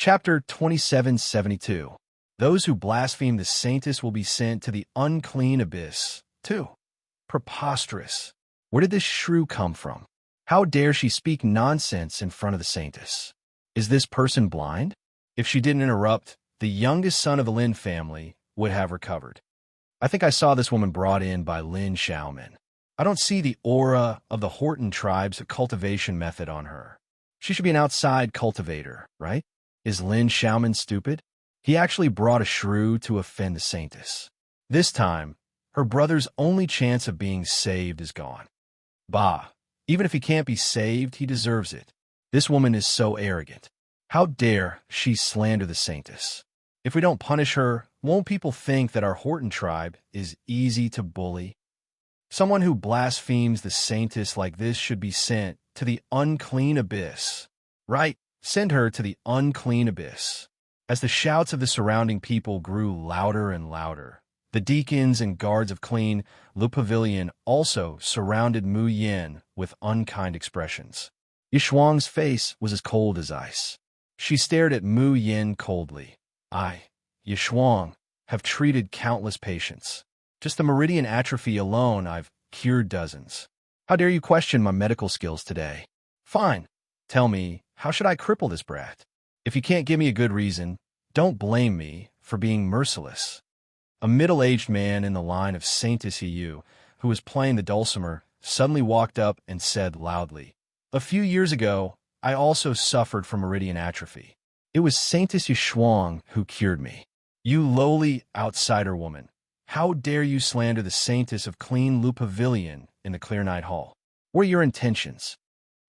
Chapter 2772. Those who blaspheme the saintess will be sent to the unclean abyss. 2. Preposterous. Where did this shrew come from? How dare she speak nonsense in front of the saintess? Is this person blind? If she didn't interrupt, the youngest son of the Lin family would have recovered. I think I saw this woman brought in by Lin Xiaomin. I don't see the aura of the Horton tribe's cultivation method on her. She should be an outside cultivator, right? Is Lin Xiaomin stupid? He actually brought a shrew to offend the saintess. This time, her brother's only chance of being saved is gone. Bah, even if he can't be saved, he deserves it. This woman is so arrogant. How dare she slander the saintess? If we don't punish her, won't people think that our Horton tribe is easy to bully? Someone who blasphemes the saintess like this should be sent to the unclean abyss. Right, send her to the unclean abyss. As the shouts of the surrounding people grew louder and louder, the deacons and guards of Clean Lu Pavilion also surrounded Mu Yin with unkind expressions. Yishuang's face was as cold as ice. She stared at Mu Yin coldly. I, Yishuang, have treated countless patients. Just the meridian atrophy alone, I've cured dozens. How dare you question my medical skills today? Fine. Tell me, how should I cripple this brat? If you can't give me a good reason, don't blame me for being merciless. A middle-aged man in the line of Saintess Yu, who was playing the dulcimer, suddenly walked up and said loudly, "A few years ago, I also suffered from meridian atrophy. It was Saintess Yishuang who cured me. You lowly outsider woman, how dare you slander the saintess of Clean Lu Pavilion in the Clear Night Hall? What are your intentions?"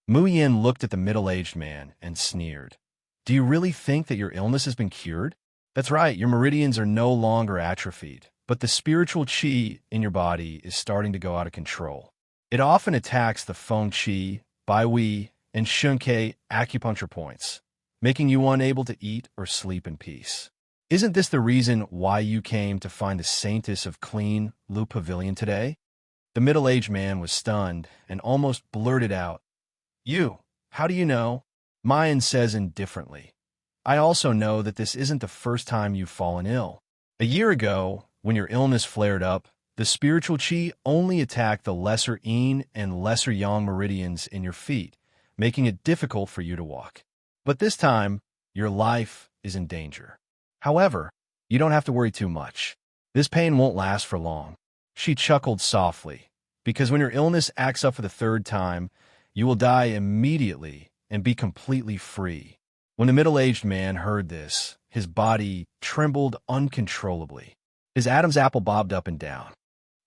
Mu Yin looked at the middle-aged man and sneered. Do you really think that your illness has been cured? That's right, your meridians are no longer atrophied, but the spiritual qi in your body is starting to go out of control. It often attacks the feng qi, bai wei, and shunke acupuncture points, making you unable to eat or sleep in peace. Isn't this the reason why you came to find the saintess of Clean Lu Pavilion today? The middle-aged man was stunned and almost blurted out, "You, how do you know?" Mayan says indifferently, "I also know that this isn't the first time you've fallen ill. A year ago, when your illness flared up, the spiritual qi only attacked the lesser yin and lesser yang meridians in your feet, making it difficult for you to walk. But this time, your life is in danger. However, you don't have to worry too much. This pain won't last for long." She chuckled softly, "Because when your illness acts up for the third time, you will die immediately and be completely free." When the middle-aged man heard this, his body trembled uncontrollably. His Adam's apple bobbed up and down.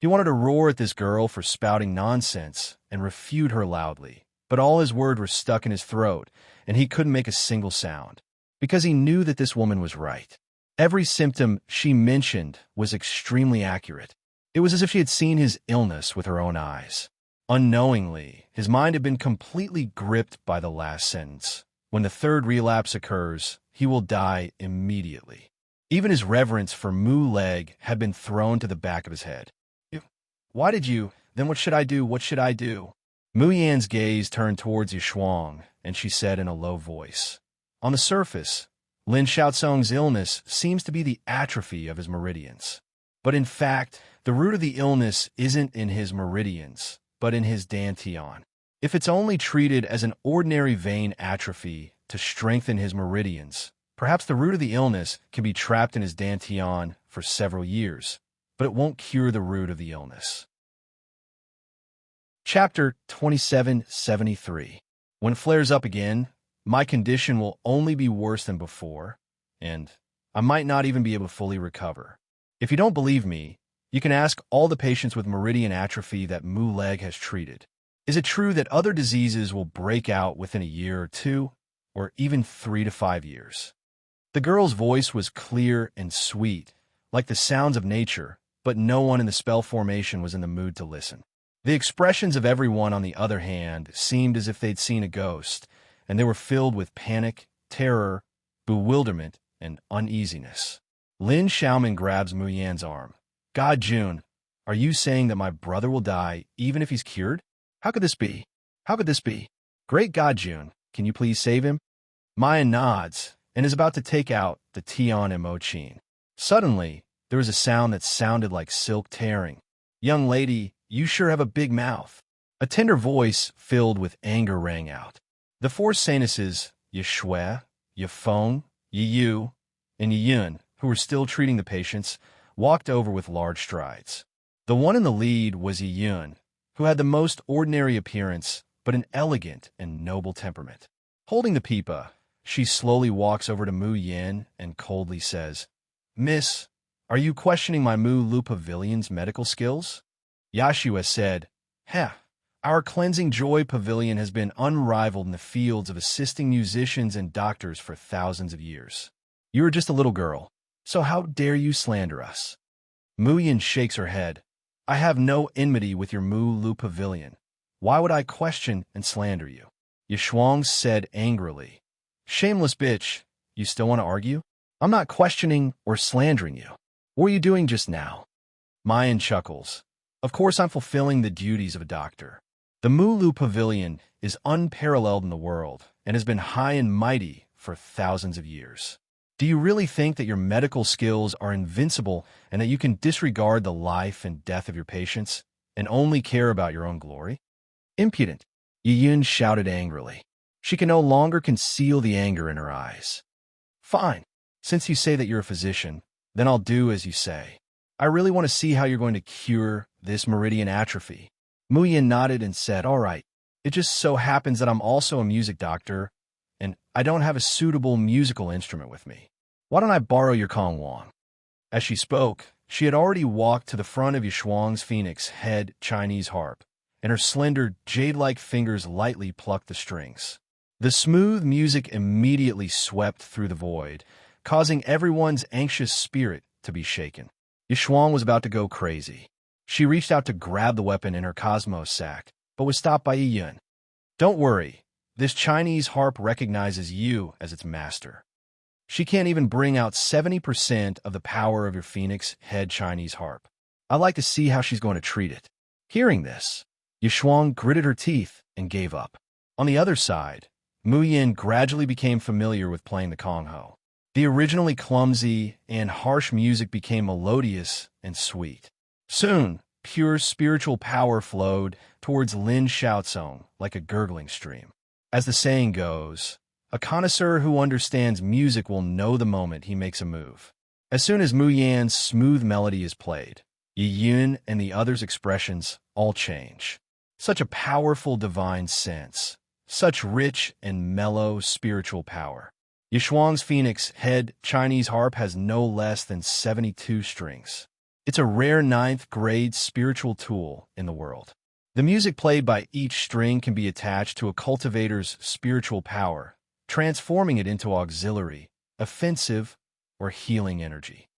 He wanted to roar at this girl for spouting nonsense and refute her loudly, but all his words were stuck in his throat, and he couldn't make a single sound, because he knew that this woman was right. Every symptom she mentioned was extremely accurate. It was as if she had seen his illness with her own eyes. Unknowingly, his mind had been completely gripped by the last sentence. When the third relapse occurs, he will die immediately. Even his reverence for Mu Leg had been thrown to the back of his head. Why did you? Then what should I do? What should I do? Mu Yan's gaze turned towards Yishuang, and she said in a low voice, "On the surface, Lin Xiaozong's illness seems to be the atrophy of his meridians. But in fact, the root of the illness isn't in his meridians, but in his dantian. If it's only treated as an ordinary vein atrophy to strengthen his meridians, perhaps the root of the illness can be trapped in his dantian for several years, but it won't cure the root of the illness." Chapter 2773. When it flares up again, my condition will only be worse than before, and I might not even be able to fully recover. If you don't believe me, you can ask all the patients with meridian atrophy that Mu Leg has treated. Is it true that other diseases will break out within a year or two, or even 3 to 5 years? The girl's voice was clear and sweet, like the sounds of nature, but no one in the spell formation was in the mood to listen. The expressions of everyone, on the other hand, seemed as if they'd seen a ghost, and they were filled with panic, terror, bewilderment, and uneasiness. Lin Xiaomin grabs Mu Yan's arm. "God, June, are you saying that my brother will die even if he's cured? How could this be? How could this be? Great God, June, can you please save him?" Maya nods, and is about to take out the Tian and Mo-chin. Suddenly, there was a sound that sounded like silk tearing. "Young lady, you sure have a big mouth." A tender voice filled with anger rang out. The four saintesses, Yi Shui, Yi Feng, Yi Yu, and Yi Yun, who were still treating the patients, walked over with large strides. The one in the lead was Yi Yun, who had the most ordinary appearance but an elegant and noble temperament. Holding the pipa, she slowly walks over to Mu Yin and coldly says, "Miss, are you questioning my Mu Lu Pavilion's medical skills?" Yashua said, "Heh, our cleansing joy pavilion has been unrivaled in the fields of assisting musicians and doctors for thousands of years. You are just a little girl, so how dare you slander us?" Mu Yin shakes her head. "I have no enmity with your Mu Lu Pavilion. Why would I question and slander you?" Yishuang said angrily, "Shameless bitch, you still want to argue? I'm not questioning or slandering you. What were you doing just now?" Mayan chuckles. "Of course I'm fulfilling the duties of a doctor. The Mu Lu Pavilion is unparalleled in the world and has been high and mighty for thousands of years. Do you really think that your medical skills are invincible and that you can disregard the life and death of your patients and only care about your own glory?" "Impudent," Yi Yun shouted angrily. She can no longer conceal the anger in her eyes. "Fine. Since you say that you're a physician, then I'll do as you say. I really want to see how you're going to cure this meridian atrophy." Mu Yin nodded and said, "All right. It just so happens that I'm also a music doctor, and I don't have a suitable musical instrument with me. Why don't I borrow your Kong Wang?" As she spoke, she had already walked to the front of Yishuang's phoenix head Chinese harp, and her slender, jade-like fingers lightly plucked the strings. The smooth music immediately swept through the void, causing everyone's anxious spirit to be shaken. Yishuang was about to go crazy. She reached out to grab the weapon in her cosmos sack, but was stopped by Yi Yun. "Don't worry. This Chinese harp recognizes you as its master. She can't even bring out 70% of the power of your phoenix head Chinese harp. I'd like to see how she's going to treat it." Hearing this, Yishuang gritted her teeth and gave up. On the other side, Mu Yin gradually became familiar with playing the Kongho. The originally clumsy and harsh music became melodious and sweet. Soon, pure spiritual power flowed towards Lin Shaozong like a gurgling stream. As the saying goes, a connoisseur who understands music will know the moment he makes a move. As soon as Mu Yan's smooth melody is played, Yi Yun and the others' expressions all change. Such a powerful divine sense. Such rich and mellow spiritual power. Yishuang's phoenix head Chinese harp has no less than 72 strings. It's a rare 9th-grade spiritual tool in the world. The music played by each string can be attached to a cultivator's spiritual power, transforming it into auxiliary, offensive, or healing energy.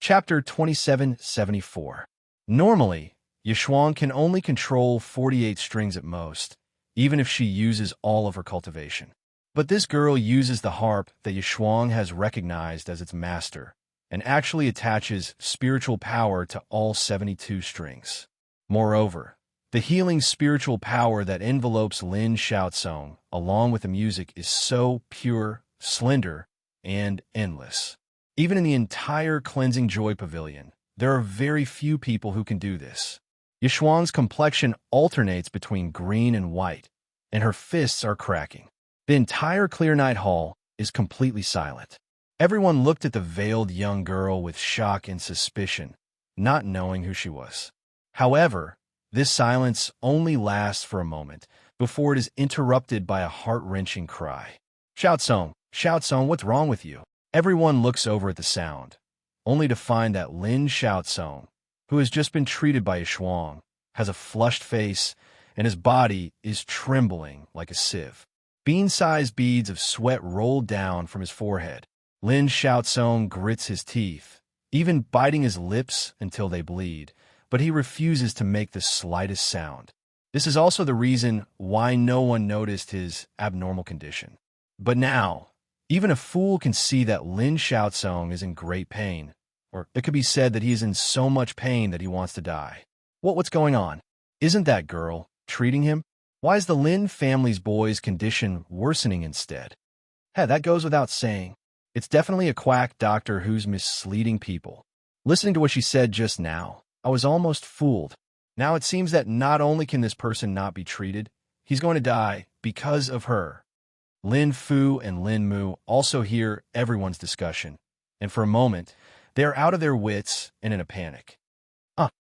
Chapter 2774. Normally, Yishuang can only control 48 strings at most, even if she uses all of her cultivation. But this girl uses the harp that Yishuang has recognized as its master, and actually attaches spiritual power to all 72 strings. Moreover, the healing spiritual power that envelopes Lin Shaozong, along with the music, is so pure, slender, and endless. Even in the entire Cleansing Joy Pavilion, there are very few people who can do this. Yishuang's complexion alternates between green and white, and her fists are cracking. The entire Clear Night Hall is completely silent. Everyone looked at the veiled young girl with shock and suspicion, not knowing who she was. However, this silence only lasts for a moment before it is interrupted by a heart-wrenching cry. "Shaozong, Shaozong, what's wrong with you?" Everyone looks over at the sound, only to find that Lin Shaozong, who has just been treated by Yishuang, has a flushed face and his body is trembling like a sieve. Bean-sized beads of sweat roll down from his forehead. Lin Shaozong grits his teeth, even biting his lips until they bleed, but he refuses to make the slightest sound. This is also the reason why no one noticed his abnormal condition. But now, even a fool can see that Lin Shaozong is in great pain, or it could be said that he is in so much pain that he wants to die. What's going on? Isn't that girl treating him? Why is the Lin family's boy's condition worsening instead? Hey, that goes without saying. It's definitely a quack doctor who's misleading people. Listening to what she said just now, I was almost fooled. Now it seems that not only can this person not be treated, he's going to die because of her. Lin Fu and Lin Mu also hear everyone's discussion, and for a moment, they are out of their wits and in a panic.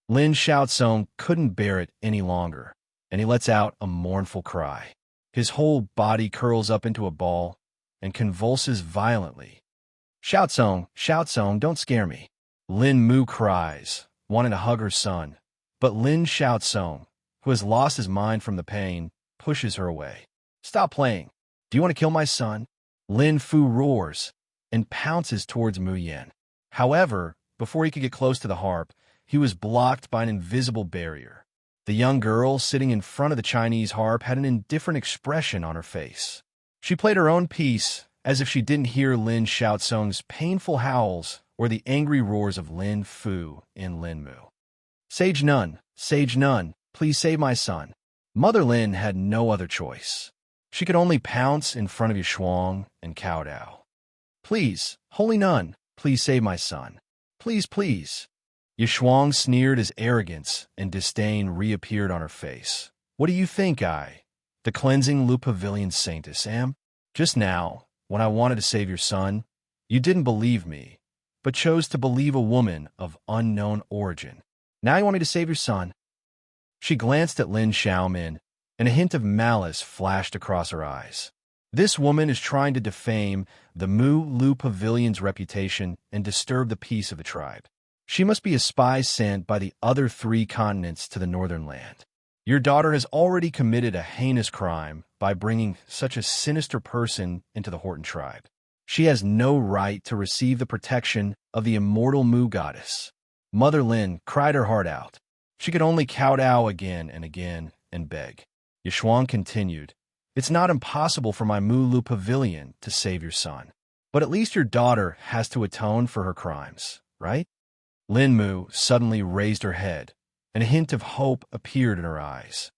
Lin Xiaozong couldn't bear it any longer, and he lets out a mournful cry. His whole body curls up into a ball and convulses violently. Xiaozong, don't scare me. Lin Mu cries, wanting to hug her son, but Lin Xiaozong, who has lost his mind from the pain, pushes her away. Stop playing. Do you want to kill my son? Lin Fu roars and pounces towards Mu Yan. However, before he could get close to the harp, he was blocked by an invisible barrier. The young girl sitting in front of the Chinese harp had an indifferent expression on her face. She played her own piece as if she didn't hear Lin Xiaozong's painful howls or the angry roars of Lin Fu and Lin Mu. Sage Nun, please save my son. Mother Lin had no other choice. She could only pounce in front of Yishuang and kowtow. Please, Holy Nun, please save my son. Please, please. Yishuang sneered as arrogance and disdain reappeared on her face. What do you think the cleansing Lu Pavilion saintess, am? Just now, when I wanted to save your son, you didn't believe me, but chose to believe a woman of unknown origin. Now you want me to save your son? She glanced at Lin Xiaomin, and a hint of malice flashed across her eyes. This woman is trying to defame the Mu Lu Pavilion's reputation and disturb the peace of the tribe. She must be a spy sent by the other 3 continents to the northern land. Your daughter has already committed a heinous crime by bringing such a sinister person into the Horton tribe. She has no right to receive the protection of the immortal Mu goddess. Mother Lin cried her heart out. She could only kowtow again and beg. Yishuang continued, It's not impossible for my Mu Lu Pavilion to save your son, but at least your daughter has to atone for her crimes, right? Lin Mu suddenly raised her head, and a hint of hope appeared in her eyes.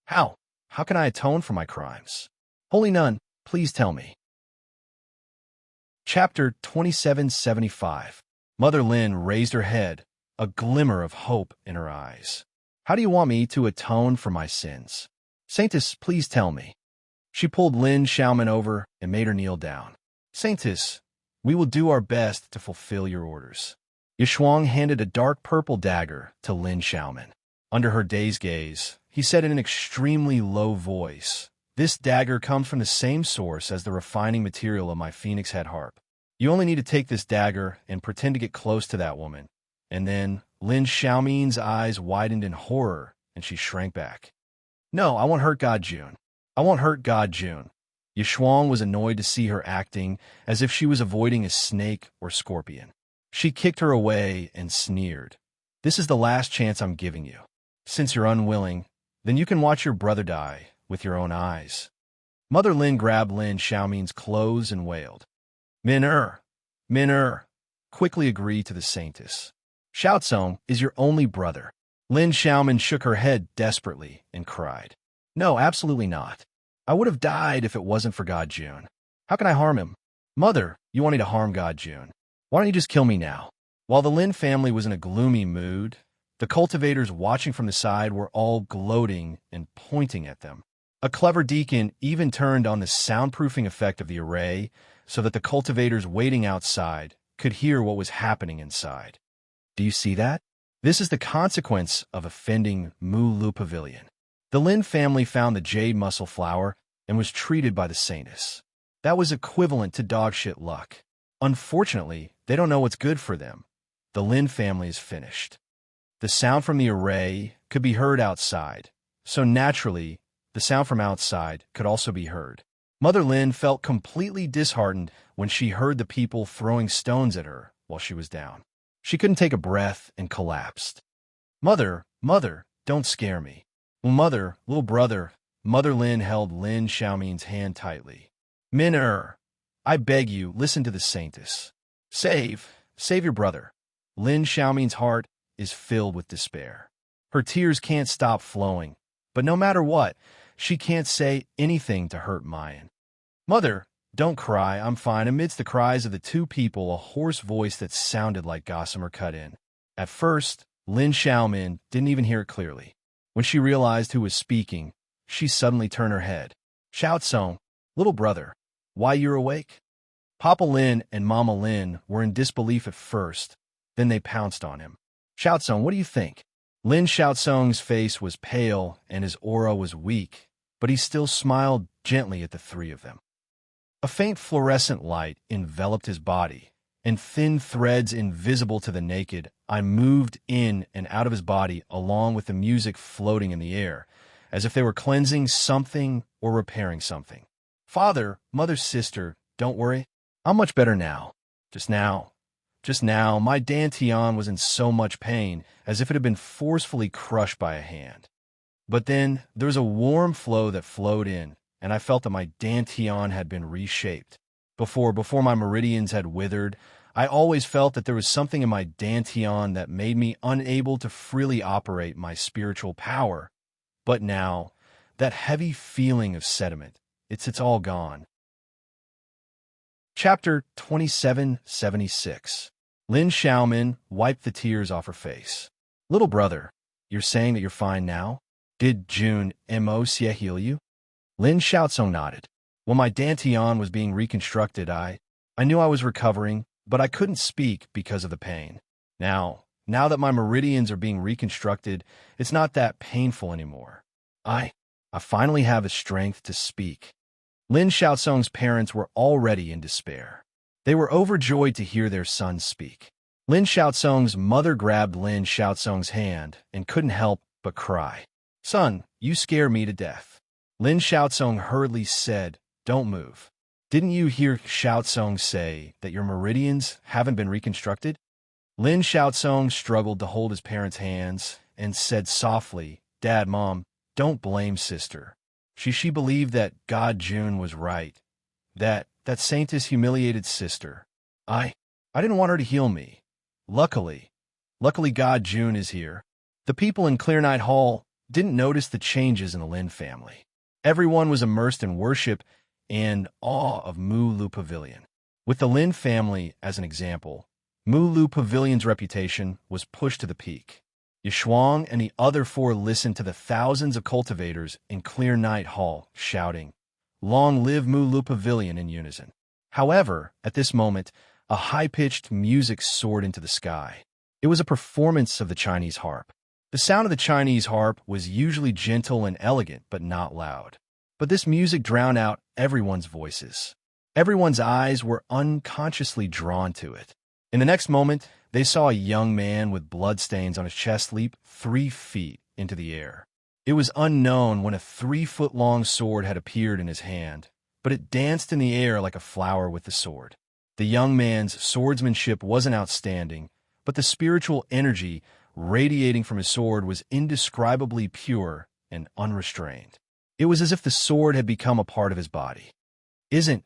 How? How can I atone for my crimes? Holy Nun, please tell me. Chapter 2775. Mother Lin raised her head, a glimmer of hope in her eyes. How do you want me to atone for my sins? Saintess, please tell me. She pulled Lin Xiaomin over and made her kneel down. Saintess, we will do our best to fulfill your orders. Yishuang handed a dark purple dagger to Lin Xiaomin. Under her dazed gaze, he said in an extremely low voice, This dagger comes from the same source as the refining material of my phoenix head harp. You only need to take this dagger and pretend to get close to that woman. And then Lin Xiaomin's eyes widened in horror, and she shrank back. No, I won't hurt God Jun. I won't hurt God Jun. Yishuang was annoyed to see her acting as if she was avoiding a snake or scorpion. She kicked her away and sneered. This is the last chance I'm giving you. Since you're unwilling, then you can watch your brother die with your own eyes. Mother Lin grabbed Lin Xiaomin's clothes and wailed. Min quickly agreed to the saintess. Xiaozong is your only brother. Lin Xiaomin shook her head desperately and cried. No, absolutely not. I would have died if it wasn't for God Jun. How can I harm him? Mother, you want me to harm God Jun? Why don't you just kill me now? While the Lin family was in a gloomy mood, the cultivators watching from the side were all gloating and pointing at them. A clever deacon even turned on the soundproofing effect of the array so that the cultivators waiting outside could hear what was happening inside. Do you see that? This is the consequence of offending Mu Lu Pavilion. The Lin family found the jade mussel flower and was treated by the saintess. That was equivalent to dogshit luck. Unfortunately, they don't know what's good for them. The Lin family is finished. The sound from the array could be heard outside, so naturally, the sound from outside could also be heard. Mother Lin felt completely disheartened when she heard the people throwing stones at her while she was down. She couldn't take a breath and collapsed. Mother, don't scare me. Well, mother, little brother, Mother Lin held Lin Xiaomin's hand tightly. I beg you, listen to the saintess. Save your brother. Lin Xiaomin's heart is filled with despair. Her tears can't stop flowing, but no matter what, she can't say anything to hurt Mayan. Mother, Don't cry, I'm fine. Amidst the cries of the two people, a hoarse voice that sounded like gossamer cut in. At first, Lin Xiaomin didn't even hear it clearly. When she realized who was speaking, she suddenly turned her head. Xiaotsong, little brother, why you're awake? Papa Lin and Mama Lin were in disbelief at first, then they pounced on him. Xiaotsong, what do you think? Lin Xiaotsong's face was pale and his aura was weak, but he still smiled gently at the three of them. A faint fluorescent light enveloped his body, and thin threads invisible to the naked eye moved in and out of his body along with the music floating in the air, as if they were cleansing something or repairing something. Father, mother, sister, don't worry. I'm much better now. Just now, my dantian was in so much pain, as if it had been forcefully crushed by a hand. But then there was a warm flow that flowed in, and I felt that my dantian had been reshaped. Before my meridians had withered, I always felt that there was something in my dantian that made me unable to freely operate my spiritual power. But now, that heavy feeling of sediment, it's all gone. Chapter 2776. Lin Xiaomin wiped the tears off her face. Little brother, you're saying that you're fine now? Did June Immerse heal you? Lin Xiaotsong nodded. When my dantian was being reconstructed, I knew I was recovering, but I couldn't speak because of the pain. Now that my meridians are being reconstructed, it's not that painful anymore. I finally have the strength to speak. Lin Xiaotsong's parents were already in despair. They were overjoyed to hear their son speak. Lin Xiaotsong's mother grabbed Lin Xiaotsong's hand and couldn't help but cry. Son, you scare me to death. Lin Xiaotsong hurriedly said, don't move. Didn't you hear Xiaotsong say that your meridians haven't been reconstructed? Lin Xiaotsong struggled to hold his parents' hands and said softly, Dad, Mom, don't blame sister. She believed that God June was right. That saintess humiliated sister. I didn't want her to heal me. Luckily God June is here. The people in Clear Night Hall didn't notice the changes in the Lin family. Everyone was immersed in worship and awe of Mu Pavilion. With the Lin family as an example, Mu Pavilion's reputation was pushed to the peak. Yishuang and the other four listened to the thousands of cultivators in Clear Night Hall shouting, Long live Mu Pavilion in unison. However, at this moment, a high-pitched music soared into the sky. It was a performance of the Chinese harp. The sound of the Chinese harp was usually gentle and elegant, but not loud. But this music drowned out everyone's voices. Everyone's eyes were unconsciously drawn to it. In the next moment, they saw a young man with bloodstains on his chest leap 3 feet into the air. It was unknown when a 3-foot-long sword had appeared in his hand, but it danced in the air like a flower with the sword. The young man's swordsmanship wasn't outstanding, but the spiritual energy radiating from his sword was indescribably pure and unrestrained. It was as if the sword had become a part of his body. Isn't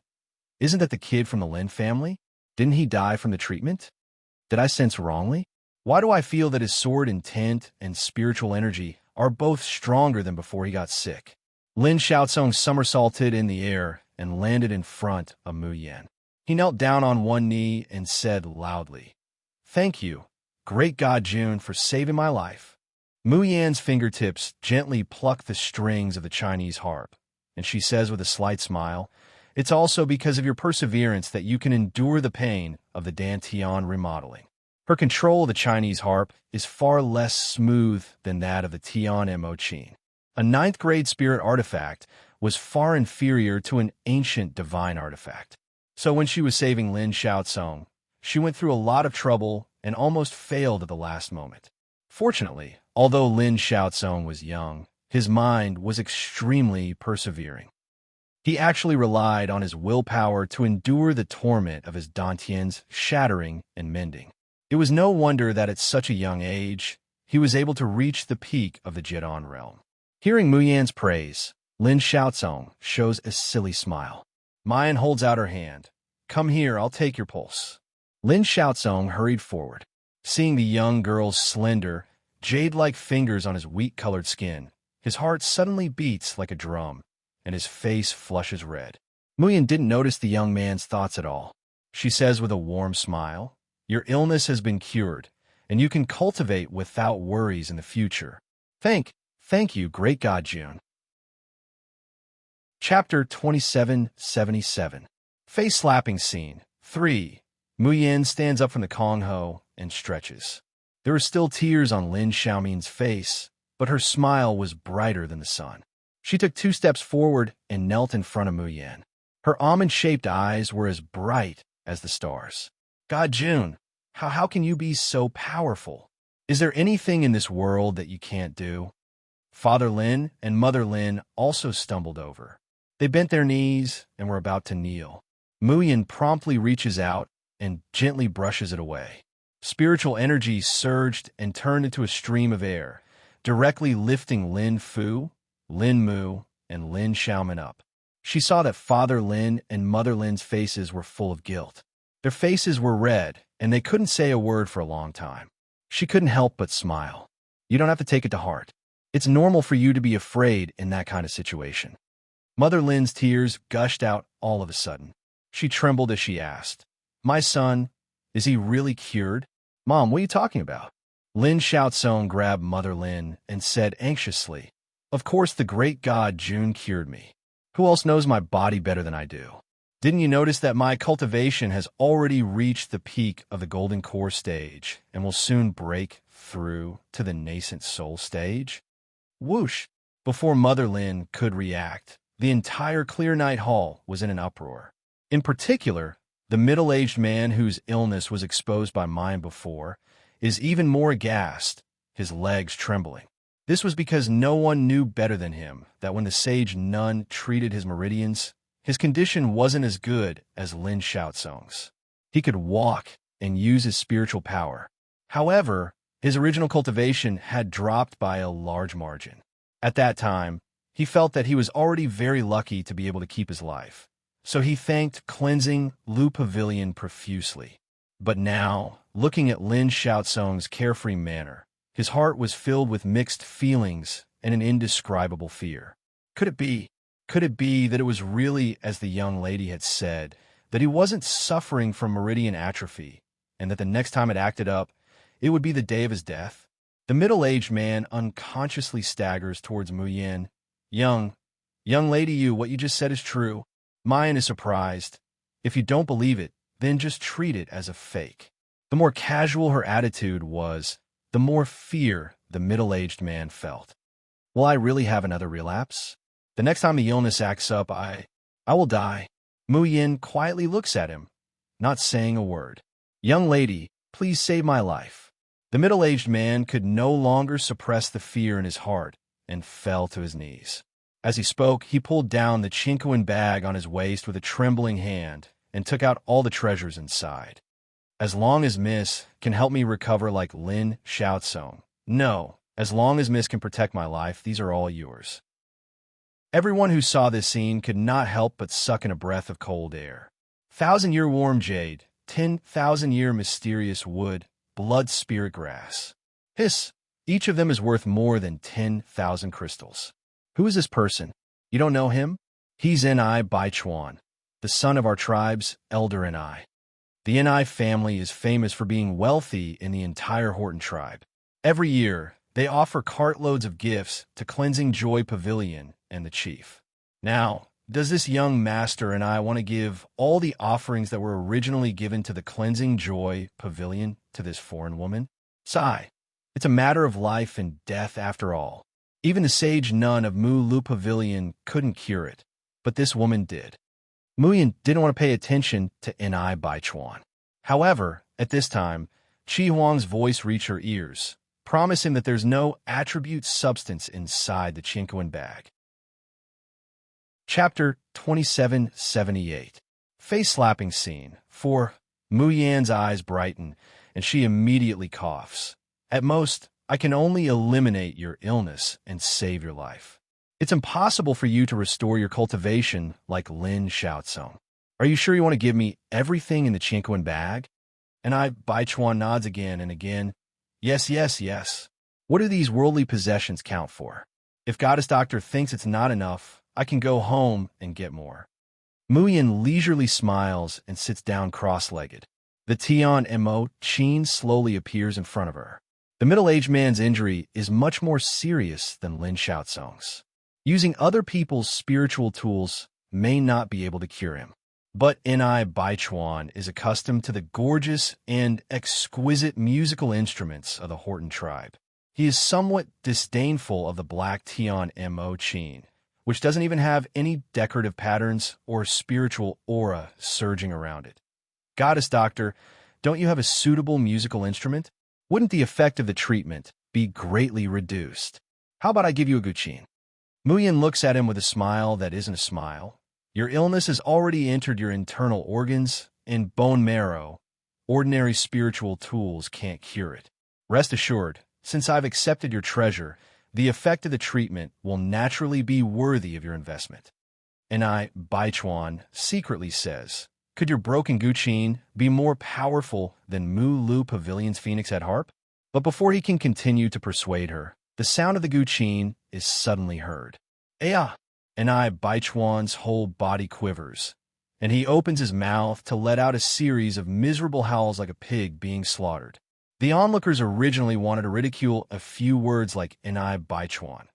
that the kid from the Lin family? Didn't he die from the treatment? Did I sense wrongly? Why do I feel that his sword intent and spiritual energy are both stronger than before he got sick? Lin Xiaotsong somersaulted in the air and landed in front of Mu Yan. He knelt down on one knee and said loudly, Thank you, great God June, for saving my life. Mu Yan's fingertips gently pluck the strings of the Chinese harp, and she says with a slight smile, It's also because of your perseverance that you can endure the pain of the dantian remodeling. Her control of the Chinese harp is far less smooth than that of the Tian Mo Qin. A 9th-grade spirit artifact was far inferior to an ancient divine artifact. So when she was saving Lin Xiaotsong, she went through a lot of trouble and almost failed at the last moment. Fortunately, although Lin Xiaotsong was young, his mind was extremely persevering. He actually relied on his willpower to endure the torment of his dantian's shattering and mending. It was no wonder that at such a young age, he was able to reach the peak of the Jidan realm. Hearing Mu Yan's praise, Lin Xiaotsong shows a silly smile. Mayan holds out her hand. Come here, I'll take your pulse. Lin Xiaotsong hurried forward. Seeing the young girl's slender, jade-like fingers on his wheat-colored skin, his heart suddenly beats like a drum, and his face flushes red. Muyin didn't notice the young man's thoughts at all. She says with a warm smile, "Your illness has been cured, and you can cultivate without worries in the future. Thank you, great God June." Chapter 2777. Face-slapping scene 3. Muyin stands up from the Kong Ho and stretches. There were still tears on Lin Xiaomin's face, but her smile was brighter than the sun. She took 2 steps forward and knelt in front of Muyin. Her almond-shaped eyes were as bright as the stars. "God June, how can you be so powerful? Is there anything in this world that you can't do?" Father Lin and Mother Lin also stumbled over. They bent their knees and were about to kneel. Muyin promptly reaches out and gently brushes it away. Spiritual energy surged and turned into a stream of air, directly lifting Lin Fu, Lin Mu, and Lin Xiaomin up. She saw that Father Lin and Mother Lin's faces were full of guilt. Their faces were red, and they couldn't say a word for a long time. She couldn't help but smile. "You don't have to take it to heart. It's normal for you to be afraid in that kind of situation." Mother Lin's tears gushed out all of a sudden. She trembled as she asked, "My son, is he really cured?" "Mom, what are you talking about?" Lin Xiaotsong grabbed Mother Lin and said anxiously, "Of course the great god June cured me. Who else knows my body better than I do? Didn't you notice that my cultivation has already reached the peak of the golden core stage and will soon break through to the nascent soul stage?" Whoosh! Before Mother Lin could react, the entire Clear Night Hall was in an uproar. In particular, the middle-aged man whose illness was exposed by mine before is even more aghast, his legs trembling. This was because no one knew better than him that when the sage nun treated his meridians, his condition wasn't as good as Lin Xiaotsong's. He could walk and use his spiritual power. However, his original cultivation had dropped by a large margin. At that time, he felt that he was already very lucky to be able to keep his life, so he thanked cleansing Lu Pavilion profusely. But now, looking at Lin Xiaotsong's carefree manner, his heart was filled with mixed feelings and an indescribable fear. Could it be that it was really as the young lady had said, that he wasn't suffering from meridian atrophy, and that the next time it acted up, it would be the day of his death? The middle-aged man unconsciously staggers towards Muyin. Young lady, what you just said is true." Muyin is surprised. "If you don't believe it, then just treat it as a fake." The more casual her attitude was, the more fear the middle-aged man felt. "Will I really have another relapse? The next time the illness acts up, I will die." Muyin quietly looks at him, not saying a word. "Young lady, please save my life." The middle-aged man could no longer suppress the fear in his heart and fell to his knees. As he spoke, he pulled down the Chinquan bag on his waist with a trembling hand and took out all the treasures inside. "As long as Miss can help me recover like Lin Xiaotsong. No, as long as Miss can protect my life, these are all yours." Everyone who saw this scene could not help but suck in a breath of cold air. 1,000-year warm jade, 10,000-year mysterious wood, blood spirit grass. Hiss! Each of them is worth more than 10,000 crystals. Who is this person? You don't know him? He's Ni Baichuan, the son of our tribe's elder Ni. The Ni family is famous for being wealthy in the entire Horton tribe. Every year, they offer cartloads of gifts to Cleansing Joy Pavilion and the chief. Now, does this young master and I want to give all the offerings that were originally given to the Cleansing Joy Pavilion to this foreign woman? Sigh. It's a matter of life and death after all. Even the sage nun of Mu Lu Pavilion couldn't cure it, but this woman did. Muyin didn't want to pay attention to Ni Baichuan. However, at this time, Qi Huang's voice reached her ears, promising that there's no attribute substance inside the Chinquan bag. Chapter 2778. Face-slapping scene 4. Muyin's eyes brighten, and she immediately coughs. "At most, I can only eliminate your illness and save your life. It's impossible for you to restore your cultivation like Lin Xiaotsong. Are you sure you want to give me everything in the Chinquan bag?" And Baichuan nods again and again. Yes. What do these worldly possessions count for? If Goddess Doctor thinks it's not enough, I can go home and get more." Muyin leisurely smiles and sits down cross-legged. The Tian Mo Chin slowly appears in front of her. The middle-aged man's injury is much more serious than Lin Xiaozong's. Using other people's spiritual tools may not be able to cure him. But Ni Baichuan is accustomed to the gorgeous and exquisite musical instruments of the Horton tribe. He is somewhat disdainful of the black Tian Mo Chin, which doesn't even have any decorative patterns or spiritual aura surging around it. Goddess Doctor, don't you have a suitable musical instrument? Wouldn't the effect of the treatment be greatly reduced? How about I give you a guqin? Muyin looks at him with a smile that isn't a smile. Your illness has already entered your internal organs and bone marrow. Ordinary spiritual tools can't cure it. Rest assured, since I've accepted your treasure, the effect of the treatment will naturally be worthy of your investment. Ni Baichuan secretly says, could your broken guqin be more powerful than Mu Lu Pavilion's phoenix head harp? But before he can continue to persuade her, the sound of the guqin is suddenly heard. Aya! Ni Baichuan's whole body quivers, and he opens his mouth to let out a series of miserable howls like a pig being slaughtered. The onlookers originally wanted to ridicule a few words like Ni Baichuan.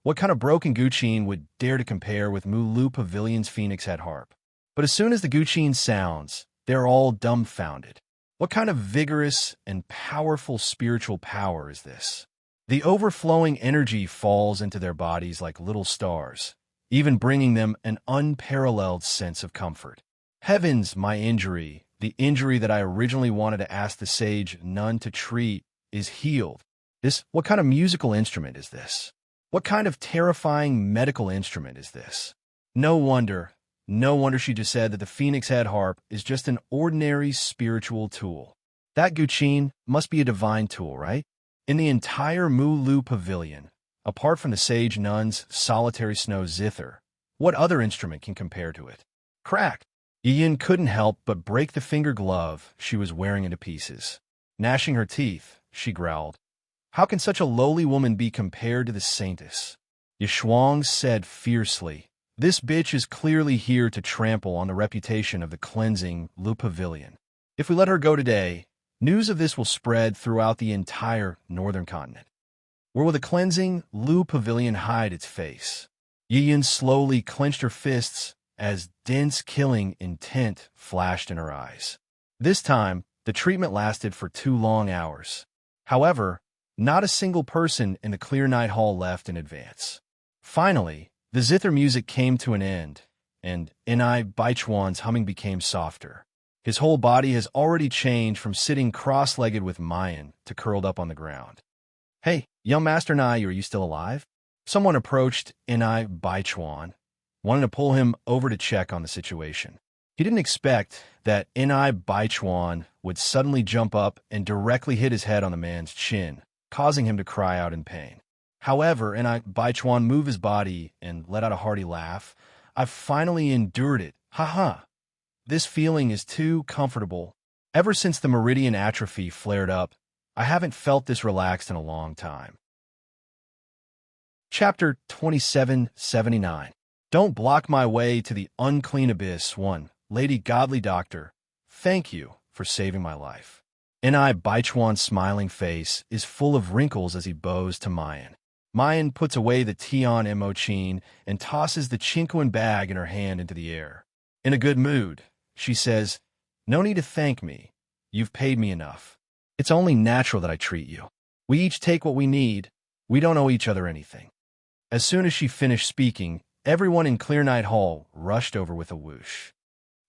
What kind of broken guqin would dare to compare with Mu Lu Pavilion's phoenix head harp? But as soon as the guqin sounds, they're all dumbfounded. What kind of vigorous and powerful spiritual power is this? The overflowing energy falls into their bodies like little stars, even bringing them an unparalleled sense of comfort. Heavens, my injury, the injury that I originally wanted to ask the sage nun to treat, is healed. What kind of musical instrument is this? What kind of terrifying medical instrument is this? No wonder she just said that the phoenix head harp is just an ordinary spiritual tool. That guqin must be a divine tool, right? In the entire Mu Lu Pavilion, apart from the sage nun's solitary snow zither, what other instrument can compare to it? Crack! Yin couldn't help but break the finger glove she was wearing into pieces. Gnashing her teeth, she growled, how can such a lowly woman be compared to the saintess? Yishuang said fiercely, this bitch is clearly here to trample on the reputation of the cleansing Lu Pavilion. If we let her go today, news of this will spread throughout the entire northern continent. Where will the cleansing Lu Pavilion hide its face? Yin slowly clenched her fists as dense killing intent flashed in her eyes. This time, the treatment lasted for 2 long hours. However, not a single person in the Clear Night Hall left in advance. Finally, the zither music came to an end, and Ni Baichuan's humming became softer. His whole body has already changed from sitting cross-legged with Mayan to curled up on the ground. Hey, young Master Nai, are you still alive? Someone approached Ni Baichuan, wanting to pull him over to check on the situation. He didn't expect that Ni Baichuan would suddenly jump up and directly hit his head on the man's chin, causing him to cry out in pain. However, Ni Baichuan moved his body and let out a hearty laugh. I've finally endured it. Ha. This feeling is too comfortable. Ever since the meridian atrophy flared up, I haven't felt this relaxed in a long time. Chapter 2779. Don't block my way to the unclean abyss. 1. Lady Godly Doctor, thank you for saving my life. Ni Baichuan's smiling face is full of wrinkles as he bows to Mayan. Mayan puts away the Tian Mo Chin and tosses the Chinquan bag in her hand into the air. In a good mood, she says, no need to thank me. You've paid me enough. It's only natural that I treat you. We each take what we need. We don't owe each other anything. As soon as she finished speaking, everyone in Clear Night Hall rushed over with a whoosh.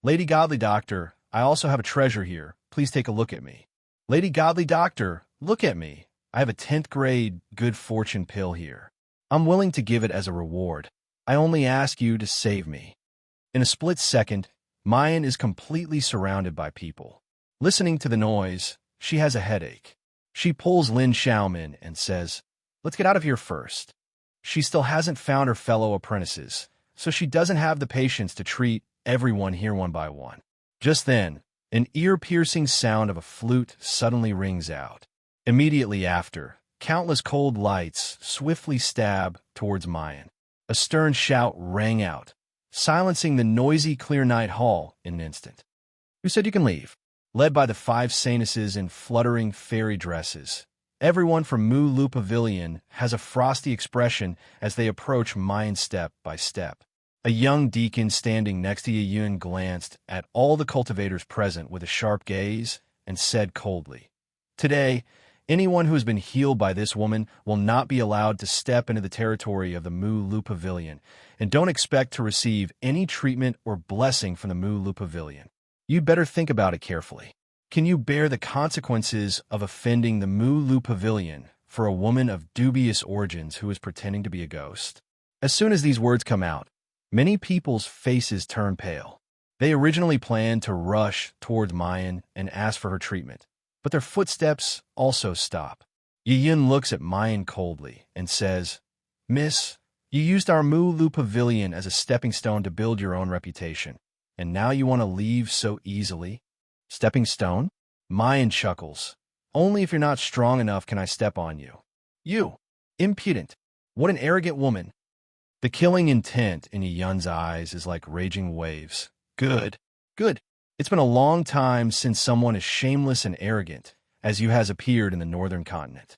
Lady Godly Doctor, I also have a treasure here. Please take a look at me. Lady Godly Doctor, look at me. I have a 10th grade good fortune pill here. I'm willing to give it as a reward. I only ask you to save me. In a split second, Mayan is completely surrounded by people. Listening to the noise, she has a headache. She pulls Lin Xiaomin and says, let's get out of here first. She still hasn't found her fellow apprentices, so she doesn't have the patience to treat everyone here one by one. Just then, an ear-piercing sound of a flute suddenly rings out. Immediately after, countless cold lights swiftly stab towards Mayan. A stern shout rang out. silencing the noisy clear night hall in an instant. "Who said you can leave?" Led by the 5 saintesses in fluttering fairy dresses, everyone from Mu Pavilion has a frosty expression as they approach Mayan step by step. A young deacon standing next to Yun glanced at all the cultivators present with a sharp gaze and said coldly, "Today, anyone who has been healed by this woman will not be allowed to step into the territory of the Mu Pavilion, and don't expect to receive any treatment or blessing from the Mu Pavilion. You'd better think about it carefully. Can you bear the consequences of offending the Mu Pavilion for a woman of dubious origins who is pretending to be a ghost?" As soon as these words come out, many people's faces turn pale. They originally planned to rush towards Mayan and ask for her treatment, but their footsteps also stop. Yun looks at Mayan coldly and says, "Miss, you used our Mu Pavilion as a stepping stone to build your own reputation, and now you want to leave so easily?" "Stepping stone?" Mayan chuckles. "Only if you're not strong enough can I step on you." "You! Impudent! What an arrogant woman!" The killing intent in Yun's eyes is like raging waves. "Good, good. It's been a long time since someone as shameless and arrogant as you has appeared in the northern continent."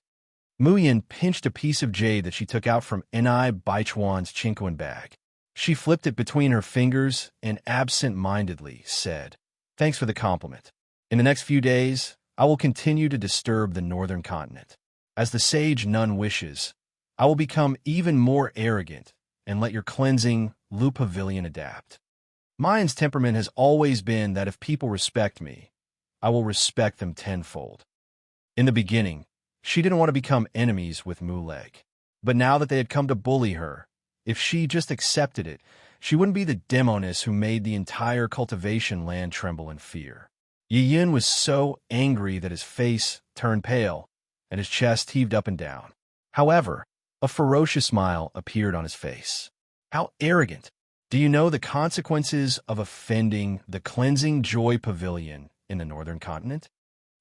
Muyin pinched a piece of jade that she took out from Ni Baichuan's Chinquan bag. She flipped it between her fingers and absent-mindedly said, "Thanks for the compliment. In the next few days, I will continue to disturb the northern continent. As the sage nun wishes, I will become even more arrogant and let your cleansing Lu Pavilion adapt. Mayan's temperament has always been that if people respect me, I will respect them tenfold. In the beginning, she didn't want to become enemies with Muleg. But now that they had come to bully her, if she just accepted it, she wouldn't be the demoness who made the entire cultivation land tremble in fear." Yun was so angry that his face turned pale and his chest heaved up and down. However, a ferocious smile appeared on his face. "How arrogant! Do you know the consequences of offending the Cleansing Joy Pavilion in the northern continent?"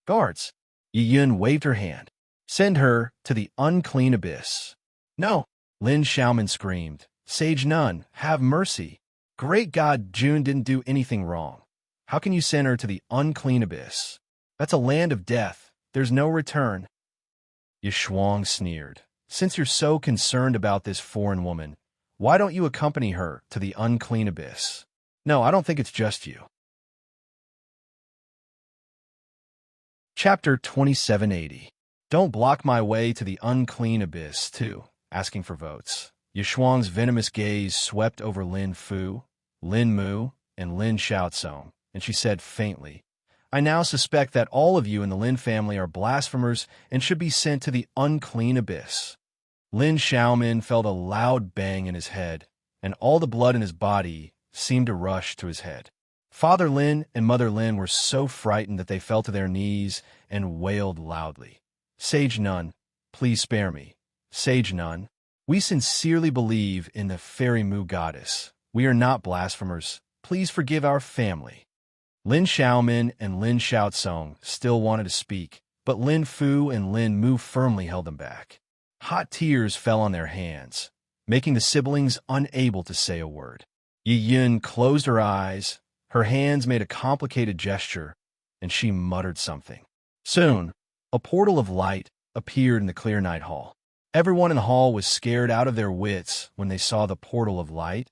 "Guards!" Yun waved her hand. "Send her to the unclean abyss." "No!" Lin Xiaoman screamed. "Sage Nun, have mercy. Great God, June didn't do anything wrong. How can you send her to the unclean abyss? That's a land of death. There's no return." Yishuang sneered. "Since you're so concerned about this foreign woman, why don't you accompany her to the unclean abyss? No, I don't think it's just you." Chapter 2780. Don't block my way to the unclean abyss, too. Asking for votes. Yishuang's venomous gaze swept over Lin Fu, Lin Mu, and Lin Xiaozong, and she said faintly, "I now suspect that all of you in the Lin family are blasphemers and should be sent to the unclean abyss." Lin Xiaomin felt a loud bang in his head, and all the blood in his body seemed to rush to his head. Father Lin and Mother Lin were so frightened that they fell to their knees and wailed loudly. "Sage Nun, please spare me. Sage Nun, we sincerely believe in the fairy Mu goddess. We are not blasphemers. Please forgive our family." Lin Xiaomin and Lin Xiaozong still wanted to speak, but Lin Fu and Lin Mu firmly held them back. Hot tears fell on their hands, making the siblings unable to say a word. Yun closed her eyes, her hands made a complicated gesture, and she muttered something. Soon, a portal of light appeared in the clear night hall. Everyone in the hall was scared out of their wits when they saw the portal of light,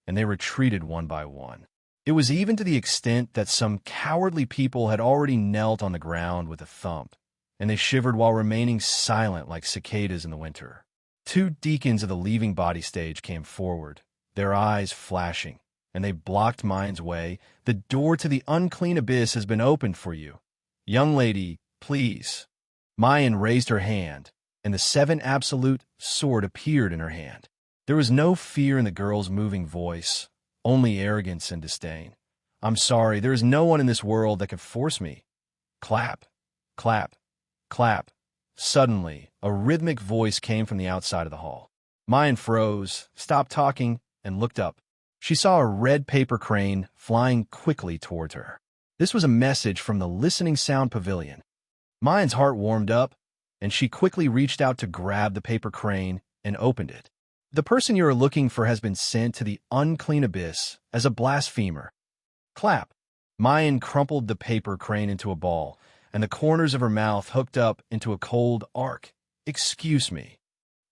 and they retreated one by one. It was even to the extent that some cowardly people had already knelt on the ground with a thump, and they shivered while remaining silent like cicadas in the winter. 2 deacons of the leaving body stage came forward, their eyes flashing, and they blocked Mayan's way. "The door to the unclean abyss has been opened for you. Young lady, please." Mayan raised her hand, and the 7 absolute sword appeared in her hand. There was no fear in the girl's moving voice, only arrogance and disdain. "I'm sorry, there is no one in this world that could force me." Clap, clap, clap. Suddenly, a rhythmic voice came from the outside of the hall. Mayan froze, stopped talking, and looked up. She saw a red paper crane flying quickly towards her. This was a message from the Listening Sound Pavilion. Mayan's heart warmed up, and she quickly reached out to grab the paper crane and opened it. The person you are looking for has been sent to the unclean abyss as a blasphemer. Clap. Mayan crumpled the paper crane into a ball, and the corners of her mouth hooked up into a cold arc. Excuse me.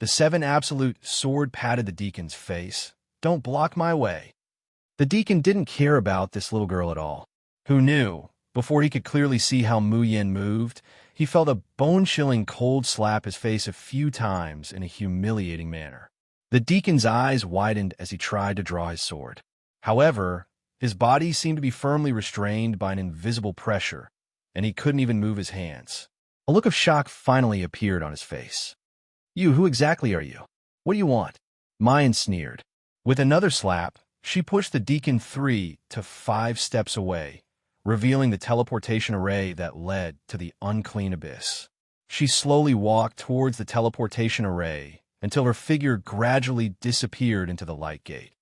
The 7 absolute sword patted the deacon's face. Don't block my way. The deacon didn't care about this little girl at all. Who knew? Before he could clearly see how Mu Yin moved, he felt a bone-chilling cold slap his face a few times in a humiliating manner. The deacon's eyes widened as he tried to draw his sword. However, his body seemed to be firmly restrained by an invisible pressure, and he couldn't even move his hands. A look of shock finally appeared on his face. Who exactly are you? What do you want? Mayan sneered. With another slap, she pushed the deacon 3 to 5 steps away, revealing the teleportation array that led to the unclean abyss. She slowly walked towards the teleportation array until her figure gradually disappeared into the light gate.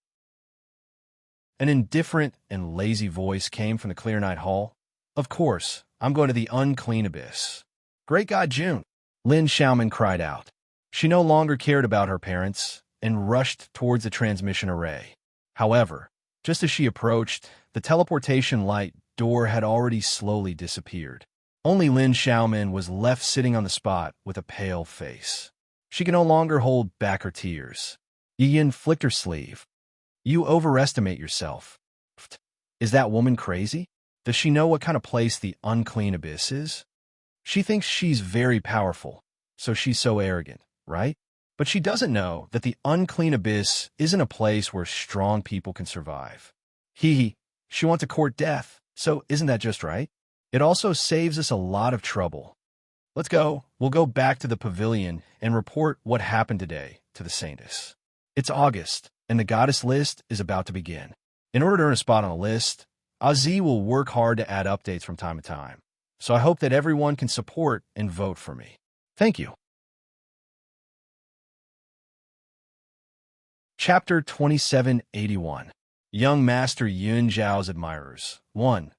An indifferent and lazy voice came from the clear night hall. Of course, I'm going to the unclean abyss. Great God, June! Lin Xiaoman cried out. She no longer cared about her parents and rushed towards the transmission array. However, just as she approached, the teleportation light door had already slowly disappeared. Only Lin Xiaoman was left sitting on the spot with a pale face. She could no longer hold back her tears. Yin flicked her sleeve. You overestimate yourself. Is that woman crazy? Does she know what kind of place the unclean abyss is? She thinks she's very powerful, so she's so arrogant, right? But she doesn't know that the unclean abyss isn't a place where strong people can survive. She wants to court death, so isn't that just right? It also saves us a lot of trouble. Let's go. We'll go back to the pavilion and report what happened today to the Saintess. It's August, and the goddess list is about to begin. In order to earn a spot on the list, Azi will work hard to add updates from time to time. So I hope that everyone can support and vote for me. Thank you. Chapter 2781. Young Master Yun Zhao's Admirers. 1.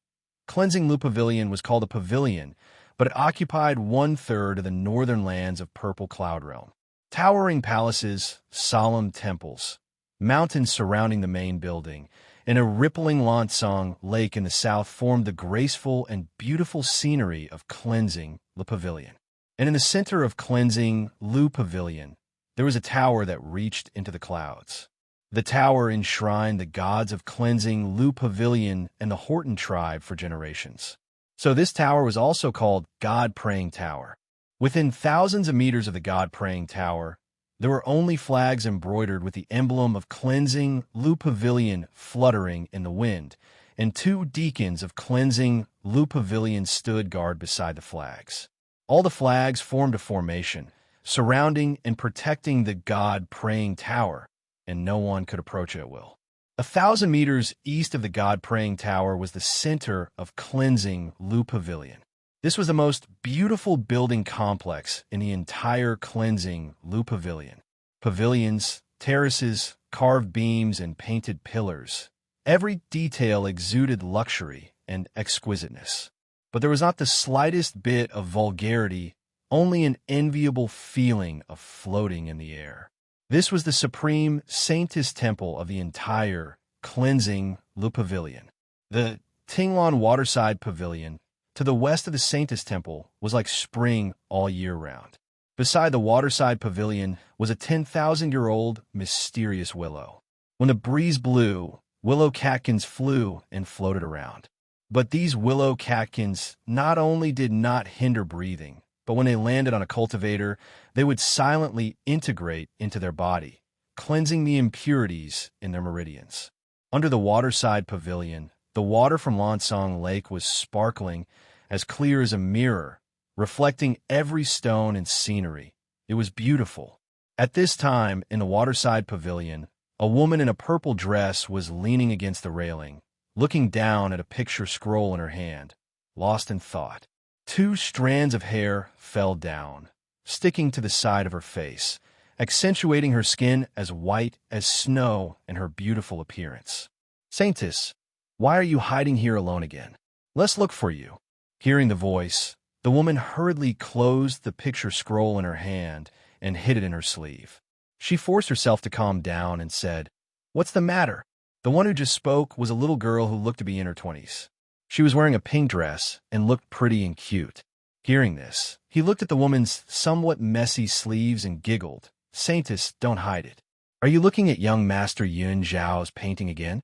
Cleansing Lu Pavilion was called a pavilion, but it occupied 1/3 of the northern lands of Purple Cloud Realm. Towering palaces, solemn temples, mountains surrounding the main building, and a rippling Lansong lake in the south formed the graceful and beautiful scenery of Cleansing Lu Pavilion. And in the center of Cleansing Lu Pavilion, there was a tower that reached into the clouds. The tower enshrined the gods of Cleansing Lu Pavilion and the Horton tribe for generations. So this tower was also called God Praying Tower. Within thousands of meters of the God Praying Tower, there were only flags embroidered with the emblem of Cleansing Lu Pavilion fluttering in the wind, and 2 deacons of Cleansing Lu Pavilion stood guard beside the flags. All the flags formed a formation, surrounding and protecting the God Praying Tower, and no one could approach it at will. 1,000 meters east of the God Praying Tower was the center of Cleansing Lu Pavilion. This was the most beautiful building complex in the entire Cleansing Lu Pavilion. Pavilions, terraces, carved beams, and painted pillars. Every detail exuded luxury and exquisiteness. But there was not the slightest bit of vulgarity, only an enviable feeling of floating in the air. This was the supreme Saintess temple of the entire Cleansing Lu Pavilion. The Tinglon Waterside Pavilion, to the west of the Saintess temple, was like spring all year round. Beside the Waterside Pavilion was a 10,000-year-old mysterious willow. When the breeze blew, willow catkins flew and floated around. But these willow catkins not only did not hinder breathing, but when they landed on a cultivator, they would silently integrate into their body, cleansing the impurities in their meridians. Under the Waterside Pavilion, the water from Lansong Lake was sparkling, as clear as a mirror, reflecting every stone and scenery. It was beautiful. At this time, in the Waterside Pavilion, a woman in a purple dress was leaning against the railing, looking down at a picture scroll in her hand, lost in thought. 2 strands of hair fell down, sticking to the side of her face, accentuating her skin as white as snow and her beautiful appearance. Saintess, why are you hiding here alone again? Let's look for you. Hearing the voice, the woman hurriedly closed the picture scroll in her hand and hid it in her sleeve. She forced herself to calm down and said, "What's the matter?" The one who just spoke was a little girl who looked to be in her 20s. She was wearing a pink dress and looked pretty and cute. Hearing this, he looked at the woman's somewhat messy sleeves and giggled. "Saintess, don't hide it. Are you looking at young Master Yun Zhao's painting again?"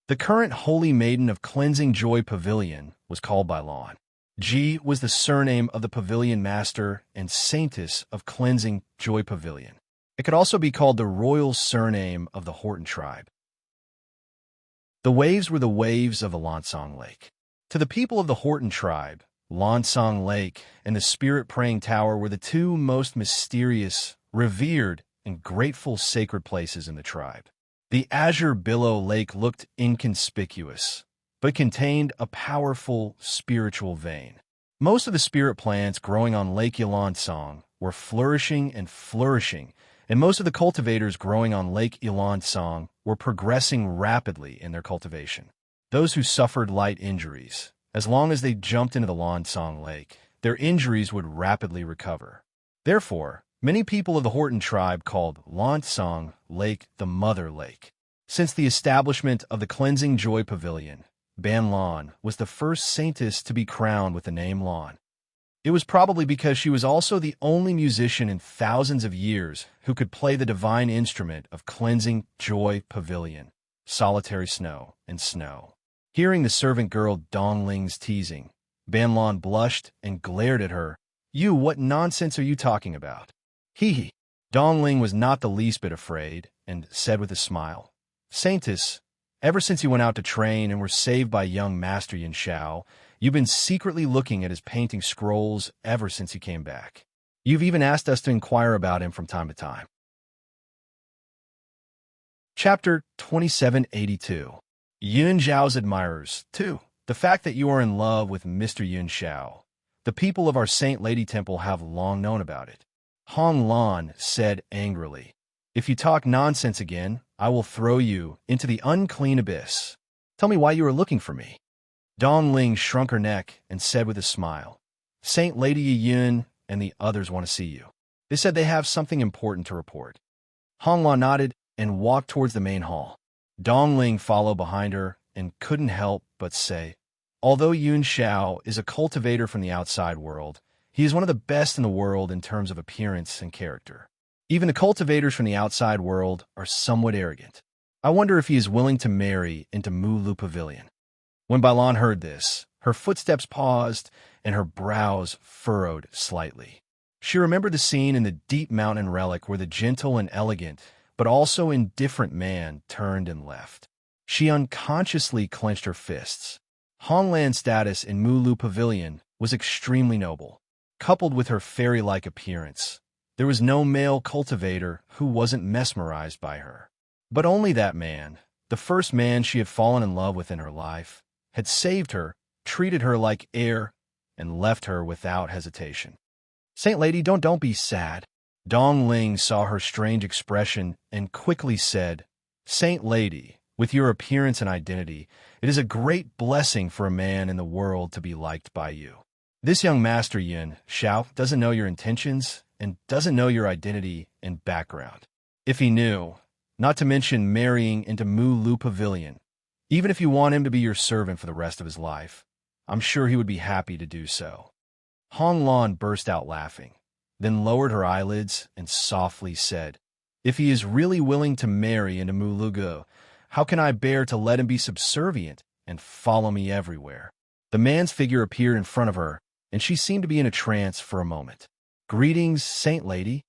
The current Holy Maiden of Cleansing Joy Pavilion was called by Lan. Ji was the surname of the Pavilion Master and Saintess of Cleansing Joy Pavilion. It could also be called the royal surname of the Horton tribe. The waves were the waves of Alansong Lake. To the people of the Horton tribe, Lansong Lake and the Spirit Praying Tower were the two most mysterious, revered, and grateful sacred places in the tribe. The azure billow lake looked inconspicuous, but contained a powerful spiritual vein. Most of the spirit plants growing on Lake Yelansong were flourishing, and most of the cultivators growing on Lake Yelansong were progressing rapidly in their cultivation. Those who suffered light injuries, as long as they jumped into the Lansong Lake, their injuries would rapidly recover. Therefore, many people of the Horton tribe called Lansong Lake the Mother Lake. Since the establishment of the Cleansing Joy Pavilion, Ban Lan was the first saintess to be crowned with the name Lan. It was probably because she was also the only musician in thousands of years who could play the divine instrument of Cleansing Joy Pavilion, Solitary Snow, and Snow. Hearing the servant girl Dongling's teasing, Ban Lan blushed and glared at her. "You, what nonsense are you talking about?" "Hee." Dongling was not the least bit afraid and said with a smile, "Saintess, ever since you went out to train and were saved by young Master Yin Shao, you've been secretly looking at his painting scrolls ever since he came back. You've even asked us to inquire about him from time to time." Chapter 2782. Yun Zhao's Admirers 2. The fact that you are in love with Mr. Yun Shao. The people of our Saint Lady Temple have long known about it. Hong Lan said angrily, "If you talk nonsense again, I will throw you into the unclean abyss. Tell me why you are looking for me." Dongling shrunk her neck and said with a smile, "Saint Lady Yun and the others want to see you. They said they have something important to report." Hong Lan nodded and walked towards the main hall. Dongling followed behind her and couldn't help but say, "Although Yun Shao is a cultivator from the outside world, he is one of the best in the world in terms of appearance and character. Even the cultivators from the outside world are somewhat arrogant. I wonder if he is willing to marry into Mulu Pavilion." When Bailan heard this, her footsteps paused and her brows furrowed slightly. She remembered the scene in the deep mountain relic where the gentle and elegant, but also indifferent man turned and left. She unconsciously clenched her fists. Honglan's status in Mulu Pavilion was extremely noble. Coupled with her fairy-like appearance, there was no male cultivator who wasn't mesmerized by her. But only that man, the first man she had fallen in love with in her life, had saved her, treated her like air, and left her without hesitation. "Saint Lady, don't be sad." Dongling saw her strange expression and quickly said, "Saint Lady, with your appearance and identity, it is a great blessing for a man in the world to be liked by you. This young Master Yin Shao doesn't know your intentions and doesn't know your identity and background. If he knew, not to mention marrying into Mulu Pavilion, even if you want him to be your servant for the rest of his life, I'm sure he would be happy to do so." Hong Lan burst out laughing, then lowered her eyelids and softly said, "If he is really willing to marry into Mulugu, how can I bear to let him be subservient and follow me everywhere?" The man's figure appeared in front of her, and she seemed to be in a trance for a moment. "Greetings, Saint Lady."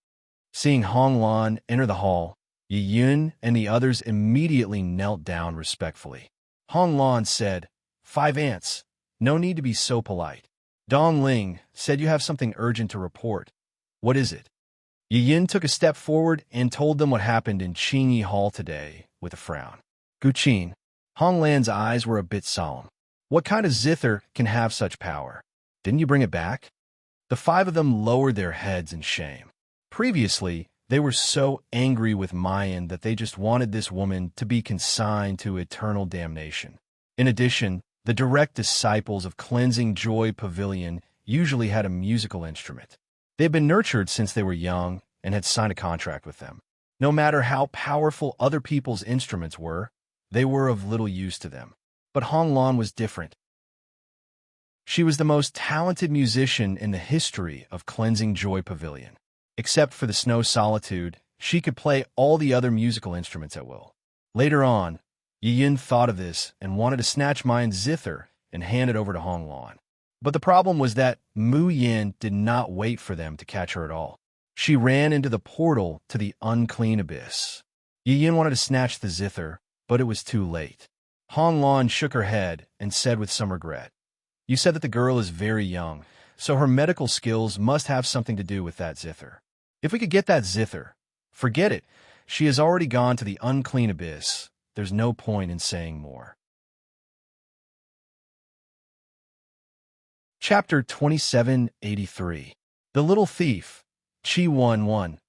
Seeing Hong Lan enter the hall, Yi Yun and the others immediately knelt down respectfully. Hong Lan said, "5 ants. No need to be so polite." Dong Ling said, "You have something urgent to report. What is it?" Yi Yun took a step forward and told them what happened in Qingyi Hall today with a frown. "Guqin." Hong Lan's eyes were a bit solemn. "What kind of zither can have such power? Didn't you bring it back?" The 5 of them lowered their heads in shame. Previously, they were so angry with Mayan that they just wanted this woman to be consigned to eternal damnation. In addition, the direct disciples of Cleansing Joy Pavilion usually had a musical instrument. They had been nurtured since they were young and had signed a contract with them. No matter how powerful other people's instruments were, they were of little use to them. But Hong Lan was different. She was the most talented musician in the history of Cleansing Joy Pavilion. Except for the Snow Solitude, she could play all the other musical instruments at will. Later on, Yin thought of this and wanted to snatch Mayan's zither and hand it over to Hong Lan. But the problem was that Mu Yin did not wait for them to catch her at all. She ran into the portal to the unclean abyss. Yin wanted to snatch the zither, but it was too late. Hong Lan shook her head and said with some regret, "You said that the girl is very young, so her medical skills must have something to do with that zither. If we could get that zither, forget it. She has already gone to the unclean abyss. There's no point in saying more." Chapter 2783. The Little Thief, Chi 1-1.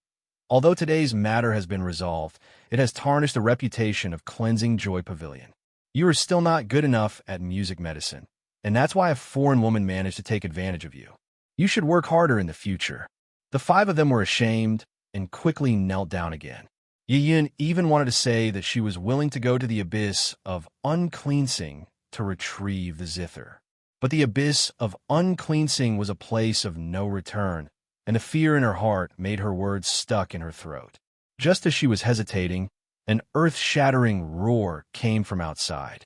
Although today's matter has been resolved, it has tarnished the reputation of Cleansing Joy Pavilion. You are still not good enough at music medicine, and that's why a foreign woman managed to take advantage of you. You should work harder in the future. The five of them were ashamed and quickly knelt down again. Yin even wanted to say that she was willing to go to the abyss of uncleansing to retrieve the zither. But the abyss of uncleansing was a place of no return, and the fear in her heart made her words stuck in her throat. Just as she was hesitating, an earth-shattering roar came from outside.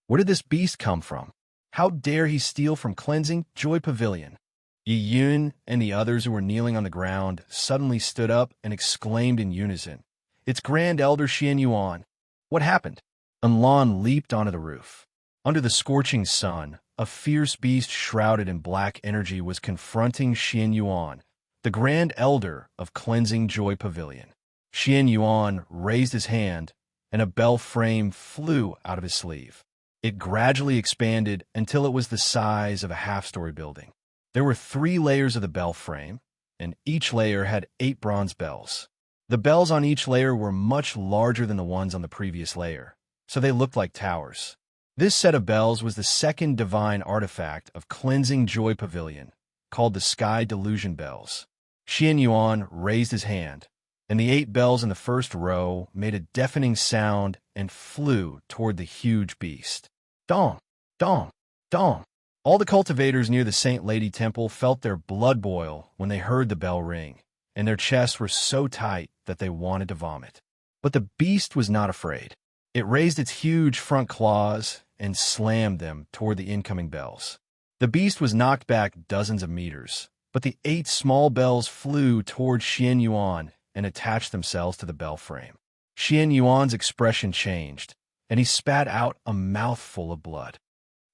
Where did this beast come from? How dare he steal from Cleansing Joy Pavilion? Yun and the others who were kneeling on the ground suddenly stood up and exclaimed in unison, "It's Grand Elder Xian Yuan." What happened? Lan leaped onto the roof. Under the scorching sun, a fierce beast shrouded in black energy was confronting Xian Yuan, the Grand Elder of Cleansing Joy Pavilion. Xian Yuan raised his hand, and a bell frame flew out of his sleeve. It gradually expanded until it was the size of a half-story building. There were 3 layers of the bell frame, and each layer had 8 bronze bells. The bells on each layer were much larger than the ones on the previous layer, so they looked like towers. This set of bells was the second divine artifact of Cleansing Joy Pavilion, called the Sky Delusion Bells. Xian Yuan raised his hand, and the 8 bells in the first row made a deafening sound and flew toward the huge beast. Dong! Dong! Dong! All the cultivators near the Saint Lady Temple felt their blood boil when they heard the bell ring, and their chests were so tight that they wanted to vomit. But the beast was not afraid. It raised its huge front claws and slammed them toward the incoming bells. The beast was knocked back dozens of meters, but the 8 small bells flew toward Xian Yuan and attached themselves to the bell frame. Xian Yuan's expression changed, and he spat out a mouthful of blood.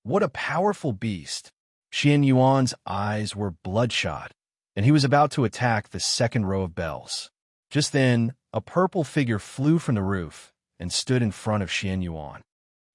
What a powerful beast! Xian Yuan's eyes were bloodshot, and he was about to attack the second row of bells. Just then, a purple figure flew from the roof and stood in front of Xian Yuan.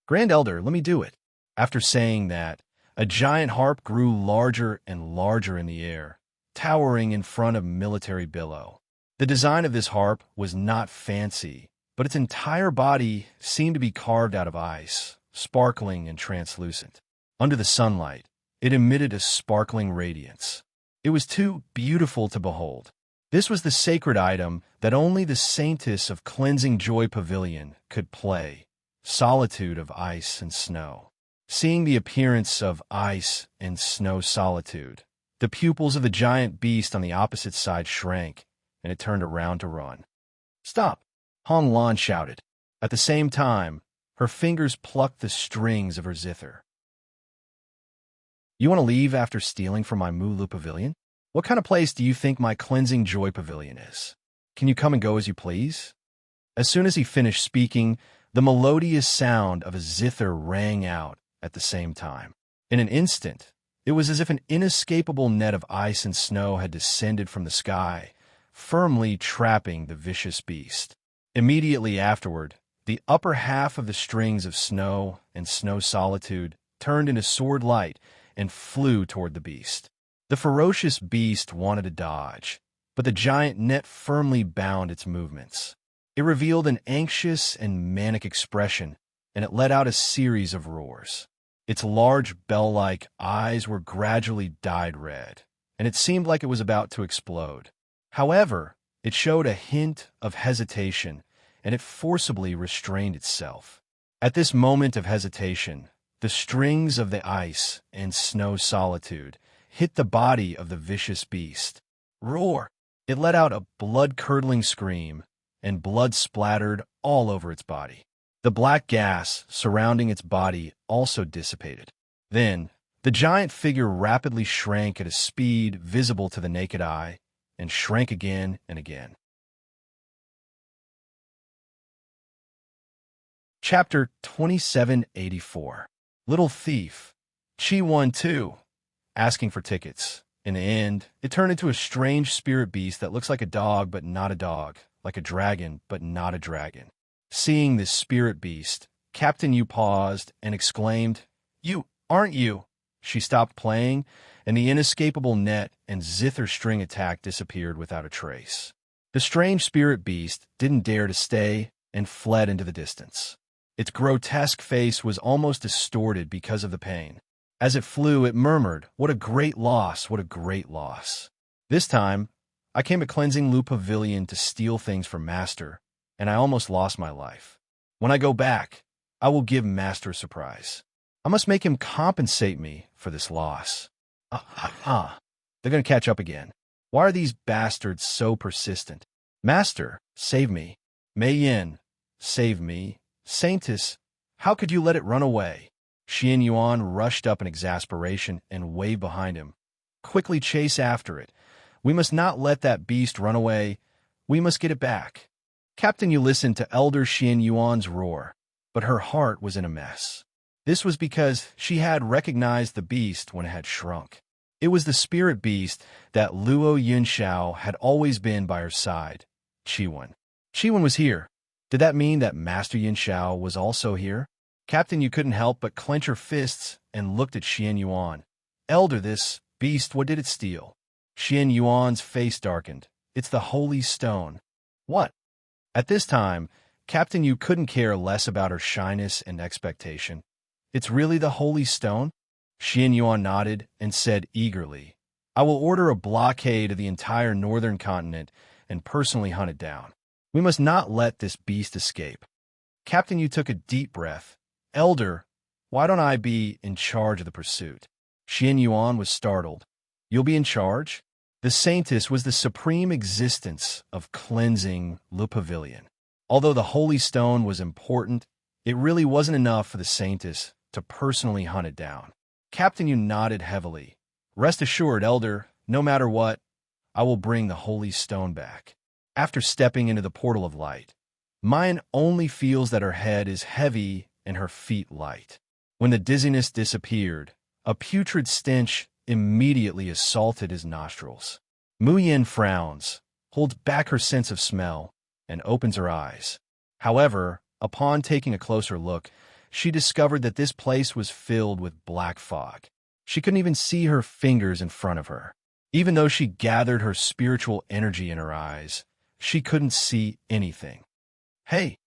"Grand Elder, let me do it." After saying that, a giant harp grew larger and larger in the air, towering in front of Military Billow. The design of this harp was not fancy, but its entire body seemed to be carved out of ice, sparkling and translucent. Under the sunlight, it emitted a sparkling radiance. It was too beautiful to behold. This was the sacred item that only the saintess of Cleansing Joy Pavilion could play, Solitude of Ice and Snow. Seeing the appearance of ice and snow solitude, the pupils of the giant beast on the opposite side shrank, and it turned around to run. "Stop!" Hong Lan shouted. At the same time, her fingers plucked the strings of her zither. "You want to leave after stealing from my Mulu Pavilion? What kind of place do you think my Cleansing Joy Pavilion is? Can you come and go as you please?" As soon as he finished speaking, the melodious sound of a zither rang out at the same time. In an instant, it was as if an inescapable net of ice and snow had descended from the sky, firmly trapping the vicious beast. Immediately afterward, the upper half of the strings of snow and snow solitude turned into sword light and flew toward the beast. The ferocious beast wanted to dodge, but the giant net firmly bound its movements. It revealed an anxious and manic expression, and it let out a series of roars. Its large bell-like eyes were gradually dyed red, and it seemed like it was about to explode. However, It showed a hint of hesitation, and it forcibly restrained itself. At this moment of hesitation, the strings of the ice and snow solitude hit the body of the vicious beast. Roar! It let out a blood-curdling scream, and blood splattered all over its body. The black gas surrounding its body also dissipated. Then, the giant figure rapidly shrank at a speed visible to the naked eye, and shrank again and again. Chapter 2784. Little Thief. She won too, asking for tickets. In the end, it turned into a strange spirit beast that looks like a dog but not a dog, like a dragon but not a dragon. Seeing this spirit beast, Captain Yu paused and exclaimed, "You, aren't you?" She stopped playing, and the inescapable net and zither string attack disappeared without a trace. The strange spirit beast didn't dare to stay and fled into the distance. Its grotesque face was almost distorted because of the pain. As it flew, it murmured, "What a great loss, what a great loss." This time, I came to Cleansing Lu Pavilion to steal things from Master, and I almost lost my life. When I go back, I will give Master a surprise. I must make him compensate me for this loss. They're going to catch up again. Why are these bastards so persistent? Master, save me. Mei Yin, save me. Saintess, how could you let it run away? Xian Yuan rushed up in exasperation and waved behind him. Quickly chase after it. We must not let that beast run away. We must get it back. Captain Yu listened to Elder Xian Yuan's roar, but her heart was in a mess. This was because she had recognized the beast when it had shrunk. It was the spirit beast that Luo Yunxiao had always been by her side, Chiwen. Chiwen was here. Did that mean that Master Yunxiao was also here? Captain Yu couldn't help but clench her fists and looked at Xian Yuan. Elder, this beast, what did it steal? Xian Yuan's face darkened. It's the holy stone. What? At this time, Captain Yu couldn't care less about her shyness and expectation. It's really the holy stone? Xian Yuan nodded and said eagerly, I will order a blockade of the entire northern continent and personally hunt it down. We must not let this beast escape. Captain Yu took a deep breath. Elder, why don't I be in charge of the pursuit? Xian Yuan was startled. You'll be in charge? The Saintess was the supreme existence of cleansing Le Pavilion. Although the holy stone was important, it really wasn't enough for the Saintess to personally hunt it down. Captain Yu nodded heavily. Rest assured, Elder, no matter what, I will bring the holy stone back. After stepping into the portal of light, Mayan only feels that her head is heavy and her feet light. When the dizziness disappeared, a putrid stench immediately assaulted his nostrils. Mu Yin frowns, holds back her sense of smell, and opens her eyes. However, upon taking a closer look, she discovered that this place was filled with black fog. She couldn't even see her fingers in front of her. Even though she gathered her spiritual energy in her eyes, she couldn't see anything. Hey,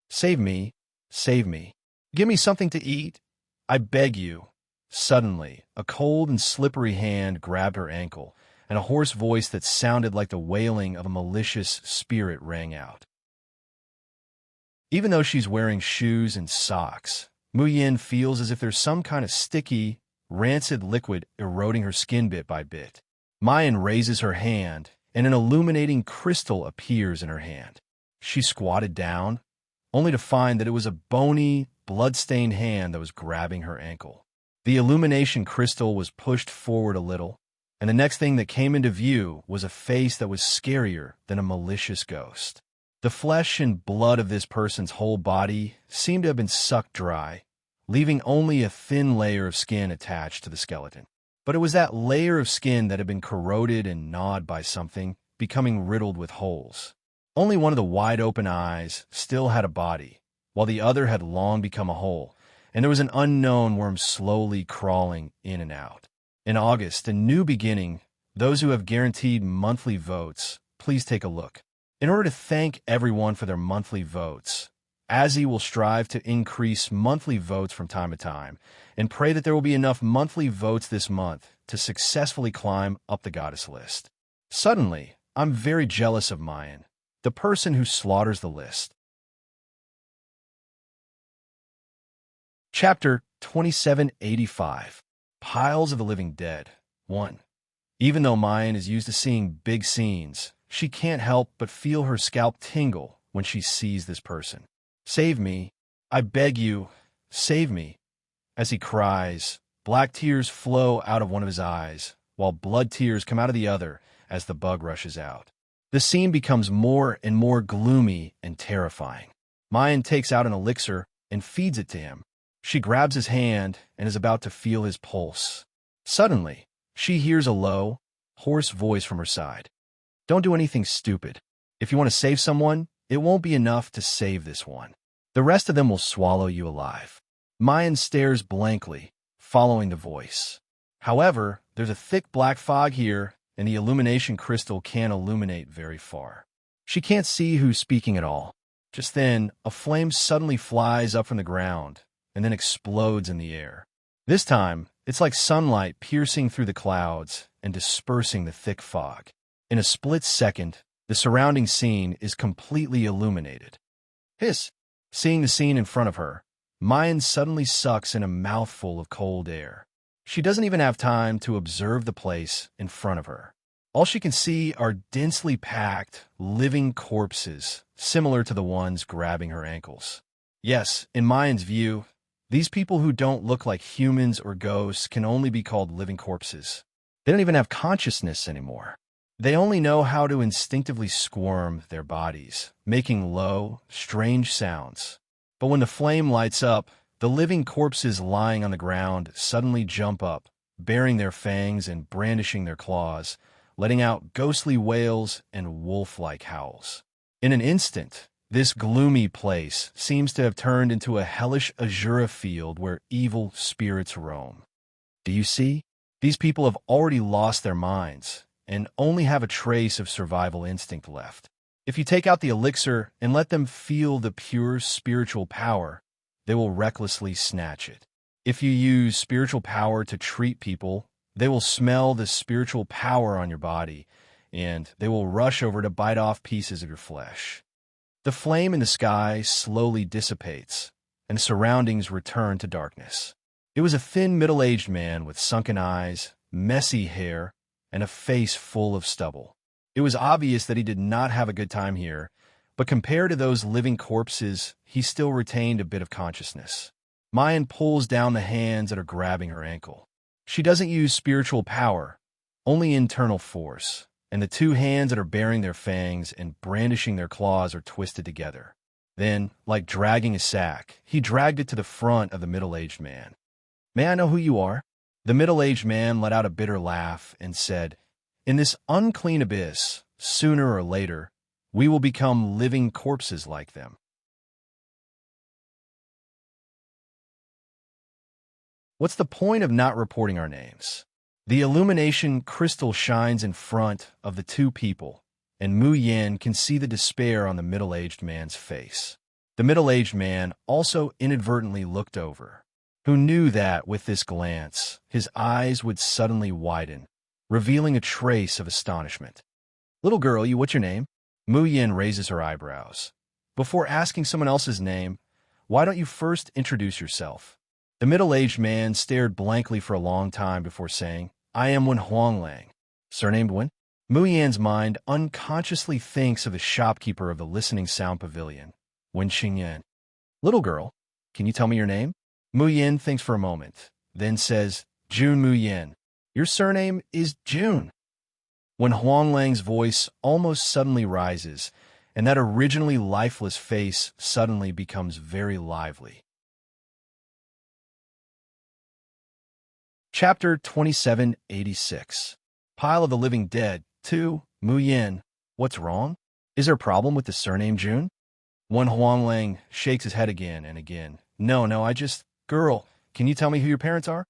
save me, save me. Give me something to eat. I beg you. Suddenly, a cold and slippery hand grabbed her ankle, and a hoarse voice that sounded like the wailing of a malicious spirit rang out. Even though she's wearing shoes and socks, Mu Yin feels as if there's some kind of sticky, rancid liquid eroding her skin bit by bit. Mayan raises her hand, and an illuminating crystal appears in her hand. She squatted down, only to find that it was a bony, blood-stained hand that was grabbing her ankle. The illumination crystal was pushed forward a little, and the next thing that came into view was a face that was scarier than a malicious ghost. The flesh and blood of this person's whole body seemed to have been sucked dry, leaving only a thin layer of skin attached to the skeleton. But it was that layer of skin that had been corroded and gnawed by something, becoming riddled with holes. Only one of the wide-open eyes still had a body, while the other had long become a hole, and there was an unknown worm slowly crawling in and out. In August, a new beginning. Those who have guaranteed monthly votes, please take a look. In order to thank everyone for their monthly votes, Azzy will strive to increase monthly votes from time to time, and pray that there will be enough monthly votes this month to successfully climb up the goddess list. Suddenly, I'm very jealous of Mayan, the person who slaughters the list. Chapter 2785. Piles of the Living Dead. 1. Even though Mayan is used to seeing big scenes, she can't help but feel her scalp tingle when she sees this person. Save me. I beg you, save me. As he cries, black tears flow out of one of his eyes, while blood tears come out of the other as the bug rushes out. The scene becomes more and more gloomy and terrifying. Mayan takes out an elixir and feeds it to him. She grabs his hand and is about to feel his pulse. Suddenly, she hears a low, hoarse voice from her side. Don't do anything stupid. If you want to save someone, it won't be enough to save this one. The rest of them will swallow you alive. Mayan stares blankly, following the voice. However, there's a thick black fog here, and the illumination crystal can't illuminate very far. She can't see who's speaking at all. Just then, a flame suddenly flies up from the ground, and then explodes in the air. This time, it's like sunlight piercing through the clouds and dispersing the thick fog. In a split second, the surrounding scene is completely illuminated. Hiss! Seeing the scene in front of her, Mayan suddenly sucks in a mouthful of cold air. She doesn't even have time to observe the place in front of her. All she can see are densely packed, living corpses, similar to the ones grabbing her ankles. Yes, in Mayan's view, these people who don't look like humans or ghosts can only be called living corpses. They don't even have consciousness anymore. They only know how to instinctively squirm their bodies, making low, strange sounds. But when the flame lights up, the living corpses lying on the ground suddenly jump up, baring their fangs and brandishing their claws, letting out ghostly wails and wolf-like howls. In an instant, this gloomy place seems to have turned into a hellish azura field where evil spirits roam. Do you see? These people have already lost their minds and only have a trace of survival instinct left. If you take out the elixir and let them feel the pure spiritual power, they will recklessly snatch it. If you use spiritual power to treat people, they will smell the spiritual power on your body, and they will rush over to bite off pieces of your flesh. The flame in the sky slowly dissipates, and the surroundings return to darkness. It was a thin, middle-aged man with sunken eyes, messy hair, and a face full of stubble. It was obvious that he did not have a good time here, but compared to those living corpses, he still retained a bit of consciousness. Mayan pulls down the hands that are grabbing her ankle. She doesn't use spiritual power, only internal force, and the two hands that are bearing their fangs and brandishing their claws are twisted together. Then, like dragging a sack, he dragged it to the front of the middle-aged man. May I know who you are? The middle-aged man let out a bitter laugh and said, In this unclean abyss, sooner or later, we will become living corpses like them. What's the point of not reporting our names? The illumination crystal shines in front of the two people, and Mu Yin can see the despair on the middle-aged man's face. The middle-aged man also inadvertently looked over, who knew that with this glance, his eyes would suddenly widen, revealing a trace of astonishment. Little girl, what's your name? Mu Yin raises her eyebrows. Before asking someone else's name, why don't you first introduce yourself? The middle-aged man stared blankly for a long time before saying, I am Wen Huanglang. Surnamed Wen? Mu Yin's mind unconsciously thinks of the shopkeeper of the Listening Sound Pavilion, Wen Xingyan. Little girl, can you tell me your name? Mu Yin thinks for a moment, then says, June Mu Yin. Your surname is June. When Huanglang's voice almost suddenly rises, and that originally lifeless face suddenly becomes very lively. Chapter 2786. Pile of the Living Dead 2. Mu Yin. What's wrong? Is there a problem with the surname June? Wen Huanglang shakes his head again and again. No, Girl, can you tell me who your parents are?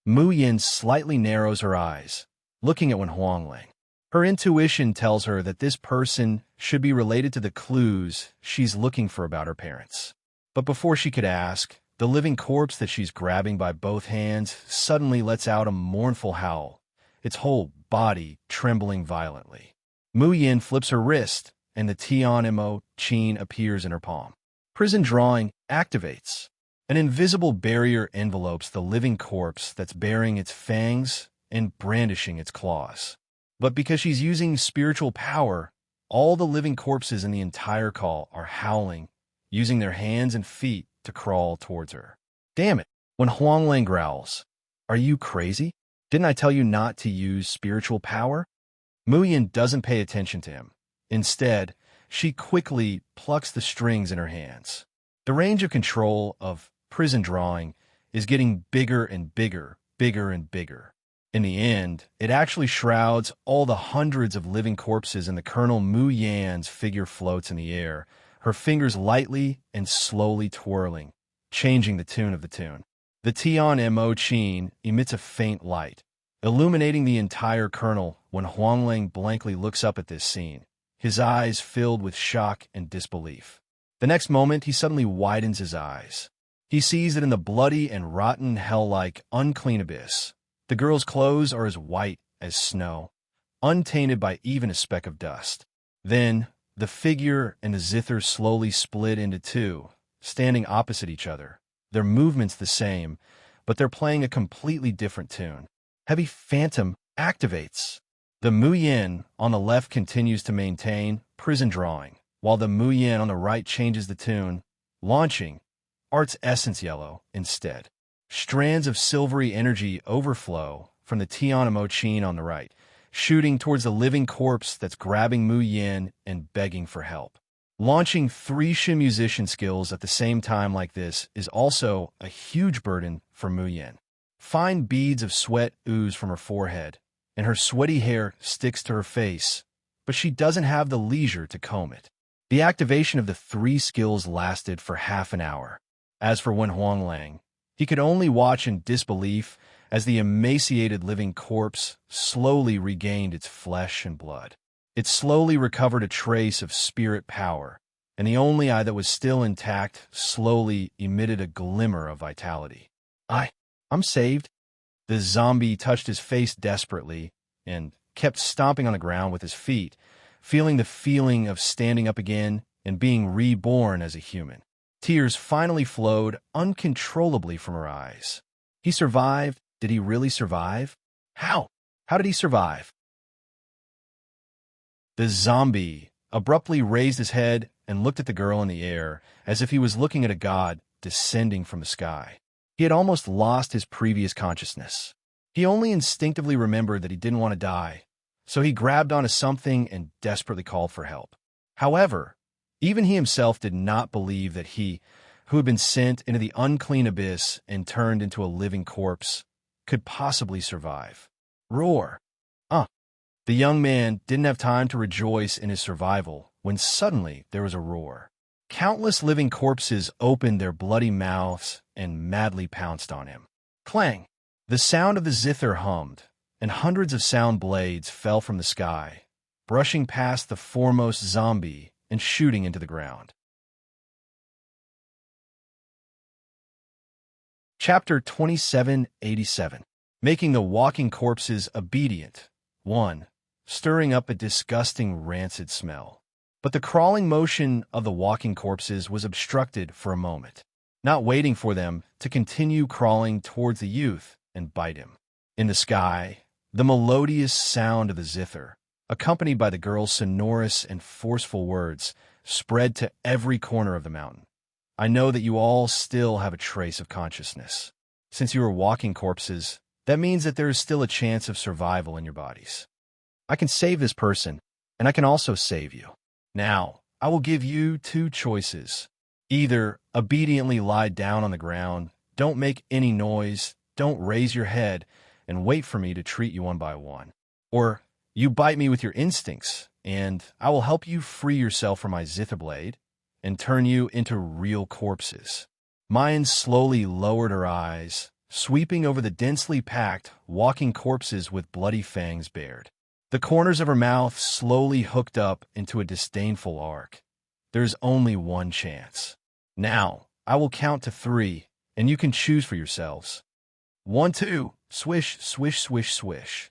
Mu Yin slightly narrows her eyes, looking at Wen Huanglang. Her intuition tells her that this person should be related to the clues she's looking for about her parents. But before she could ask, the living corpse that she's grabbing by both hands suddenly lets out a mournful howl, its whole body trembling violently. Mu Yin flips her wrist, and the Tian Mo Qin appears in her palm. Prison drawing activates. An invisible barrier envelopes the living corpse that's baring its fangs and brandishing its claws. But because she's using spiritual power, all the living corpses in the entire call are howling, using their hands and feet to crawl towards her. Damn it, when Huanglang growls, "Are you crazy? Didn't I tell you not to use spiritual power?" Mu Yin doesn't pay attention to him. Instead, she quickly plucks the strings in her hands. The range of control of prison drawing is getting bigger and bigger, bigger and bigger. In the end, it actually shrouds all the hundreds of living corpses, and the Colonel Mu Yan's figure floats in the air, her fingers lightly and slowly twirling, changing the tune of the tune. The Tian Mo Qin emits a faint light, illuminating the entire Colonel when Huanglang blankly looks up at this scene, his eyes filled with shock and disbelief. The next moment, he suddenly widens his eyes. He sees that in the bloody and rotten hell-like unclean abyss, the girl's clothes are as white as snow, untainted by even a speck of dust. Then, the figure and the zither slowly split into two, standing opposite each other. Their movements the same, but they're playing a completely different tune. Heavy Phantom activates. The Mu Yin on the left continues to maintain prison drawing, while the Mu Yin on the right changes the tune, launching Art's Essence Yellow instead. Strands of silvery energy overflow from the Tian Mo Qin on the right, shooting towards the living corpse that's grabbing Mu Yin and begging for help. Launching 3 Shi musician skills at the same time like this is also a huge burden for Mu Yin. Fine beads of sweat ooze from her forehead, and her sweaty hair sticks to her face, but she doesn't have the leisure to comb it. The activation of the 3 skills lasted for half an hour. As for Wen Huanglang, he could only watch in disbelief as the emaciated living corpse slowly regained its flesh and blood. It slowly recovered a trace of spirit power, and the only eye that was still intact slowly emitted a glimmer of vitality. I'm saved." The zombie touched his face desperately and kept stomping on the ground with his feet, feeling the feeling of standing up again and being reborn as a human. Tears finally flowed uncontrollably from her eyes. He survived. Did he really survive? How? How did he survive? The zombie abruptly raised his head and looked at the girl in the air as if he was looking at a god descending from the sky. He had almost lost his previous consciousness. He only instinctively remembered that he didn't want to die, so he grabbed onto something and desperately called for help. However, even he himself did not believe that he, who had been sent into the unclean abyss and turned into a living corpse, could possibly survive. Roar! The young man didn't have time to rejoice in his survival when suddenly there was a roar. Countless living corpses opened their bloody mouths and madly pounced on him. Clang! The sound of the zither hummed, and hundreds of sound blades fell from the sky, brushing past the foremost zombie and shooting into the ground. Chapter 2787. Making the walking corpses obedient. 1. Stirring up a disgusting rancid smell. But the crawling motion of the walking corpses was obstructed for a moment, not waiting for them to continue crawling towards the youth and bite him. In the sky, the melodious sound of the zither, accompanied by the girl's sonorous and forceful words, spread to every corner of the mountain. I know that you all still have a trace of consciousness. Since you are walking corpses, that means that there is still a chance of survival in your bodies. I can save this person, and I can also save you. Now, I will give you 2 choices. Either obediently lie down on the ground, don't make any noise, don't raise your head, and wait for me to treat you one by one. Or you bite me with your instincts, and I will help you free yourself from my zither blade and turn you into real corpses. Mayan slowly lowered her eyes, sweeping over the densely packed, walking corpses with bloody fangs bared. The corners of her mouth slowly hooked up into a disdainful arc. There's only one chance. Now, I will count to 3, and you can choose for yourselves. 1, 2, swish, swish, swish, swish.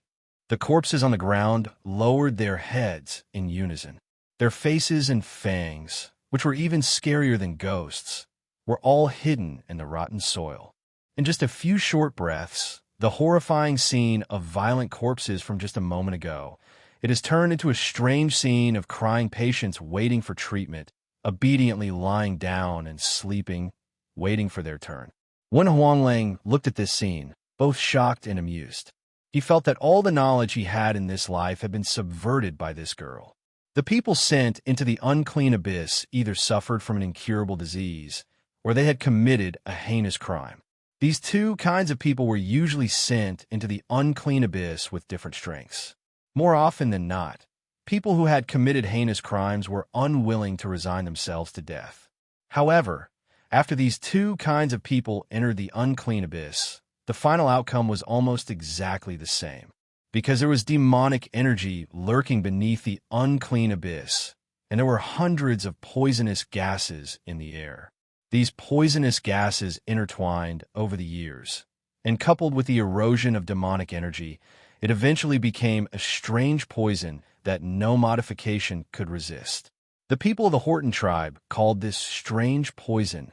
The corpses on the ground lowered their heads in unison. Their faces and fangs, which were even scarier than ghosts, were all hidden in the rotten soil. In just a few short breaths, the horrifying scene of violent corpses from just a moment ago, it has turned into a strange scene of crying patients waiting for treatment, obediently lying down and sleeping, waiting for their turn. Wen Huanglang looked at this scene, both shocked and amused. He felt that all the knowledge he had in this life had been subverted by this girl. The people sent into the unclean abyss either suffered from an incurable disease, or they had committed a heinous crime. These two kinds of people were usually sent into the unclean abyss with different strengths. More often than not, people who had committed heinous crimes were unwilling to resign themselves to death. However, after these two kinds of people entered the unclean abyss, the final outcome was almost exactly the same, because there was demonic energy lurking beneath the unclean abyss, and there were hundreds of poisonous gases in the air. These poisonous gases intertwined over the years, and coupled with the erosion of demonic energy, it eventually became a strange poison that no modification could resist. The people of the Horton tribe called this strange poison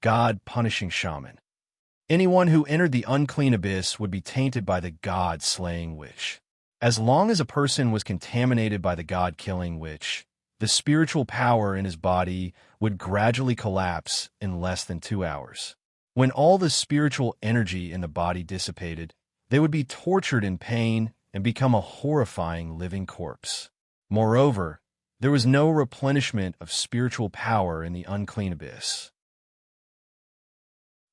God-punishing shaman. Anyone who entered the unclean abyss would be tainted by the God-slaying witch. As long as a person was contaminated by the God-killing witch, the spiritual power in his body would gradually collapse in less than 2 hours. When all the spiritual energy in the body dissipated, they would be tortured in pain and become a horrifying living corpse. Moreover, there was no replenishment of spiritual power in the unclean abyss.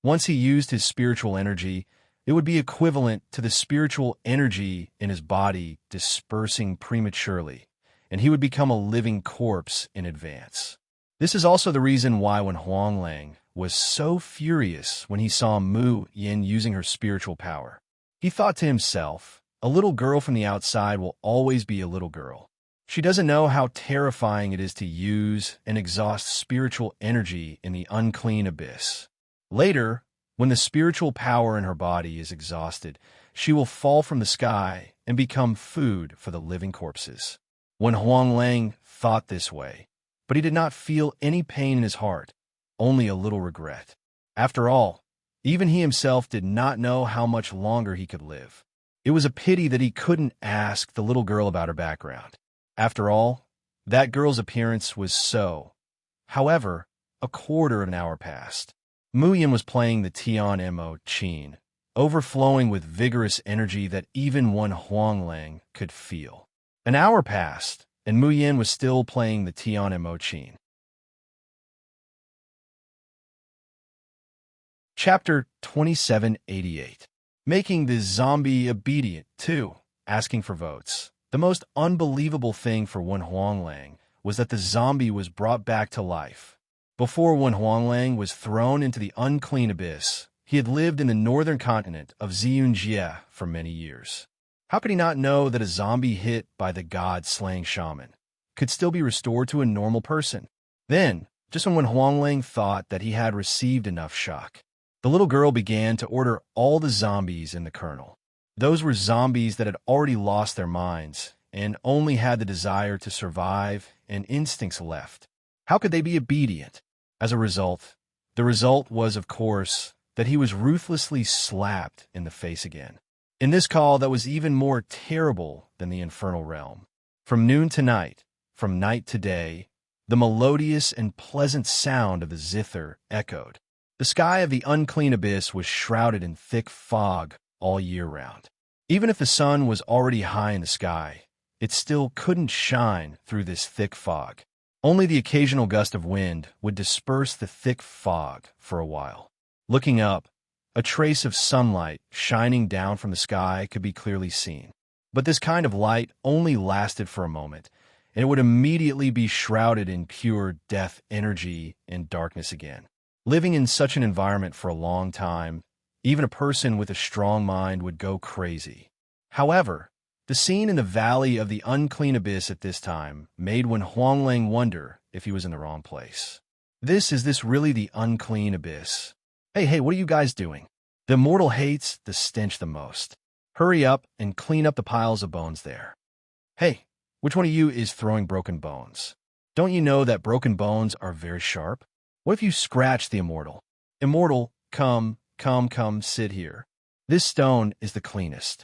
Once he used his spiritual energy, it would be equivalent to the spiritual energy in his body dispersing prematurely, and he would become a living corpse in advance. This is also the reason why when Huanglang was so furious when he saw Mu Yin using her spiritual power. He thought to himself, a little girl from the outside will always be a little girl. She doesn't know how terrifying it is to use and exhaust spiritual energy in the unclean abyss. Later, when the spiritual power in her body is exhausted, she will fall from the sky and become food for the living corpses. When Huanglang thought this way, but he did not feel any pain in his heart, only a little regret. After all, even he himself did not know how much longer he could live. It was a pity that he couldn't ask the little girl about her background. After all, that girl's appearance was so. However, a quarter of an hour passed. Mu Yin was playing the Tian Mo Qin, overflowing with vigorous energy that even one Huanglang could feel. An hour passed, and Mu Yin was still playing the Tian Mo Qin. Chapter 2788. Making the zombie obedient, too, asking for votes. The most unbelievable thing for Wen Huanglang was that the zombie was brought back to life. Before Wen Huanglang was thrown into the unclean abyss, he had lived in the northern continent of Ziyunjie for many years. How could he not know that a zombie hit by the God-slaying shaman could still be restored to a normal person? Then, just when Wen Huanglang thought that he had received enough shock, the little girl began to order all the zombies in the kernel. Those were zombies that had already lost their minds and only had the desire to survive and instincts left. How could they be obedient? As a result, the result was, of course, that he was ruthlessly slapped in the face again. In this call that was even more terrible than the infernal realm. From noon to night, from night to day, the melodious and pleasant sound of the zither echoed. The sky of the unclean abyss was shrouded in thick fog all year round. Even if the sun was already high in the sky, it still couldn't shine through this thick fog. Only the occasional gust of wind would disperse the thick fog for a while. Looking up, a trace of sunlight shining down from the sky could be clearly seen. But this kind of light only lasted for a moment, and it would immediately be shrouded in pure death energy and darkness again. Living in such an environment for a long time, even a person with a strong mind would go crazy. However, the scene in the valley of the unclean abyss at this time made Wen Huanglang wonder if he was in the wrong place. Is this really the unclean abyss? Hey, what are you guys doing? The mortal hates the stench the most. Hurry up and clean up the piles of bones there. Hey, which one of you is throwing broken bones? Don't you know that broken bones are very sharp? What if you scratch the immortal? Immortal, come, sit here. This stone is the cleanest.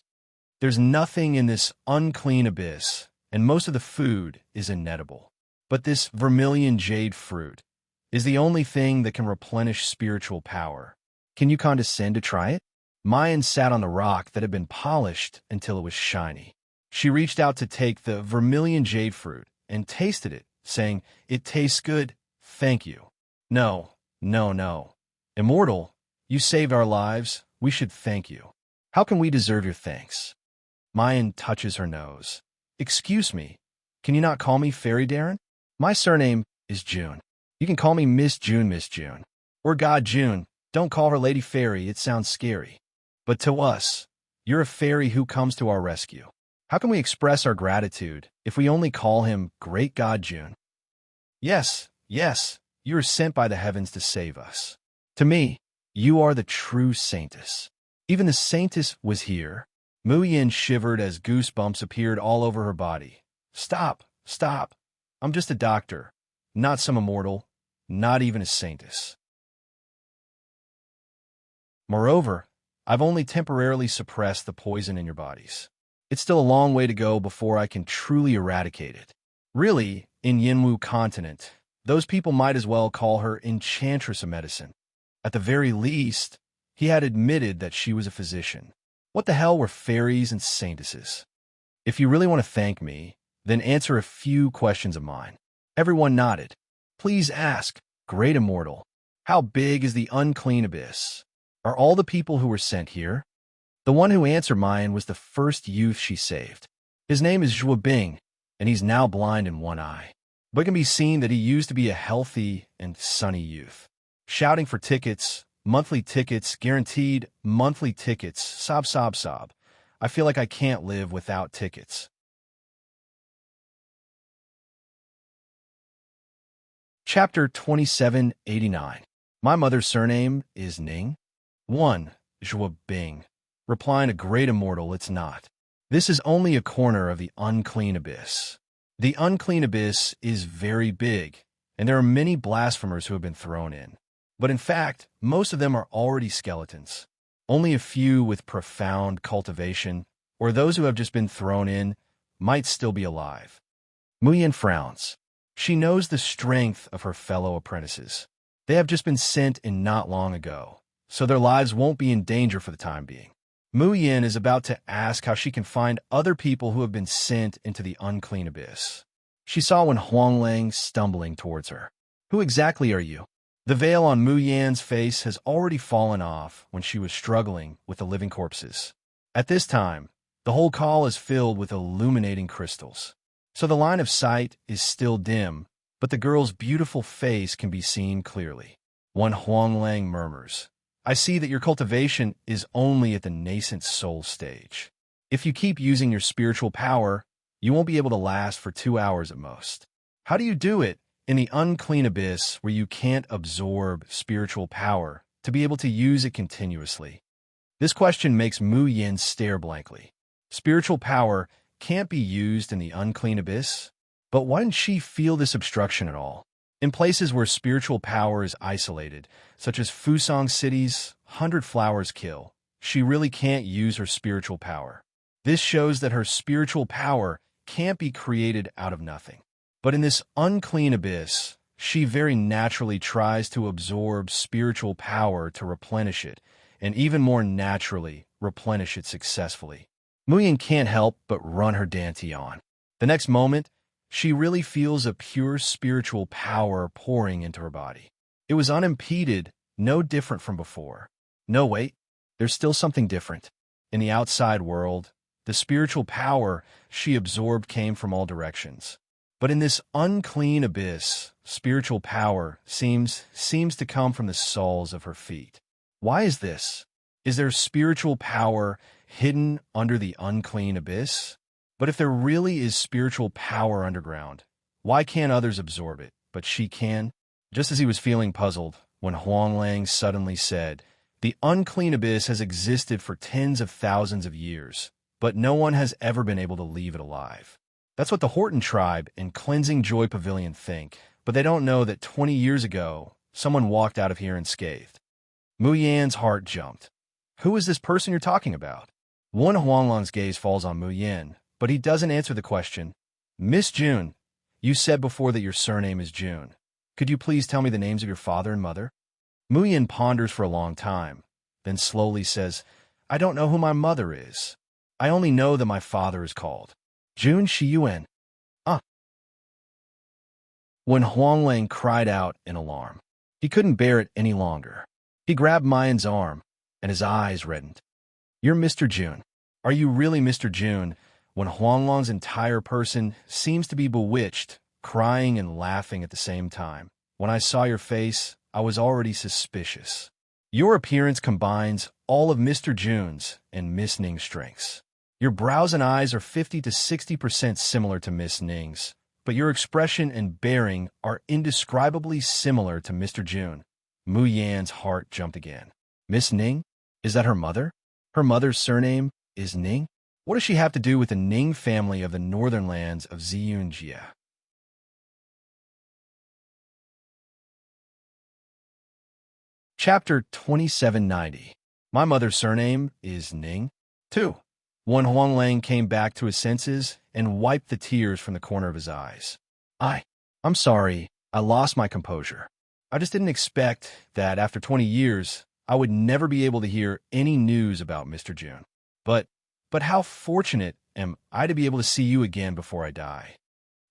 There's nothing in this unclean abyss, and most of the food is inedible. But this vermilion jade fruit is the only thing that can replenish spiritual power. Can you condescend to try it? Mayan sat on the rock that had been polished until it was shiny. She reached out to take the vermilion jade fruit and tasted it, saying, "It tastes good, thank you." No. Immortal, you saved our lives, we should thank you. How can we deserve your thanks? Mayan touches her nose. Excuse me, can you not call me Fairy Darren? My surname is June. You can call me Miss June, or God June. Don't call her Lady Fairy, it sounds scary. But to us, you're a fairy who comes to our rescue. How can we express our gratitude if we only call him Great God June? Yes, you are sent by the heavens to save us. To me, you are the true saintess. Even the saintess was here. Mu Yin shivered as goosebumps appeared all over her body. Stop. I'm just a doctor, not some immortal, not even a saintess. Moreover, I've only temporarily suppressed the poison in your bodies. It's still a long way to go before I can truly eradicate it. Really, in Yinwu continent, those people might as well call her Enchantress of medicine. At the very least, he had admitted that she was a physician. What the hell were fairies and saintesses? If you really want to thank me, then answer a few questions of mine. Everyone nodded. Please ask, Great Immortal, how big is the unclean abyss? Are all the people who were sent here? The one who answered Mayan was the first youth she saved. His name is Bing, and he's now blind in one eye. But it can be seen that he used to be a healthy and sunny youth. Shouting for tickets, monthly tickets, guaranteed monthly tickets, sob. I feel like I can't live without tickets. Chapter 2789. My mother's surname is Ning. 1. Bing. Replying to Great Immortal, it's not. This is only a corner of the unclean abyss. The unclean abyss is very big, and there are many blasphemers who have been thrown in. But in fact, most of them are already skeletons. Only a few with profound cultivation, or those who have just been thrown in, might still be alive. Muyen frowns. She knows the strength of her fellow apprentices. They have just been sent in not long ago, so their lives won't be in danger for the time being. Mu Yin is about to ask how she can find other people who have been sent into the unclean abyss. She saw Wen Huanglang stumbling towards her. Who exactly are you? The veil on Mu Yan's face has already fallen off when she was struggling with the living corpses. At this time, the whole call is filled with illuminating crystals. So the line of sight is still dim, but the girl's beautiful face can be seen clearly. Wen Huanglang murmurs, I see that your cultivation is only at the nascent soul stage. If you keep using your spiritual power, you won't be able to last for 2 hours at most. How do you do it in the unclean abyss where you can't absorb spiritual power to be able to use it continuously? This question makes Mu Yin stare blankly. Spiritual power can't be used in the unclean abyss? But why didn't she feel this obstruction at all? In places where spiritual power is isolated, such as Fusang City's 100 Flowers Kill, she really can't use her spiritual power. This shows that her spiritual power can't be created out of nothing. But in this unclean abyss, she very naturally tries to absorb spiritual power to replenish it, and even more naturally, replenish it successfully. Muyin can't help but run her danty on. The next moment, she really feels a pure spiritual power pouring into her body. It was unimpeded, no different from before. No, wait, there's still something different. In the outside world, the spiritual power she absorbed came from all directions. But in this unclean abyss, spiritual power seems to come from the soles of her feet. Why is this? Is there spiritual power hidden under the unclean abyss? But if there really is spiritual power underground, why can't others absorb it, but she can? Just as he was feeling puzzled, when Huanglang suddenly said, The unclean abyss has existed for tens of thousands of years, but no one has ever been able to leave it alive. That's what the Horton tribe and Cleansing Joy Pavilion think, but they don't know that 20 years ago, someone walked out of here unscathed. Mu Yan's heart jumped. Who is this person you're talking about? Wen Huanglang's gaze falls on Mu Yan, but he doesn't answer the question. Miss June, you said before that your surname is June. Could you please tell me the names of your father and mother? Mu Yan ponders for a long time, then slowly says, I don't know who my mother is. I only know that my father is called June Shiyuan. When Huanglang cried out in alarm, he couldn't bear it any longer. He grabbed Mayan's arm, and his eyes reddened. You're Mr. June. Are you really Mr. June? When Huanglang's entire person seems to be bewitched, crying and laughing at the same time. When I saw your face, I was already suspicious. Your appearance combines all of Mr. June's and Miss Ning's strengths. Your brows and eyes are 50 to 60% similar to Miss Ning's, but your expression and bearing are indescribably similar to Mr. June. Mu Yan's heart jumped again. Miss Ning? Is that her mother? Her mother's surname is Ning? What does she have to do with the Ning family of the northern lands of Ziyunjia? Chapter 2790. My mother's surname is Ning, too. Wen Huanglang came back to his senses and wiped the tears from the corner of his eyes. I'm sorry, I lost my composure. I just didn't expect that after 20 years, I would never be able to hear any news about Mr. June. But how fortunate am I to be able to see you again before I die.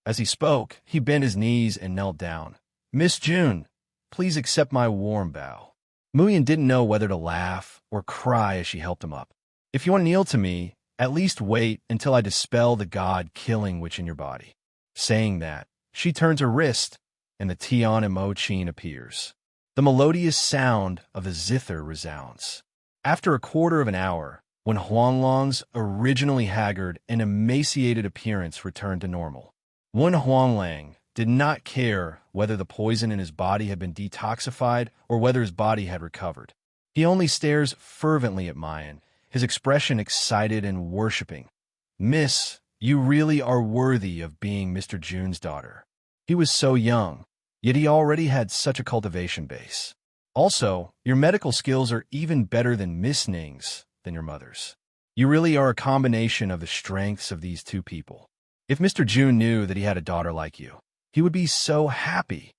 As he spoke, he bent his knees and knelt down. Miss June, please accept my warm bow. Mu Yan didn't know whether to laugh or cry as she helped him up. If you want to kneel to me, at least wait until I dispel the god-killing witch in your body. Saying that, she turns her wrist, and the Tian and Mo Chin appears. The melodious sound of a zither resounds. After a quarter of an hour, when Huanglang's originally haggard and emaciated appearance returned to normal, Wen Huanglang did not care whether the poison in his body had been detoxified or whether his body had recovered. He only stares fervently at Mayan, his expression excited and worshipping. Miss, you really are worthy of being Mr. June's daughter. He was so young, yet he already had such a cultivation base. Also, your medical skills are even better than Miss Ning's than your mother's. You really are a combination of the strengths of these two people. If Mr. June knew that he had a daughter like you, he would be so happy.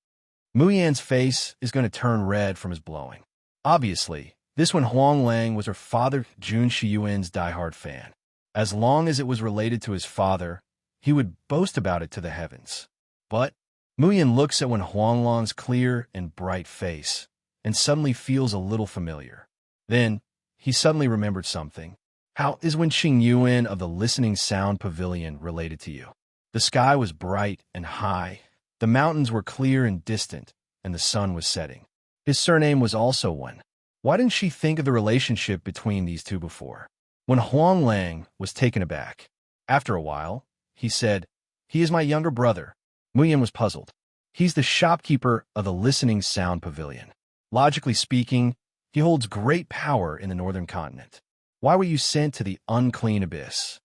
Mu Yan's face is going to turn red from his blowing. Obviously, this Wen Huanglang was her father June Shiyuan's diehard fan. As long as it was related to his father, he would boast about it to the heavens. But Mu Yan looks at Wen Huanglang's clear and bright face and suddenly feels a little familiar. Then, he suddenly remembered something. How is Wen Qingyuan of the Listening Sound Pavilion related to you? The sky was bright and high, the mountains were clear and distant, and the sun was setting. His surname was also Wen. Why didn't she think of the relationship between these two before? When Huanglang was taken aback. After a while, he said, He is my younger brother. Mu Yan was puzzled. He's the shopkeeper of the Listening Sound Pavilion. Logically speaking, he holds great power in the northern continent. Why were you sent to the unclean abyss?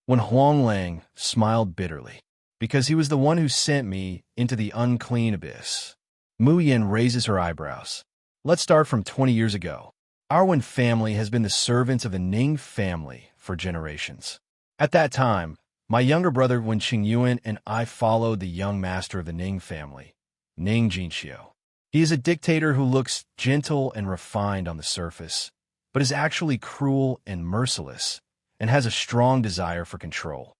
When Huanglang smiled bitterly, because he was the one who sent me into the unclean abyss. Mu Yan raises her eyebrows. Let's start from 20 years ago. Our Wen family has been the servants of the Ning family for generations. At that time, my younger brother Wen Qingyuan and I followed the young master of the Ning family, Ning Jinxiu. He is a dictator who looks gentle and refined on the surface, but is actually cruel and merciless, and has a strong desire for control.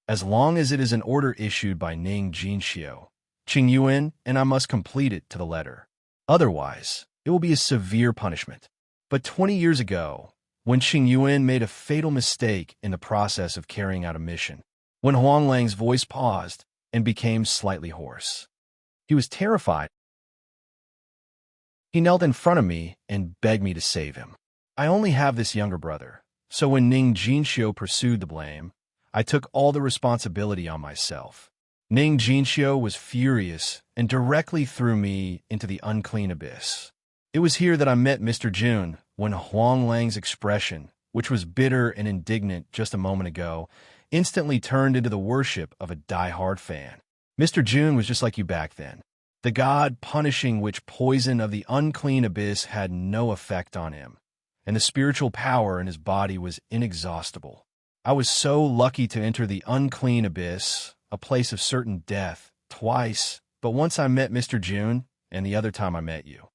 As long as it is an order issued by Ning Jinxiu, Qingyuan and I must complete it to the letter. Otherwise, it will be a severe punishment. But 20 years ago, when Qingyuan made a fatal mistake in the process of carrying out a mission, when Huanglang's voice paused and became slightly hoarse. He was terrified. He knelt in front of me and begged me to save him. I only have this younger brother, so when Ning Jinxiu pursued the blame, I took all the responsibility on myself. Ning Jinxiu was furious and directly threw me into the unclean abyss. It was here that I met Mr. June, when Huang Lang's expression, which was bitter and indignant just a moment ago, instantly turned into the worship of a die-hard fan. Mr. June was just like you back then. The god punishing which poison of the unclean abyss had no effect on him, and the spiritual power in his body was inexhaustible. I was so lucky to enter the unclean abyss, a place of certain death, twice, but once I met Mr. June, and the other time I met you.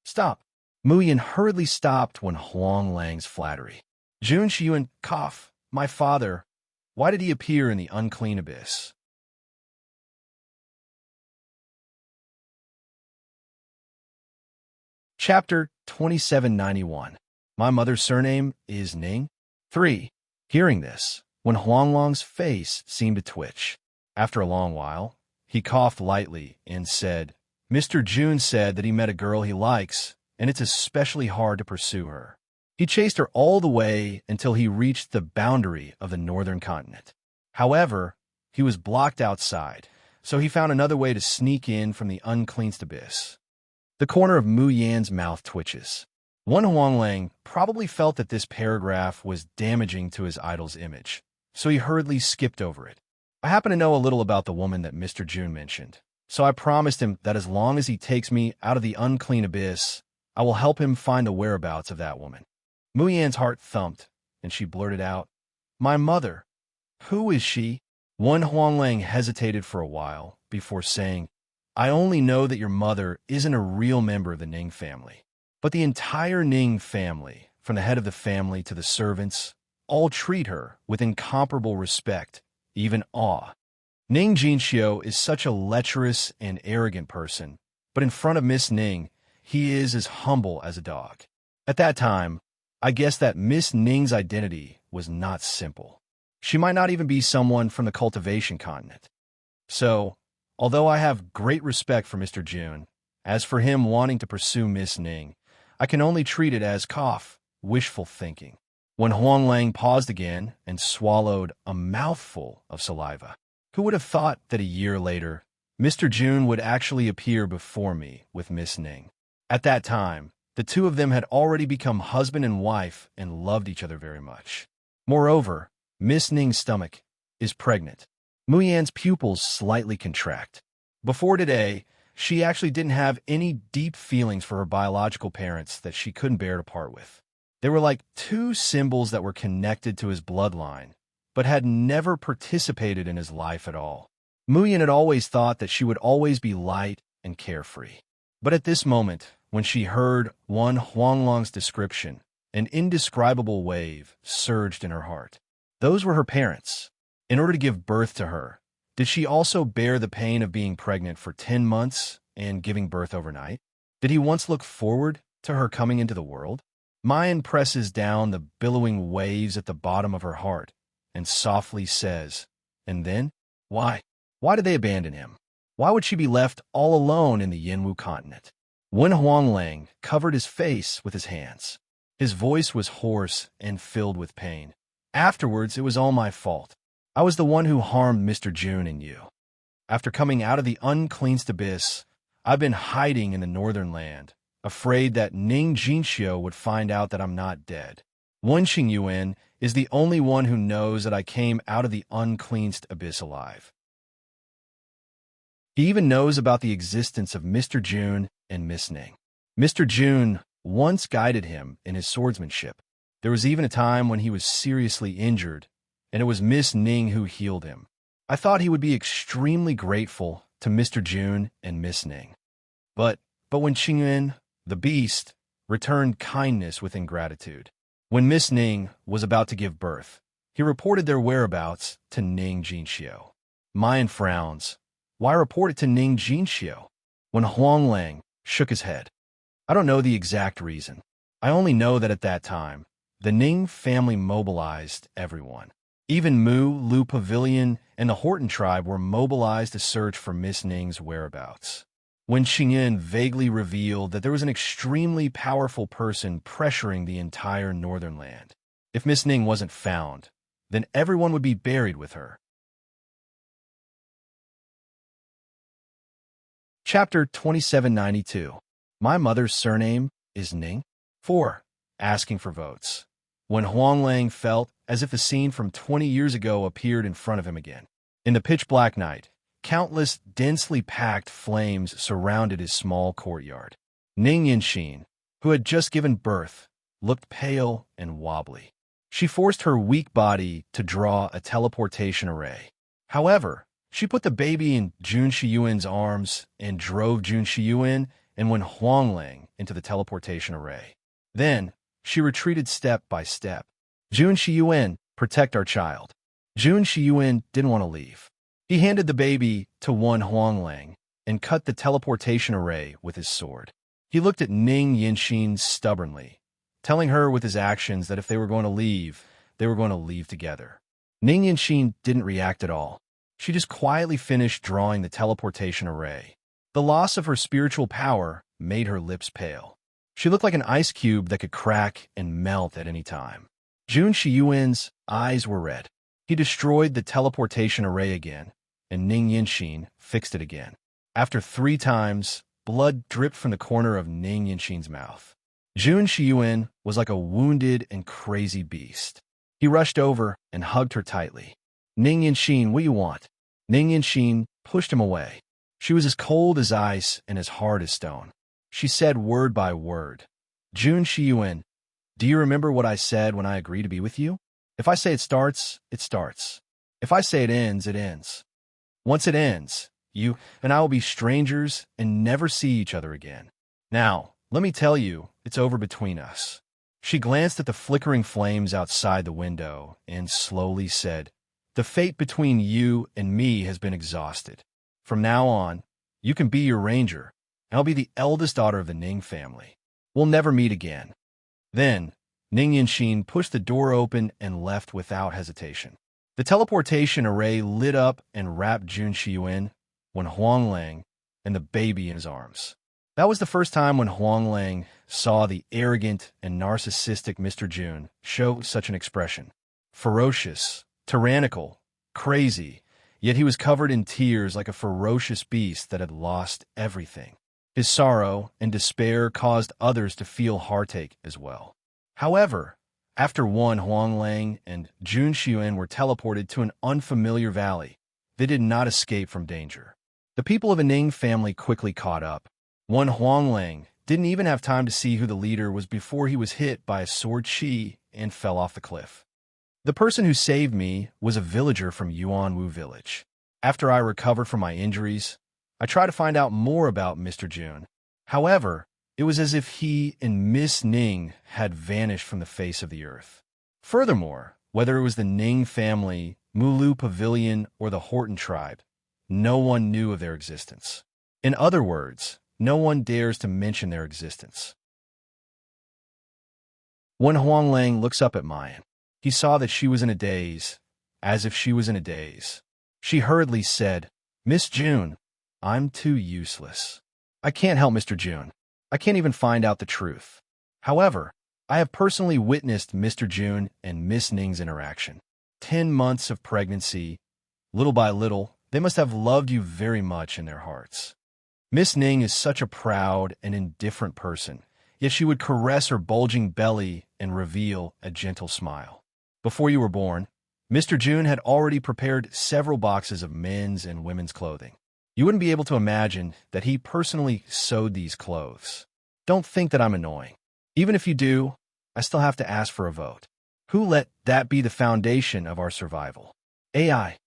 Stop. Muyin hurriedly stopped when Huang Lang's flattery. Jun Xiuan, cough, my father, why did he appear in the unclean abyss? Chapter 2791. My mother's surname is Ning. 3. Hearing this, when Huang Lang's face seemed to twitch. After a long while, he coughed lightly and said, Mr. June said that he met a girl he likes, and it's especially hard to pursue her. He chased her all the way until he reached the boundary of the northern continent. However, he was blocked outside, so he found another way to sneak in from the uncleanest abyss. The corner of Mu Yan's mouth twitches. One Huang Lang probably felt that this paragraph was damaging to his idol's image, so he hurriedly skipped over it. I happen to know a little about the woman that Mr. June mentioned, so I promised him that as long as he takes me out of the unclean abyss, I will help him find the whereabouts of that woman. Mu Yan's heart thumped, and she blurted out, My mother. Who is she? One Huang Lang hesitated for a while before saying, I only know that your mother isn't a real member of the Ning family, but the entire Ning family, from the head of the family to the servants, all treat her with incomparable respect, even awe. Ning Jinxiu is such a lecherous and arrogant person, but in front of Miss Ning, he is as humble as a dog. At that time, I guess that Miss Ning's identity was not simple. She might not even be someone from the cultivation continent. So, although I have great respect for Mr. June, as for him wanting to pursue Miss Ning, I can only treat it as wishful thinking. When Huang Lang paused again and swallowed a mouthful of saliva, who would have thought that a year later, Mr. June would actually appear before me with Miss Ning? At that time, the two of them had already become husband and wife and loved each other very much. Moreover, Miss Ning's stomach is pregnant. Mu Yan's pupils slightly contract. Before today, she actually didn't have any deep feelings for her biological parents that she couldn't bear to part with. They were like two symbols that were connected to his bloodline, but had never participated in his life at all. Mu Yan had always thought that she would always be light and carefree. But at this moment, when she heard one Huang Lang's description, an indescribable wave surged in her heart. Those were her parents. In order to give birth to her, did she also bear the pain of being pregnant for 10 months and giving birth overnight? Did he once look forward to her coming into the world? Mayan presses down the billowing waves at the bottom of her heart and softly says, and then, why? Why did they abandon him? Why would she be left all alone in the Yinwu continent? Wen Huang Lang covered his face with his hands. His voice was hoarse and filled with pain. Afterwards, it was all my fault. I was the one who harmed Mr. June and you. After coming out of the uncleanest abyss, I've been hiding in the northern land, afraid that Ning Jinxiu would find out that I'm not dead. Wen Xingyuan is the only one who knows that I came out of the uncleanest abyss alive. He even knows about the existence of Mr. June and Miss Ning. Mr. June once guided him in his swordsmanship. There was even a time when he was seriously injured, and it was Miss Ning who healed him. I thought he would be extremely grateful to Mr. June and Miss Ning. But when Qingyuan, the beast, returned kindness with ingratitude. When Miss Ning was about to give birth, he reported their whereabouts to Ning Jinxiu. Mayan frowns. Why report it to Ning Jinxiu? When Huang Lang shook his head. I don't know the exact reason. I only know that at that time, the Ning family mobilized everyone. Even Mu, Lu Pavilion, and the Horton tribe were mobilized to search for Miss Ning's whereabouts. When Qingyan vaguely revealed that there was an extremely powerful person pressuring the entire northern land. If Miss Ning wasn't found, then everyone would be buried with her. Chapter 2792. My mother's surname is Ning. 4. asking for votes. When Huanglang felt as if a scene from 20 years ago appeared in front of him again. In the pitch-black night, countless densely packed flames surrounded his small courtyard. Ning Yanxin, who had just given birth, looked pale and wobbly. She forced her weak body to draw a teleportation array. However, she put the baby in Jun Shiyuan's arms and drove Jun Shiyuan and Wen Huanglang into the teleportation array. Then, she retreated step by step. Jun Shiyuan, protect our child. Jun Shiyuan didn't want to leave. He handed the baby to Wen Huanglang and cut the teleportation array with his sword. He looked at Ning Yanxin stubbornly, telling her with his actions that if they were going to leave, they were going to leave together. Ning Yanxin didn't react at all. She just quietly finished drawing the teleportation array. The loss of her spiritual power made her lips pale. She looked like an ice cube that could crack and melt at any time. Jun Shiyuan's eyes were red. He destroyed the teleportation array again, and Ning Yanxin fixed it again. After 3 times, blood dripped from the corner of Ning Yanxin's mouth. Jun Shiyuan was like a wounded and crazy beast. He rushed over and hugged her tightly. Ning Yanxin, what do you want? Ning Yanxin pushed him away. She was as cold as ice and as hard as stone. She said word by word, Jun Shiyuan, do you remember what I said when I agreed to be with you? If I say it starts, it starts. If I say it ends, it ends. Once it ends, you and I will be strangers and never see each other again. Now, let me tell you, it's over between us. She glanced at the flickering flames outside the window and slowly said, the fate between you and me has been exhausted. From now on, you can be your ranger, and I'll be the eldest daughter of the Ning family. We'll never meet again. Then, Ning Yanxin pushed the door open and left without hesitation. The teleportation array lit up and wrapped Jun Shiyuan, Wen Huanglang, and the baby in his arms. That was the first time when Huanglang saw the arrogant and narcissistic Mr. Jun show such an expression. Ferocious, tyrannical, crazy, yet he was covered in tears like a ferocious beast that had lost everything. His sorrow and despair caused others to feel heartache as well. However, after Wen Huanglang and Jun Shiyuan were teleported to an unfamiliar valley, they did not escape from danger. The people of the Ning family quickly caught up. Wen Huanglang didn't even have time to see who the leader was before he was hit by a sword chi and fell off the cliff. The person who saved me was a villager from Yuanwu village. After I recovered from my injuries, I tried to find out more about Mr. Jun. However, it was as if he and Miss Ning had vanished from the face of the earth. Furthermore, whether it was the Ning family, Mulu Pavilion, or the Horton tribe, no one knew of their existence. In other words, no one dares to mention their existence. When Huanglang looks up at Mayan, he saw that she was in a daze, as if she was in a daze. She hurriedly said, Miss Jun, I'm too useless. I can't help Mr. Jun. I can't even find out the truth. However, I have personally witnessed Mr. Jun and Miss Ning's interaction. 10 months of pregnancy. Little by little, they must have loved you very much in their hearts. Miss Ning is such a proud and indifferent person, yet she would caress her bulging belly and reveal a gentle smile. Before you were born, Mr. Jun had already prepared several boxes of men's and women's clothing. You wouldn't be able to imagine that he personally sewed these clothes. Don't think that I'm annoying. Even if you do, I still have to ask for a vote. Who let that be the foundation of our survival? AI.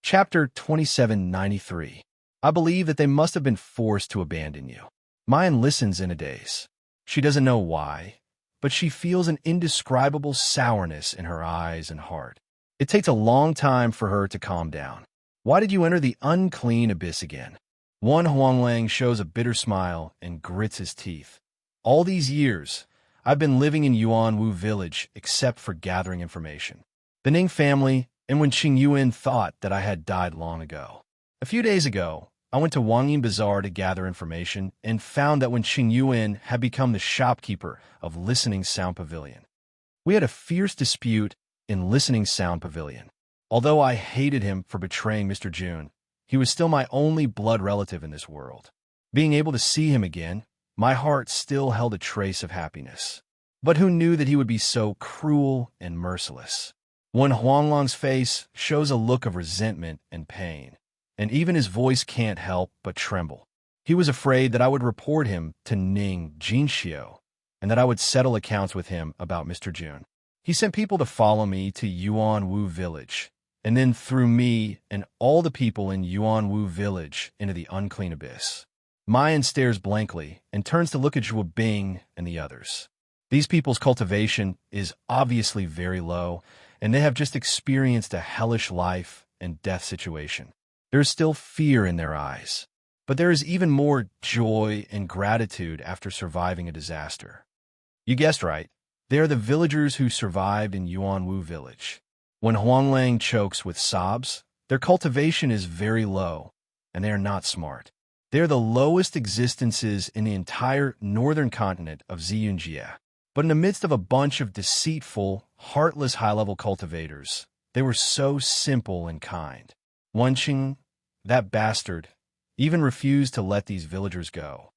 Chapter 2793. I believe that they must have been forced to abandon you. Mayan listens in a daze. She doesn't know why, but she feels an indescribable sourness in her eyes and heart. It takes a long time for her to calm down. Why did you enter the unclean abyss again? Wen Huanglang shows a bitter smile and grits his teeth. All these years, I've been living in Yuanwu village except for gathering information. The Ning family and when Qingyuan thought that I had died long ago. A few days ago, I went to Wangyin Bazaar to gather information and found that when Qingyuan had become the shopkeeper of Listening Sound Pavilion. We had a fierce dispute in Listening Sound Pavilion. Although I hated him for betraying Mr. Jun, he was still my only blood relative in this world. Being able to see him again My heart still held a trace of happiness. But who knew that he would be so cruel and merciless? Wen Huanglang's face shows a look of resentment and pain, and even his voice can't help but tremble. He was afraid that I would report him to Ning Jinxiu, and that I would settle accounts with him about Mr. Jun. He sent people to follow me to Yuanwu Village, and then threw me and all the people in Yuanwu Village into the unclean abyss. Mayan stares blankly and turns to look at Zhuo Bing and the others. These people's cultivation is obviously very low, and they have just experienced a hellish life and death situation. There is still fear in their eyes, but there is even more joy and gratitude after surviving a disaster. You guessed right. They are the villagers who survived in Yuanwu Village. When Huanglang chokes with sobs, their cultivation is very low, and they are not smart. They are the lowest existences in the entire northern continent of Ziyunjie. But in the midst of a bunch of deceitful, heartless high-level cultivators, they were so simple and kind. Wenqing, that bastard, even refused to let these villagers go.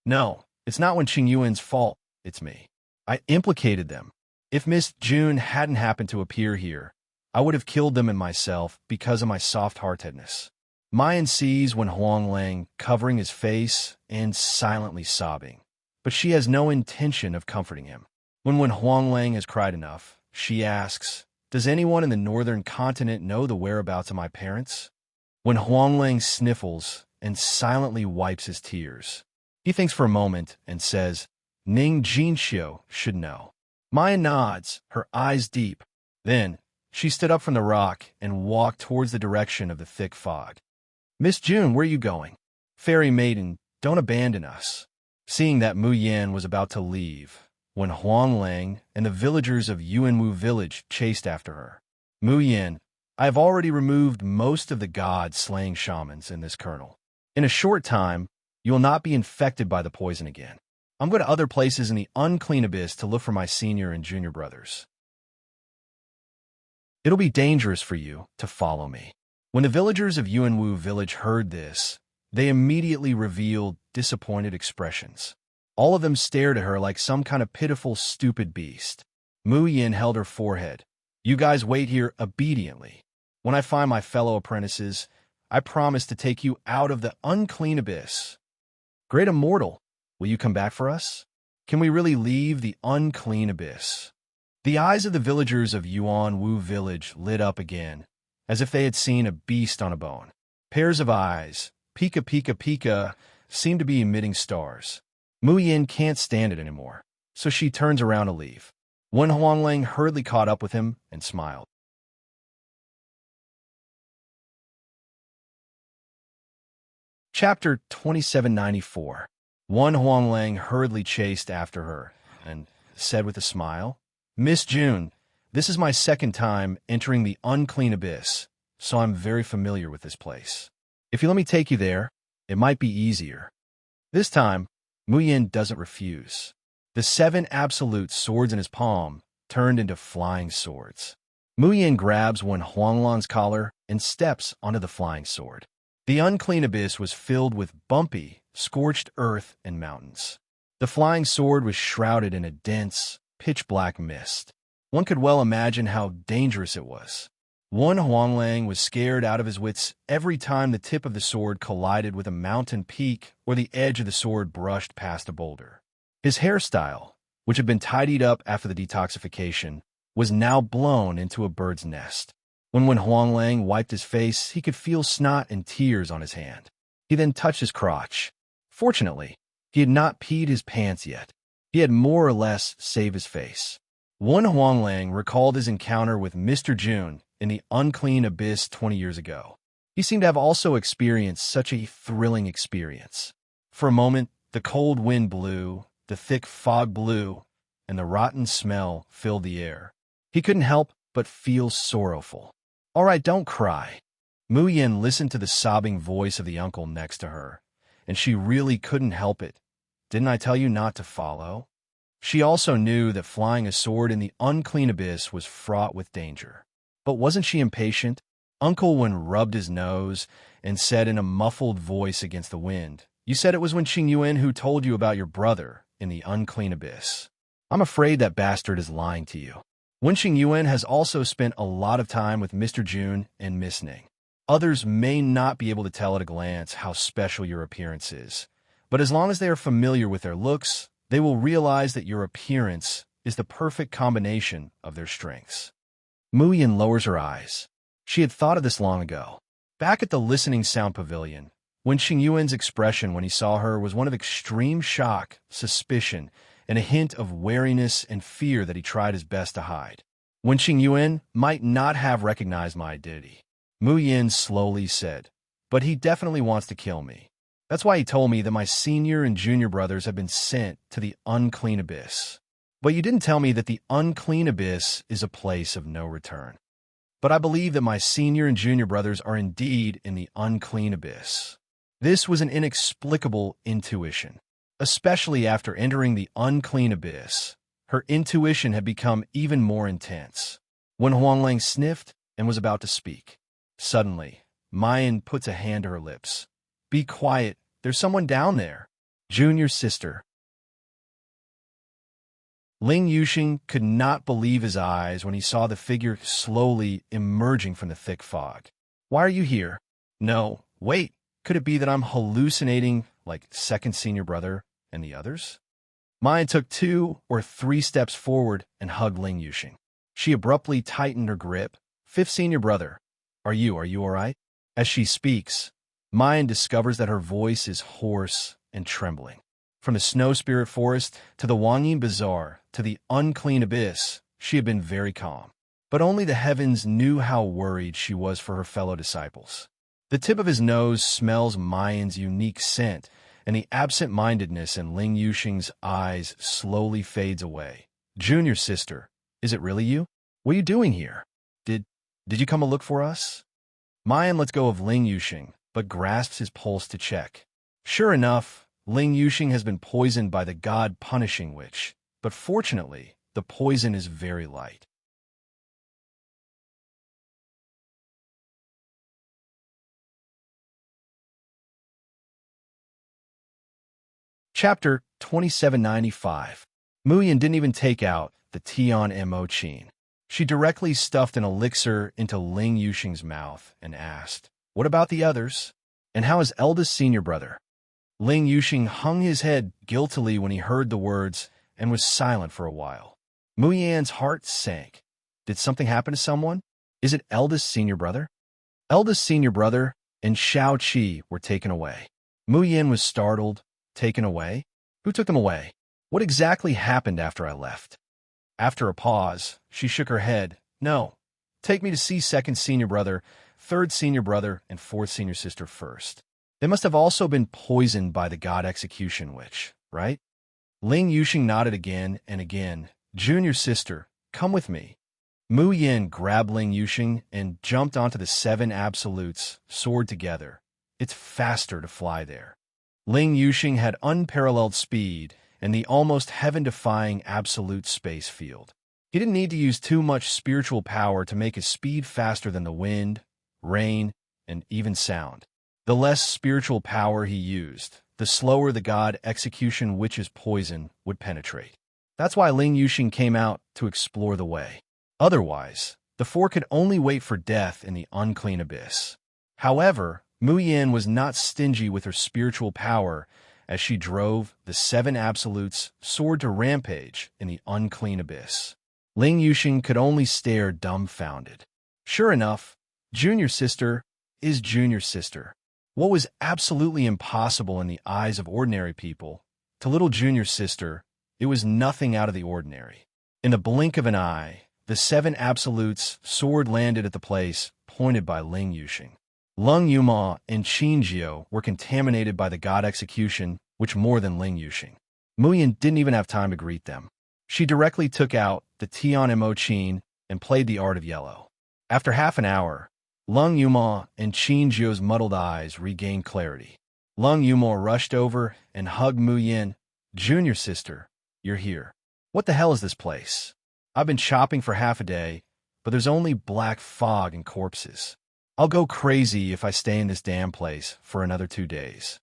No, it's not Wenqing Yuan's fault, it's me. I implicated them. If Miss June hadn't happened to appear here, I would have killed them and myself because of my soft-heartedness. Mayan sees Wen Huanglang covering his face and silently sobbing, but she has no intention of comforting him. When Wen Huanglang has cried enough, she asks, "Does anyone in the northern continent know the whereabouts of my parents?" When Huanglang sniffles and silently wipes his tears, he thinks for a moment and says, "Ning Jinxiu should know." Maya nods, her eyes deep. Then, she stood up from the rock and walked towards the direction of the thick fog. "Miss June, where are you going?" "Fairy maiden, don't abandon us." Seeing that Mu Yan was about to leave, when Huanglang and the villagers of Yuanwu Village chased after her. "Mu Yan, I have already removed most of the god-slaying shamans in this kernel. In a short time, you will not be infected by the poison again. I'm going to other places in the unclean abyss to look for my senior and junior brothers. It'll be dangerous for you to follow me." When the villagers of Yuanwu Village heard this, they immediately revealed disappointed expressions. All of them stared at her like some kind of pitiful, stupid beast. Mu Yin held her forehead. "You guys wait here obediently. When I find my fellow apprentices, I promise to take you out of the unclean abyss. Great Immortal, will you come back for us? Can we really leave the unclean abyss?" The eyes of the villagers of Yuanwu Village lit up again, as if they had seen a beast on a bone. Pairs of eyes, pika pika pika, seem to be emitting stars. Mu Yin can't stand it anymore, so she turns around to leave. Wen Huanglang hurriedly caught up with him and smiled. Chapter 2794. Wen Huanglang hurriedly chased after her and said with a smile, "Miss June, this is my second time entering the unclean abyss, so I'm very familiar with this place. If you let me take you there, it might be easier." This time, Mu Yin doesn't refuse. The 7 absolute swords in his palm turned into flying swords. Mu Yin grabs Wen Huanglang's collar and steps onto the flying sword. The unclean abyss was filled with bumpy, scorched earth and mountains. The flying sword was shrouded in a dense, pitch-black mist. One could well imagine how dangerous it was. Wen Huanglang was scared out of his wits every time the tip of the sword collided with a mountain peak or the edge of the sword brushed past a boulder. His hairstyle, which had been tidied up after the detoxification, was now blown into a bird's nest. When Wen Huanglang wiped his face, he could feel snot and tears on his hand. He then touched his crotch. Fortunately, he had not peed his pants yet. He had more or less saved his face. Wen Huanglang recalled his encounter with Mr. Jun in the unclean abyss 20 years ago. He seemed to have also experienced such a thrilling experience. For a moment, the cold wind blew, the thick fog blew, and the rotten smell filled the air. He couldn't help but feel sorrowful. "All right, don't cry." Mu Yin listened to the sobbing voice of the uncle next to her, and she really couldn't help it. "Didn't I tell you not to follow?" She also knew that flying a sword in the unclean abyss was fraught with danger. But wasn't she impatient? Uncle Wen rubbed his nose and said in a muffled voice against the wind, You said it was when Qing Yuan who told you about your brother in the unclean abyss. I'm afraid that bastard is lying to you. Wen Qing Yuan has also spent a lot of time with Mr. Jun and Miss Ning. Others may not be able to tell at a glance how special your appearance is, but as long as they are familiar with their looks, they will realize that your appearance is the perfect combination of their strengths. Mu Yin lowers her eyes. She had thought of this long ago. Back at the Listening Sound Pavilion, when Qing Yuan's expression when he saw her was one of extreme shock, suspicion, and a hint of wariness and fear that he tried his best to hide. When Qing Yuan might not have recognized my identity, Mu Yin slowly said, but he definitely wants to kill me. That's why he told me that my senior and junior brothers have been sent to the unclean abyss. But you didn't tell me that the unclean abyss is a place of no return. But I believe that my senior and junior brothers are indeed in the unclean abyss. This was an inexplicable intuition. Especially after entering the unclean abyss, her intuition had become even more intense. When Huanglang sniffed and was about to speak, suddenly, Mayan puts a hand to her lips. Be quiet, there's someone down there. Junior sister. Ling Yuxing could not believe his eyes when he saw the figure slowly emerging from the thick fog. Why are you here? No, wait, could it be that I'm hallucinating like second senior brother and the others? Mayan took 2 or 3 steps forward and hugged Ling Yuxing. She abruptly tightened her grip. Fifth senior brother, are you all right? As she speaks, Mayan discovers that her voice is hoarse and trembling. From the Snow Spirit Forest to the Wangyin Bazaar to the unclean abyss, she had been very calm. But only the heavens knew how worried she was for her fellow disciples. The tip of his nose smells Mayan's unique scent, and the absent-mindedness in Ling Yuxing's eyes slowly fades away. Junior sister, is it really you? What are you doing here? Did you come to look for us? Mayan lets go of Ling Yuxing, but grasps his pulse to check. Sure enough, Ling Yuxing has been poisoned by the god-punishing witch, but fortunately, the poison is very light. Chapter 2795. Mu Yin didn't even take out the Tian Mo Qin. She directly stuffed an elixir into Ling Yuxing's mouth and asked, what about the others? And how is eldest senior brother? Ling Yuxing hung his head guiltily when he heard the words and was silent for a while. Mu Yan's heart sank. Did something happen to someone? Is it eldest senior brother? Eldest senior brother and Shao Qi were taken away. Mu Yan was startled. Taken away? Who took them away? What exactly happened after I left? After a pause, she shook her head. No. Take me to see second senior brother, third senior brother, and fourth senior sister first. They must have also been poisoned by the god execution witch, right? Ling Yuxing nodded again and again. Junior sister, come with me. Mu Yin grabbed Ling Yuxing and jumped onto the 7 absolutes, soared together. It's faster to fly there. Ling Yuxing had unparalleled speed and the almost heaven-defying absolute space field. He didn't need to use too much spiritual power to make his speed faster than the wind, rain, and even sound. The less spiritual power he used, the slower the god execution witch's poison would penetrate. That's why Ling Yuxing came out to explore the way. Otherwise, the 4 could only wait for death in the unclean abyss. However, Mu Yin was not stingy with her spiritual power as she drove the 7 absolutes soared to rampage in the unclean abyss. Ling Yuxing could only stare dumbfounded. Sure enough, junior sister is junior sister. What was absolutely impossible in the eyes of ordinary people, to little junior sister, it was nothing out of the ordinary. In the blink of an eye, the 7 absolutes sword landed at the place pointed by Ling Yuxing. Lung Yuma and Qin Jiao were contaminated by the god execution, which more than Ling Yuxing. Mu Yin didn't even have time to greet them. She directly took out the Tian Mo Qin and played the art of yellow. After half an hour, Lung Yuma and Qin Jiao's muddled eyes regained clarity. Lung Yuma rushed over and hugged Mu Yin. Junior sister, you're here. What the hell is this place? I've been shopping for half a day, but there's only black fog and corpses. I'll go crazy if I stay in this damn place for another 2 days.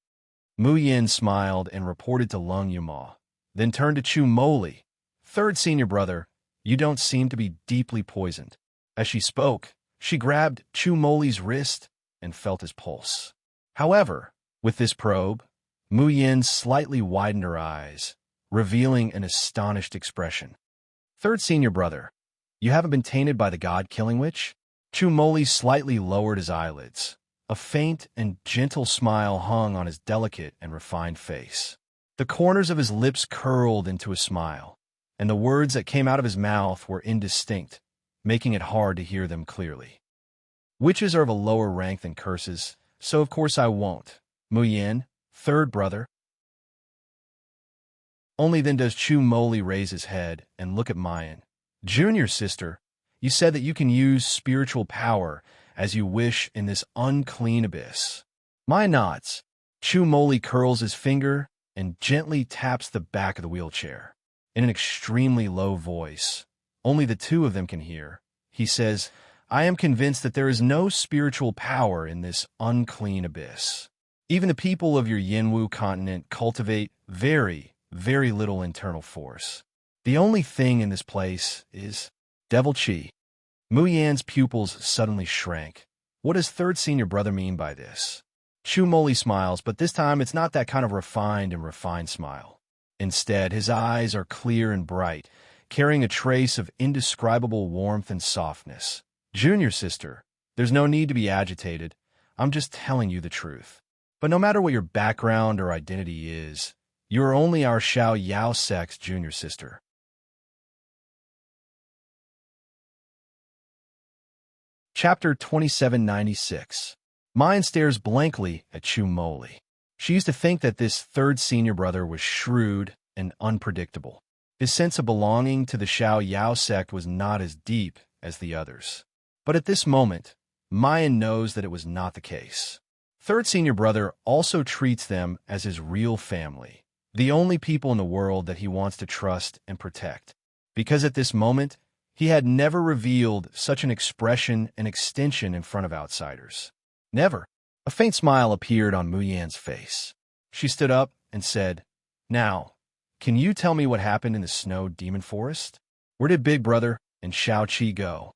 Mu Yin smiled and reported to Lung Yuma, then turned to Chu Moli. Third senior brother, you don't seem to be deeply poisoned. As she spoke, she grabbed Chu Moli's wrist and felt his pulse. However, with this probe, Mu Yin slightly widened her eyes, revealing an astonished expression. Third senior brother, you haven't been tainted by the god-killing witch? Chu Moli slightly lowered his eyelids. A faint and gentle smile hung on his delicate and refined face. The corners of his lips curled into a smile, and the words that came out of his mouth were indistinct, making it hard to hear them clearly. Witches are of a lower rank than curses, so of course I won't. Mu Yin, third brother. Only then does Chu Moli raise his head and look at Mayan. Junior sister, you said that you can use spiritual power as you wish in this unclean abyss. Mayan nods. Chu Moli curls his finger and gently taps the back of the wheelchair. In an extremely low voice, only the two of them can hear, he says, I am convinced that there is no spiritual power in this unclean abyss. Even the people of your Yinwu continent cultivate very, very little internal force. The only thing in this place is devil chi. Mu Yan's pupils suddenly shrank. What does third senior brother mean by this? Chu Moli smiles, but this time it's not that kind of refined smile. Instead, his eyes are clear and bright, carrying a trace of indescribable warmth and softness. Junior sister, there's no need to be agitated. I'm just telling you the truth. But no matter what your background or identity is, you are only our Xiao Yao sect's junior sister. Chapter 2796. Mayan stares blankly at Chu Moli. She used to think that this third senior brother was shrewd and unpredictable. His sense of belonging to the Xiao Yao sect was not as deep as the others. But at this moment, Mayan knows that it was not the case. Third senior brother also treats them as his real family, the only people in the world that he wants to trust and protect. Because at this moment, he had never revealed such an expression and extension in front of outsiders. Never. A faint smile appeared on Mu Yan's face. She stood up and said, Now, can you tell me what happened in the snow demon forest? Where did Big Brother and Xiao Qi go?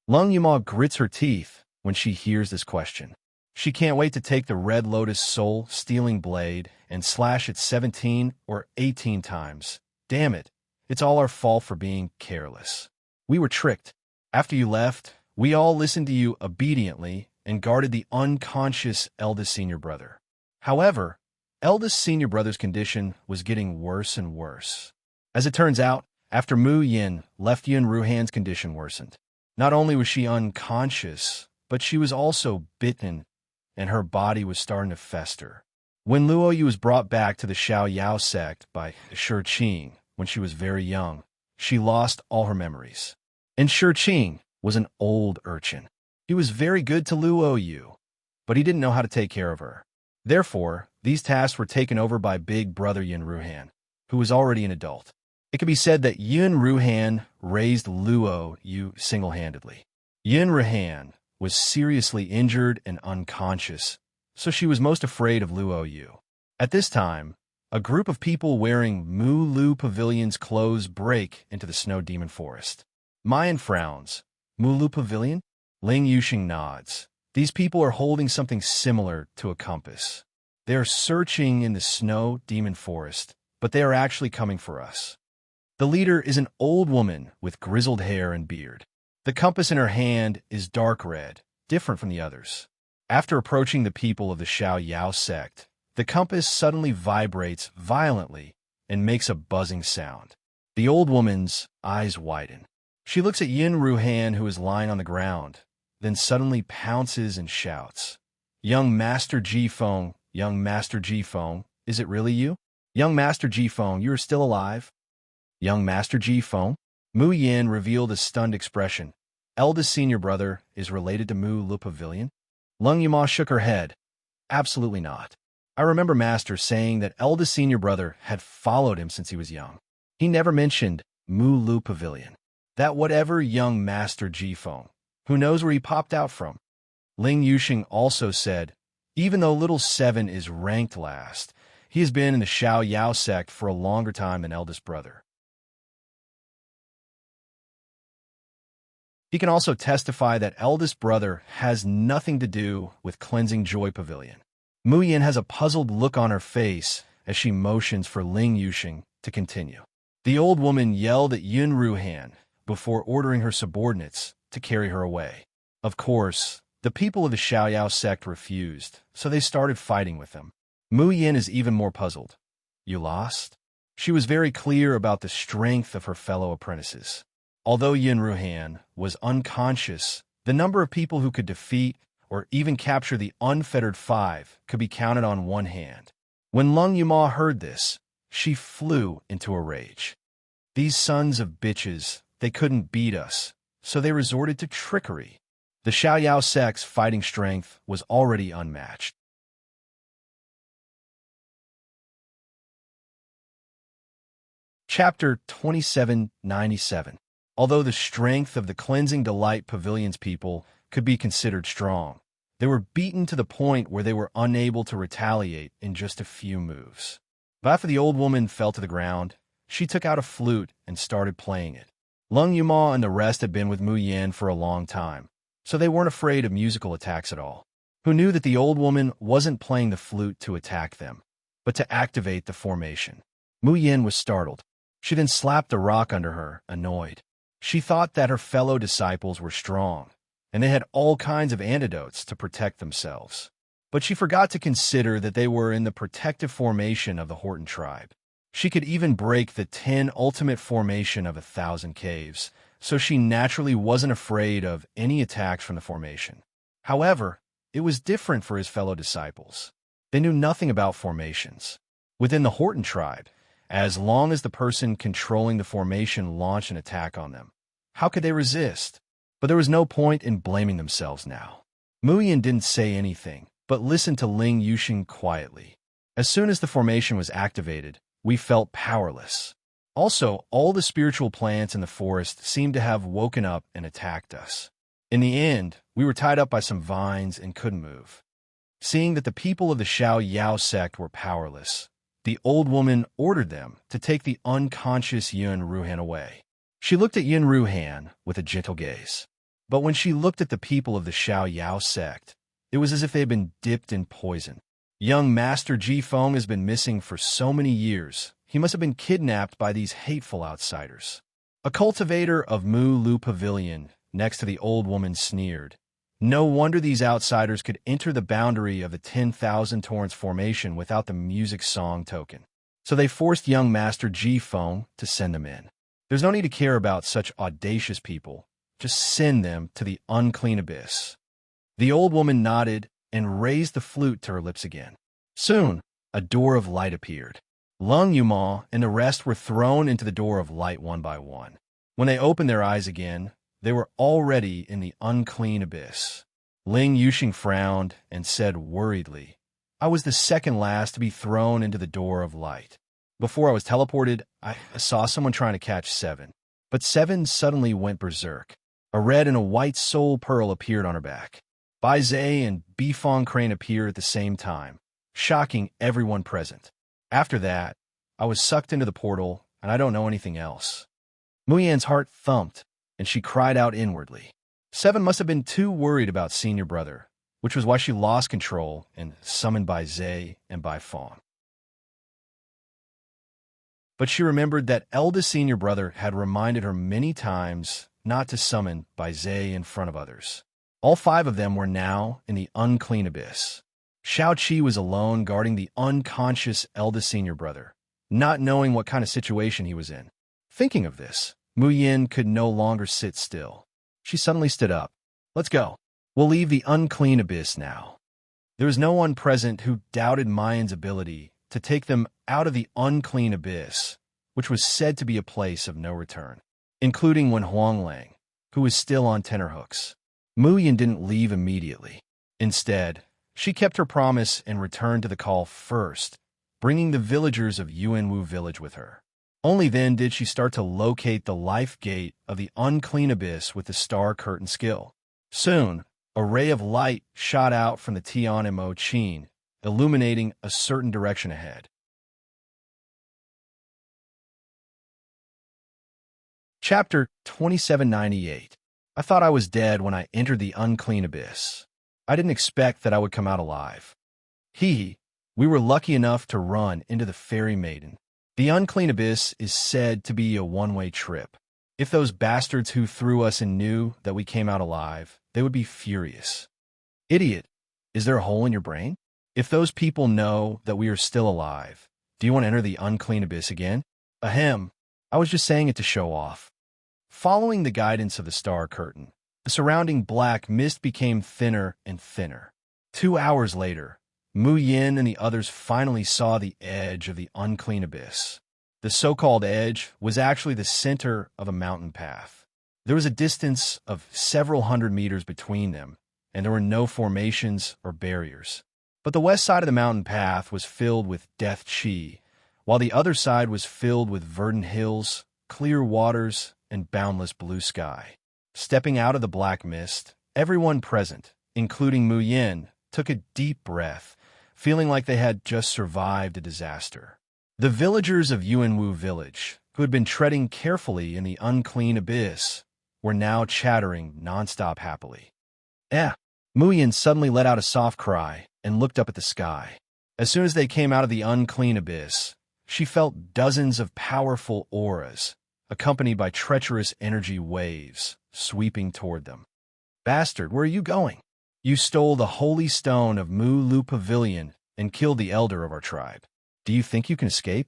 Lung Yuma grits her teeth when she hears this question. She can't wait to take the Red Lotus soul-stealing blade and slash it 17 or 18 times. Damn it, it's all our fault for being careless. We were tricked. After you left, we all listened to you obediently and guarded the unconscious eldest senior brother. However, eldest senior brother's condition was getting worse and worse. As it turns out, after Mu Yin left, Yun Ruhan's condition worsened. Not only was she unconscious, but she was also bitten, and her body was starting to fester. When Luo Yu was brought back to the Xiao Yao sect by Shi Qing when she was very young, she lost all her memories. And Shi Qing was an old urchin. He was very good to Luo Yu, but he didn't know how to take care of her. Therefore, these tasks were taken over by big brother Yun Ruhan, who was already an adult. It could be said that Yun Ruhan raised Luo Yu single-handedly. Yun Ruhan was seriously injured and unconscious, so she was most afraid of Luo Yu. At this time, a group of people wearing Mu Lu Pavilion's clothes break into the snow demon forest. Mayan frowns. Mu Lu Pavilion? Ling Yuxing nods. These people are holding something similar to a compass. They are searching in the snow demon forest, but they are actually coming for us. The leader is an old woman with grizzled hair and beard. The compass in her hand is dark red, different from the others. After approaching the people of the Xiao Yao sect, the compass suddenly vibrates violently and makes a buzzing sound. The old woman's eyes widen. She looks at Yin Ruhan, who is lying on the ground, then suddenly pounces and shouts, Young Master Jifeng, Young Master Jifeng, is it really you? Young Master Jifeng, you are still alive? Young Master Jifeng? Mu Yin revealed a stunned expression. Eldest senior brother is related to Mu Lu Pavilion? Lung Yuma shook her head. Absolutely not. I remember Master saying that eldest senior brother had followed him since he was young. He never mentioned Mu Lu Pavilion. That whatever young Master Jifeng, who knows where he popped out from? Ling Yuxing also said, even though little 7 is ranked last, He has been in the Xiao Yao sect for a longer time than eldest brother. He can also testify that eldest brother has nothing to do with cleansing Joy Pavilion. Mu Yin has a puzzled look on her face as she motions for Ling Yuxing to continue. The old woman yelled at Yun Ruhan before ordering her subordinates to carry her away. Of course, the people of the Xiaoyao sect refused, so they started fighting with them. Mu Yin is even more puzzled. You lost? She was very clear about the strength of her fellow apprentices. Although Yun Ruhan was unconscious, the number of people who could defeat or even capture the unfettered five could be counted on one hand. When Lung Yuma heard this, she flew into a rage. These sons of bitches, they couldn't beat us, so they resorted to trickery. The Xiaoyao sect's fighting strength was already unmatched. Chapter 2797. Although the strength of the Cleansing Delight Pavilion's people could be considered strong, they were beaten to the point where they were unable to retaliate in just a few moves. But after the old woman fell to the ground, she took out a flute and started playing it. Lung Yuma and the rest had been with Mu Yin for a long time, so they weren't afraid of musical attacks at all. Who knew that the old woman wasn't playing the flute to attack them, but to activate the formation? Mu Yin was startled. She then slapped a rock under her, annoyed. She thought that her fellow disciples were strong, and they had all kinds of antidotes to protect themselves. But she forgot to consider that they were in the protective formation of the Horton tribe. She could even break the 10 ultimate formation of 1,000 caves, so she naturally wasn't afraid of any attacks from the formation. However, it was different for his fellow disciples. They knew nothing about formations. Within the Horton tribe, as long as the person controlling the formation launched an attack on them, how could they resist? But there was no point in blaming themselves now. Mu Yin didn't say anything, but listened to Ling Yuxing quietly. As soon as the formation was activated, we felt powerless. Also, all the spiritual plants in the forest seemed to have woken up and attacked us. In the end, we were tied up by some vines and couldn't move. Seeing that the people of the Xiao Yao sect were powerless, the old woman ordered them to take the unconscious Yun Ruhan away. She looked at Yun Ruhan with a gentle gaze. But when she looked at the people of the Xiao Yao sect, it was as if they had been dipped in poison. Young Master Ji Feng has been missing for so many years. He must have been kidnapped by these hateful outsiders. A cultivator of Mu Lu Pavilion next to the old woman sneered. No wonder these outsiders could enter the boundary of the 10,000 Torrents formation without the music song token. So they forced young Master Ji Feng to send them in. There's no need to care about such audacious people. Just send them to the unclean abyss. The old woman nodded and raised the flute to her lips again. Soon, a door of light appeared. Lung Yuma and the rest were thrown into the door of light one by one. When they opened their eyes again, they were already in the unclean abyss. Ling Yuxing frowned and said worriedly, I was the second last to be thrown into the door of light. Before I was teleported, I saw someone trying to catch Seven. But Seven suddenly went berserk. A red and a white soul pearl appeared on her back. Bai Zhe and Bifong Crane appeared at the same time, shocking everyone present. After that, I was sucked into the portal, and I don't know anything else. Mu Yan's heart thumped, and she cried out inwardly. Seven must have been too worried about senior brother, which was why she lost control and summoned Bai Zhe and Bai Fong. But she remembered that eldest senior brother had reminded her many times not to summon Bai Zhe in front of others. All five of them were now in the unclean abyss. Shao Qi was alone guarding the unconscious eldest senior brother, not knowing what kind of situation he was in. Thinking of this, Mu Yin could no longer sit still. She suddenly stood up. Let's go. We'll leave the unclean abyss now. There was no one present who doubted Mayan's ability to take them out of the unclean abyss, which was said to be a place of no return, including Wen Huanglang, who was still on tenterhooks. Mu Yin didn't leave immediately. Instead, she kept her promise and returned to the call first, bringing the villagers of Yuanwu village with her. Only then did she start to locate the life gate of the unclean abyss with the star curtain skill. Soon, a ray of light shot out from the Tian and Mo Qin, illuminating a certain direction ahead. Chapter 2798. I thought I was dead when I entered the unclean abyss. I didn't expect that I would come out alive. We were lucky enough to run into the fairy maiden. The unclean abyss is said to be a one-way trip. If those bastards who threw us in knew that we came out alive, they would be furious. Idiot, is there a hole in your brain? If those people know that we are still alive, do you want to enter the unclean abyss again? Ahem, I was just saying it to show off. Following the guidance of the star curtain, the surrounding black mist became thinner and thinner. 2 hours later, Mu Yin and the others finally saw the edge of the unclean abyss. The so-called edge was actually the center of a mountain path. There was a distance of several hundred meters between them, and there were no formations or barriers. But the west side of the mountain path was filled with death chi, while the other side was filled with verdant hills, clear waters, and boundless blue sky. Stepping out of the black mist, everyone present, including Mu Yin, took a deep breath, feeling like they had just survived a disaster. The villagers of Yuanwu village, who had been treading carefully in the unclean abyss, were now chattering nonstop happily. Mu Yin suddenly let out a soft cry and looked up at the sky. As soon as they came out of the unclean abyss, she felt dozens of powerful auras, accompanied by treacherous energy waves, sweeping toward them. Bastard, where are you going? You stole the holy stone of Mu Lu Pavilion and killed the elder of our tribe. Do you think you can escape?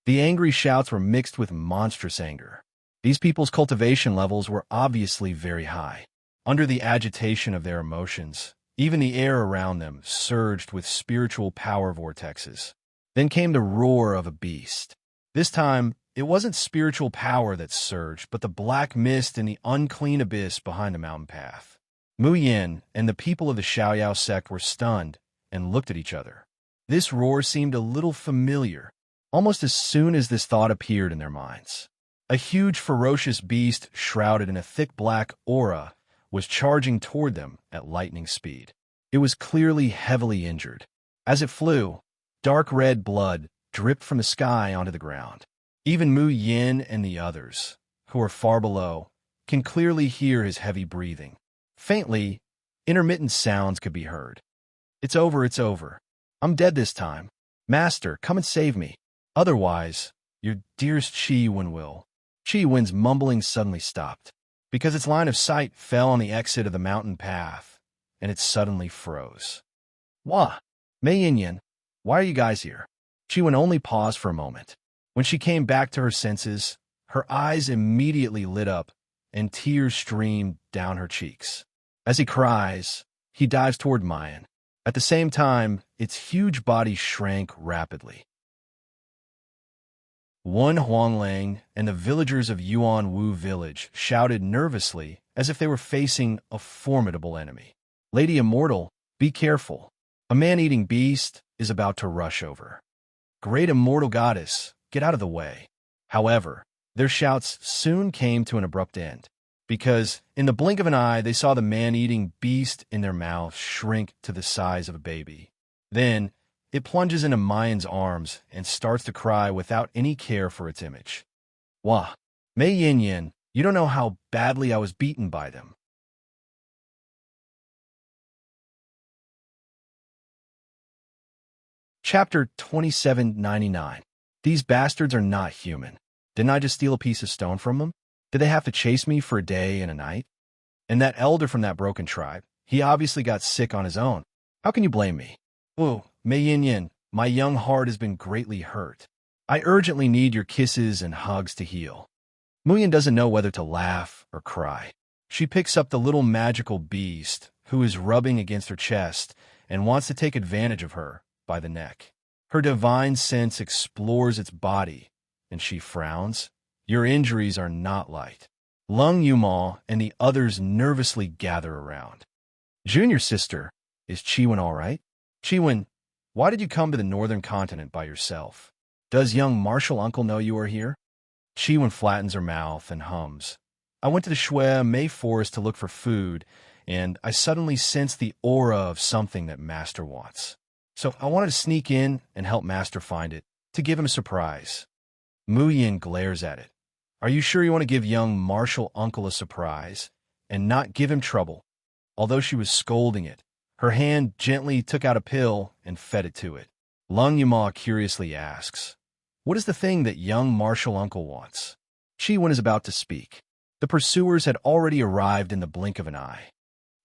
The angry shouts were mixed with monstrous anger. These people's cultivation levels were obviously very high. Under the agitation of their emotions, even the air around them surged with spiritual power vortexes. Then came the roar of a beast. This time, it wasn't spiritual power that surged, but the black mist in the unclean abyss behind the mountain path. Mu Yin and the people of the Xiaoyao sect were stunned and looked at each other. This roar seemed a little familiar, almost as soon as this thought appeared in their minds. A huge, ferocious beast shrouded in a thick black aura was charging toward them at lightning speed. It was clearly heavily injured. As it flew, dark red blood dripped from the sky onto the ground. Even Mu Yin and the others, who were far below, can clearly hear his heavy breathing. Faintly, intermittent sounds could be heard. It's over, it's over. I'm dead this time. Master, come and save me. Otherwise, your dearest Qi Wen will. Qi Wen's mumbling suddenly stopped, because its line of sight fell on the exit of the mountain path, and it suddenly froze. Wah! Mei Yin, why are you guys here? Qi Wen only paused for a moment. When she came back to her senses, her eyes immediately lit up, and tears streamed down her cheeks. As he cries, he dives toward Mayan. At the same time, its huge body shrank rapidly. Wen Huanglang and the villagers of Yuanwu village shouted nervously as if they were facing a formidable enemy. Lady Immortal, be careful. A man-eating beast is about to rush over. Great Immortal Goddess, get out of the way. However, their shouts soon came to an abrupt end, because in the blink of an eye they saw the man-eating beast in their mouth shrink to the size of a baby. Then, it plunges into Mayan's arms and starts to cry without any care for its image. Wah! Mei Yin, you don't know how badly I was beaten by them. Chapter 2799. These bastards are not human. Didn't I just steal a piece of stone from them? Did they have to chase me for a day and a night? And that elder from that broken tribe, he obviously got sick on his own. How can you blame me? Oh, Mei Yin, my young heart has been greatly hurt. I urgently need your kisses and hugs to heal. Mu Yin doesn't know whether to laugh or cry. She picks up the little magical beast, who is rubbing against her chest, and wants to take advantage of her by the neck. Her divine sense explores its body, and she frowns. Your injuries are not light. Lung Yumao and the others nervously gather around. Junior sister, is Qi Wen all right? Qi Wen, why did you come to the northern continent by yourself? Does young martial uncle know you are here? Qi Wen flattens her mouth and hums. I went to the Shui Mei forest to look for food, and I suddenly sensed the aura of something that Master wants. So I wanted to sneak in and help Master find it, to give him a surprise. Mu Yin glares at it. Are you sure you want to give young martial uncle a surprise and not give him trouble? Although she was scolding it, her hand gently took out a pill and fed it to it. Lung Yuma curiously asks, "What is the thing that young martial uncle wants?" Chi-Wen is about to speak. The pursuers had already arrived in the blink of an eye.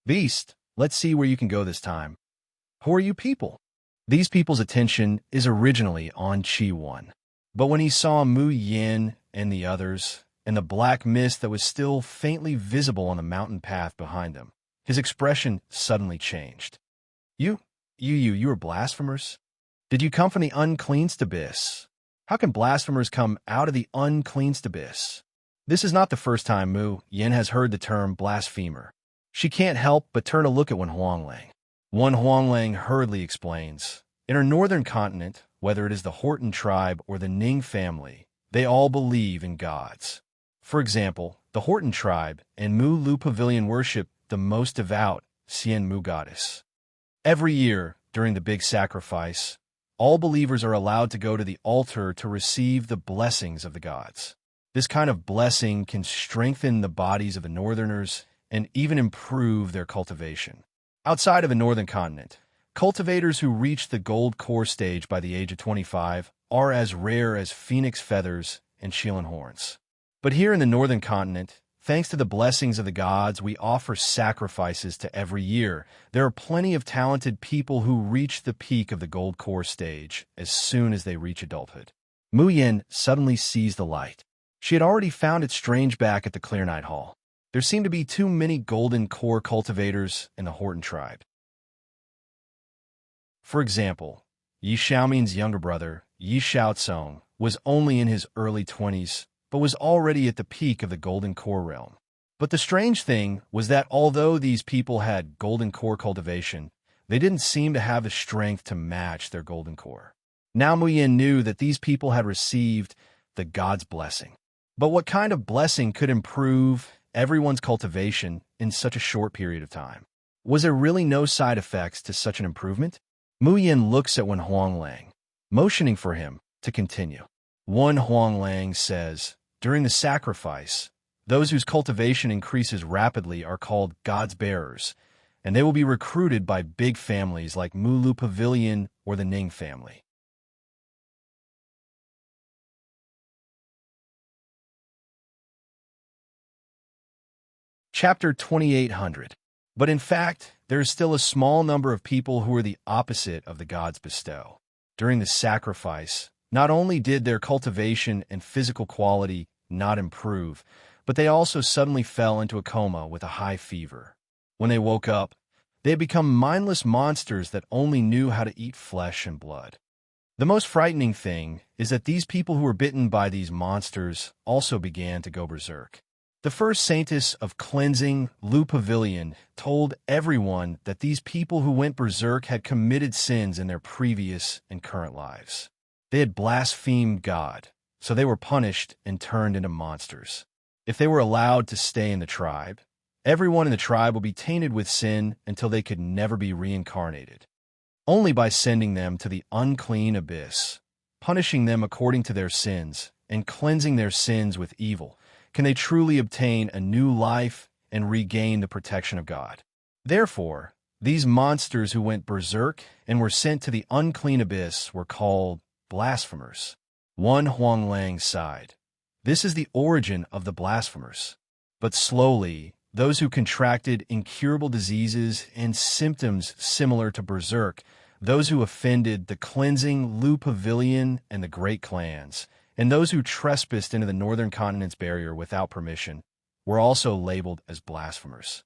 "Beast, let's see where you can go this time. Who are you people?" These people's attention is originally on Chi-Wen. But when he saw Mu Yin and the others, and the black mist that was still faintly visible on the mountain path behind them, his expression suddenly changed. You are blasphemers? Did you come from the uncleanst abyss? How can blasphemers come out of the uncleanst abyss? This is not the first time Mu Yin has heard the term blasphemer. She can't help but turn to look at Wen Huanglang. Wen Huanglang hurriedly explains, in our northern continent, whether it is the Horton tribe or the Ning family, they all believe in gods. For example, the Horton tribe and Mu Lu Pavilion worship the most devout Xian Mu goddess. Every year, during the big sacrifice, all believers are allowed to go to the altar to receive the blessings of the gods. This kind of blessing can strengthen the bodies of the northerners and even improve their cultivation. Outside of the northern continent, cultivators who reach the gold core stage by the age of 25 are as rare as phoenix feathers and Shilin horns. But here in the northern continent, thanks to the blessings of the gods, we offer sacrifices to every year. There are plenty of talented people who reach the peak of the gold core stage as soon as they reach adulthood. Mu Yin suddenly sees the light. She had already found it strange back at the Clear Night Hall. There seemed to be too many golden core cultivators in the Horton tribe. For example, Yi Xiaomin's younger brother, Yi Xiaocong, was only in his early 20s, but was already at the peak of the golden core realm. But the strange thing was that although these people had golden core cultivation, they didn't seem to have the strength to match their golden core. Now Mu Yin knew that these people had received the god's blessing. But what kind of blessing could improve everyone's cultivation in such a short period of time? Was there really no side effects to such an improvement? Mu Yin looks at Wen Huanglang, motioning for him to continue. Wen Huanglang says, during the sacrifice, those whose cultivation increases rapidly are called God's bearers, and they will be recruited by big families like Mulu Pavilion or the Ning family. Chapter 2800. But in fact, there is still a small number of people who are the opposite of the gods bestow. During the sacrifice, not only did their cultivation and physical quality not improve, but they also suddenly fell into a coma with a high fever. When they woke up, they had become mindless monsters that only knew how to eat flesh and blood. The most frightening thing is that these people who were bitten by these monsters also began to go berserk. The first saintess of cleansing, Lu Pavilion, told everyone that these people who went berserk had committed sins in their previous and current lives. They had blasphemed God, so they were punished and turned into monsters. If they were allowed to stay in the tribe, everyone in the tribe would be tainted with sin until they could never be reincarnated. Only by sending them to the unclean abyss, punishing them according to their sins, and cleansing their sins with evil, can they truly obtain a new life and regain the protection of God. Therefore, these monsters who went berserk and were sent to the unclean abyss were called blasphemers. Wen Huanglang sighed. This is the origin of the blasphemers. But slowly, those who contracted incurable diseases and symptoms similar to berserk, those who offended the cleansing Lu Pavilion and the great clans, and those who trespassed into the northern continent's barrier without permission, were also labeled as blasphemers.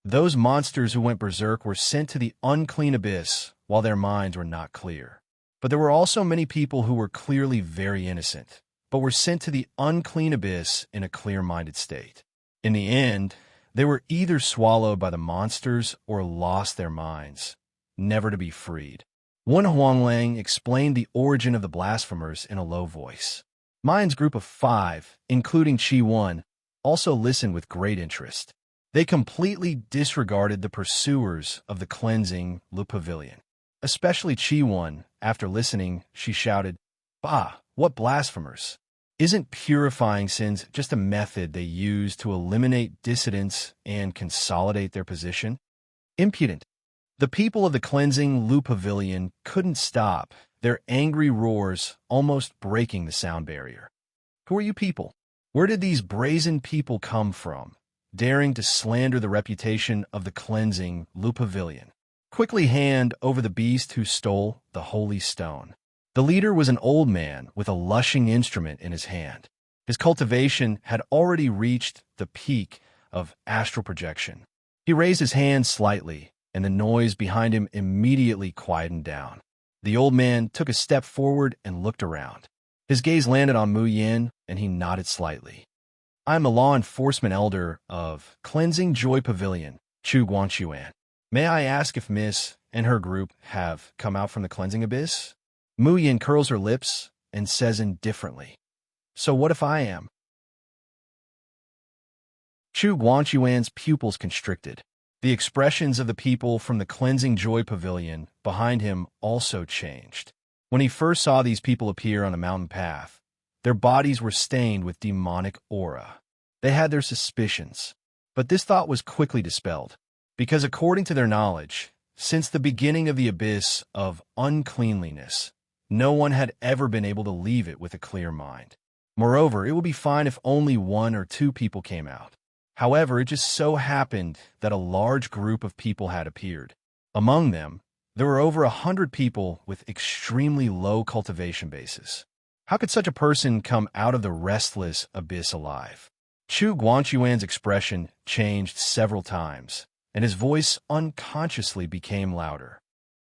Those monsters who went berserk were sent to the unclean abyss while their minds were not clear. But there were also many people who were clearly very innocent, but were sent to the unclean abyss in a clear-minded state. In the end, they were either swallowed by the monsters or lost their minds, never to be freed. Wen Huanglang explained the origin of the blasphemers in a low voice. Mayin's group of 5, including Chi-Wen, also listened with great interest. They completely disregarded the pursuers of the cleansing Lu Pavilion. Especially Chi-Wen, after listening, she shouted, "Bah, what blasphemers! Isn't purifying sins just a method they use to eliminate dissidents and consolidate their position? Impudent. The people of the cleansing Lu Pavilion couldn't stop, their angry roars almost breaking the sound barrier. Who are you people? Where did these brazen people come from, daring to slander the reputation of the cleansing Lu Pavilion? Quickly hand over the beast who stole the holy stone. The leader was an old man with a lushing instrument in his hand. His cultivation had already reached the peak of astral projection. He raised his hand slightly, and the noise behind him immediately quietened down. The old man took a step forward and looked around. His gaze landed on Mu Yin, and he nodded slightly. "I'm a law enforcement elder of Cleansing Joy Pavilion, Chu Guanchuan. May I ask if Miss and her group have come out from the cleansing abyss?" Mu Yin curls her lips and says indifferently, "So what if I am?" Chu Guanchuan's pupils constricted. The expressions of the people from the Cleansing Joy Pavilion behind him also changed. When he first saw these people appear on a mountain path, their bodies were stained with demonic aura. They had their suspicions, but this thought was quickly dispelled, because according to their knowledge, since the beginning of the abyss of uncleanliness, no one had ever been able to leave it with a clear mind. Moreover, it would be fine if only 1 or 2 people came out. However, it just so happened that a large group of people had appeared. Among them, there were over 100 people with extremely low cultivation bases. How could such a person come out of the restless abyss alive? Chu Guanchuan's expression changed several times, and his voice unconsciously became louder.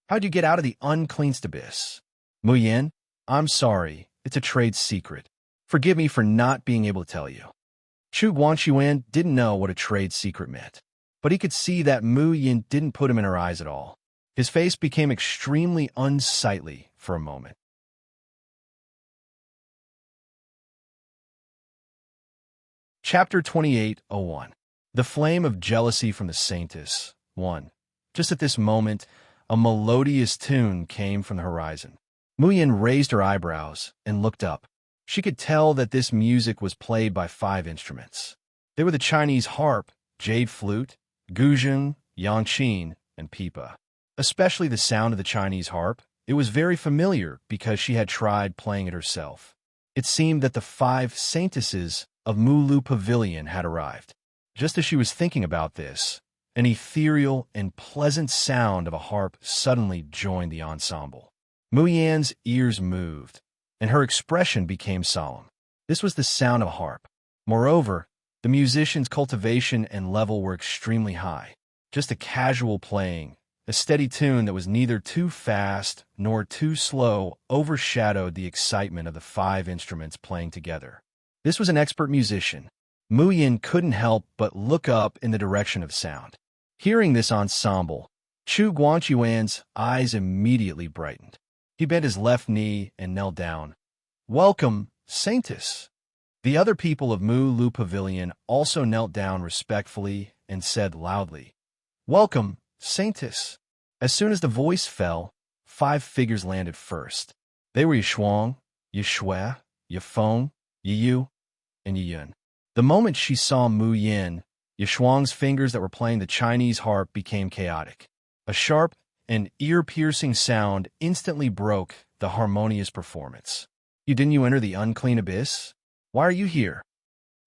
"How'd you get out of the uncleanest abyss?" "Mu Yin, I'm sorry, it's a trade secret. Forgive me for not being able to tell you." Chu Guanchuan didn't know what a trade secret meant, but he could see that Mu Yin didn't put him in her eyes at all. His face became extremely unsightly for a moment. Chapter 28:01. The Flame of Jealousy from the Saintess. 1. Just at this moment, a melodious tune came from the horizon. Mu Yin raised her eyebrows and looked up. She could tell that this music was played by 5 instruments. They were the Chinese harp, jade flute, guzheng, yangqin, and pipa. Especially the sound of the Chinese harp. It was very familiar because she had tried playing it herself. It seemed that the 5 saintesses of Mulu Pavilion had arrived. Just as she was thinking about this, an ethereal and pleasant sound of a harp suddenly joined the ensemble. Mu Yan's ears moved, and her expression became solemn. This was the sound of a harp. Moreover, the musician's cultivation and level were extremely high. Just a casual playing, a steady tune that was neither too fast nor too slow overshadowed the excitement of the 5 instruments playing together. This was an expert musician. Mu Yin couldn't help but look up in the direction of sound. Hearing this ensemble, Chu Guanchuan's eyes immediately brightened. He bent his left knee and knelt down. "Welcome, Saintess." The other people of Mu Lu Pavilion also knelt down respectfully and said loudly, "Welcome, Saintess." As soon as the voice fell, 5 figures landed first. They were Yishuang, Yishui, Yifeng, Yiyu, and Yiyun. The moment she saw Mu Yin, Yishuang's fingers that were playing the Chinese harp became chaotic. A sharp and ear-piercing sound instantly broke the harmonious performance. Didn't you enter the unclean abyss? Why are you here?"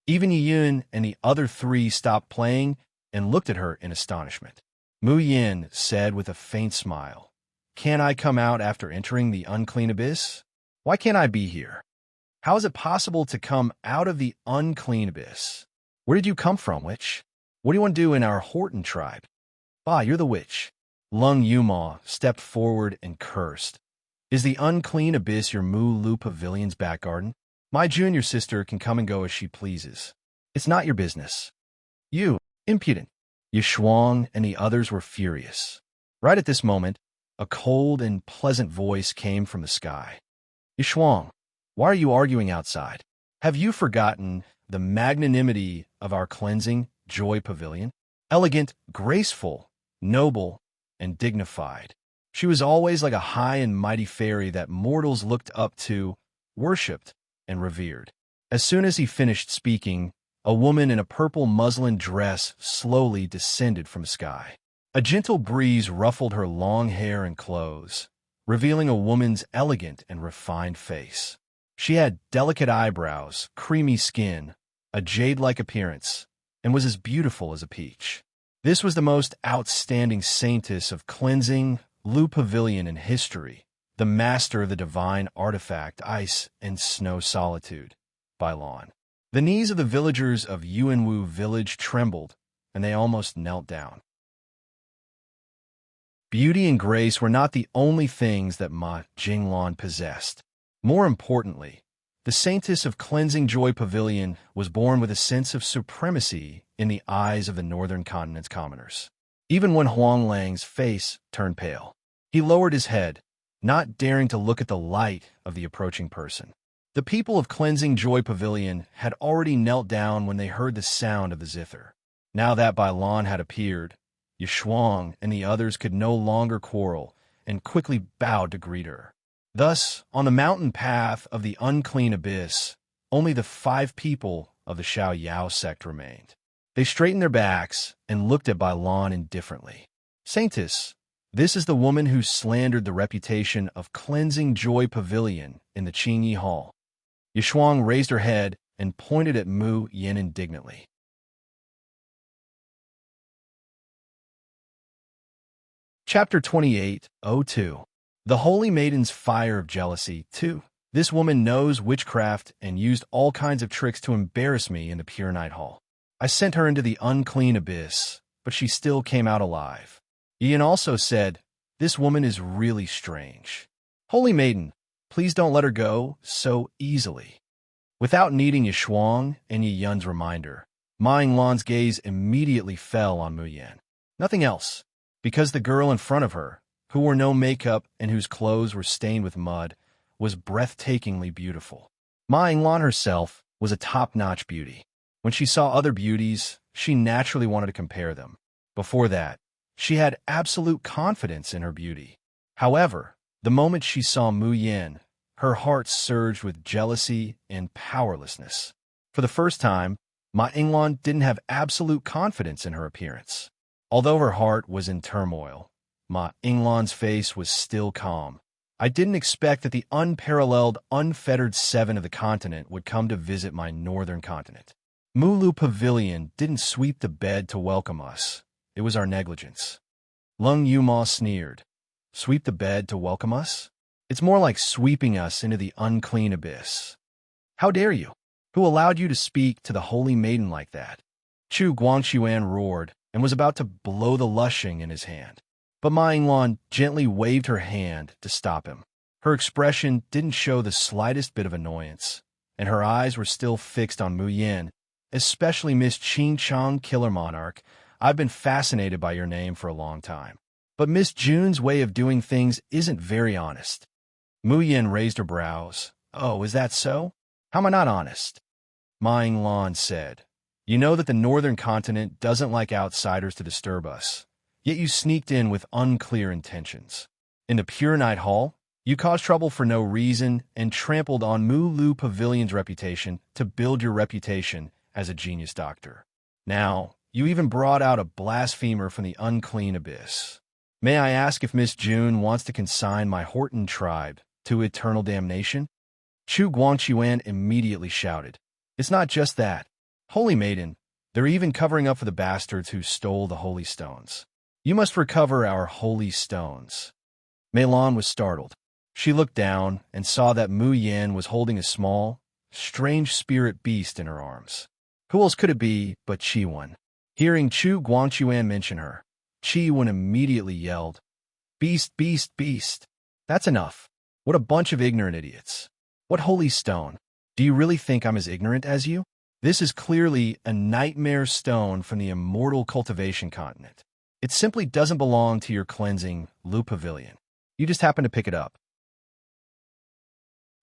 Even Yiyun and the other 3 stopped playing and looked at her in astonishment. Mu Yin said with a faint smile, "Can I come out after entering the unclean abyss? Why can't I be here? How is it possible to come out of the unclean abyss? Where did you come from, witch? What do you want to do in our Horton tribe?" "Bah, you're the witch." Lung Yuma stepped forward and cursed. "Is the unclean abyss your Mu Lu Pavilion's back garden? My junior sister can come and go as she pleases. It's not your business." "You, impudent." Yishuang and the others were furious. Right at this moment, a cold and pleasant voice came from the sky. "Yishuang, why are you arguing outside? Have you forgotten the magnanimity of our cleansing Joy Pavilion? Elegant, graceful, noble, and dignified. She was always like a high and mighty fairy that mortals looked up to, worshipped, and revered. As soon as he finished speaking, a woman in a purple muslin dress slowly descended from the sky. A gentle breeze ruffled her long hair and clothes, revealing a woman's elegant and refined face. She had delicate eyebrows, creamy skin, a jade-like appearance, and was as beautiful as a peach. This was the most outstanding saintess of cleansing, Lu Pavilion in history, the master of the divine artifact Ice and Snow Solitude, by Lan. The knees of the villagers of Yuanwu village trembled, and they almost knelt down. Beauty and grace were not the only things that Ma Jinglan possessed. More importantly, the saintess of Cleansing Joy Pavilion was born with a sense of supremacy in the eyes of the Northern Continent's commoners. Even when Huang Lang's face turned pale, he lowered his head, not daring to look at the light of the approaching person. The people of Cleansing Joy Pavilion had already knelt down when they heard the sound of the zither. Now that Bai Lan had appeared, Yishuang and the others could no longer quarrel and quickly bowed to greet her. Thus, on the mountain path of the unclean abyss, only the 5 people of the Xiao Yao sect remained. They straightened their backs and looked at Bai Lan indifferently. Saintess, this is the woman who slandered the reputation of Cleansing Joy Pavilion in the Qingyi Hall. Yishuang raised her head and pointed at Mu Yin indignantly. Chapter 28:02. The Holy Maiden's Fire of Jealousy, 2. This woman knows witchcraft and used all kinds of tricks to embarrass me in the Pure Night Hall. I sent her into the unclean abyss, but she still came out alive. Ian also said, this woman is really strange. Holy Maiden, please don't let her go so easily. Without needing Yishuang and Yi Yun's reminder, Ma Yinglan's gaze immediately fell on Mu Yan. Nothing else, because the girl in front of her, who wore no makeup and whose clothes were stained with mud, was breathtakingly beautiful. Ma Yinglan herself was a top-notch beauty. When she saw other beauties, she naturally wanted to compare them. Before that, she had absolute confidence in her beauty. However, the moment she saw Mu Yan, her heart surged with jealousy and powerlessness. For the first time, Ma Yinglan didn't have absolute confidence in her appearance. Although her heart was in turmoil, Ma Yinglan's face was still calm. I didn't expect that the unparalleled, unfettered 7 of the continent would come to visit my northern continent. Mulu Pavilion didn't sweep the bed to welcome us. It was our negligence. Lung Yuma sneered. Sweep the bed to welcome us? It's more like sweeping us into the unclean abyss. How dare you? Who allowed you to speak to the Holy Maiden like that? Chu Guangxuan roared and was about to blow the lushing in his hand. But Ma Yinglan gently waved her hand to stop him. Her expression didn't show the slightest bit of annoyance, and her eyes were still fixed on Mu Yan, especially Miss Qing Chang Killer Monarch. I've been fascinated by your name for a long time. But Miss June's way of doing things isn't very honest. Mu Yan raised her brows. Oh, is that so? How am I not honest? Ma Yinglan said. You know that the northern continent doesn't like outsiders to disturb us. Yet you sneaked in with unclear intentions. In the Pure Night Hall, you caused trouble for no reason and trampled on Mu Lu Pavilion's reputation to build your reputation as a genius doctor. Now, you even brought out a blasphemer from the unclean abyss. May I ask if Miss June wants to consign my Horton tribe to eternal damnation? Chu Guangxuan immediately shouted. It's not just that. Holy Maiden, they're even covering up for the bastards who stole the holy stones. You must recover our holy stones. Mei Lan was startled. She looked down and saw that Mu Yan was holding a small, strange spirit beast in her arms. Who else could it be but Qi Wen? Hearing Chu Guangxuan mention her, Qi Wen immediately yelled, Beast, beast, beast. That's enough. What a bunch of ignorant idiots. What holy stone? Do you really think I'm as ignorant as you? This is clearly a nightmare stone from the immortal cultivation continent. It simply doesn't belong to your cleansing Lu Pavilion. You just happen to pick it up.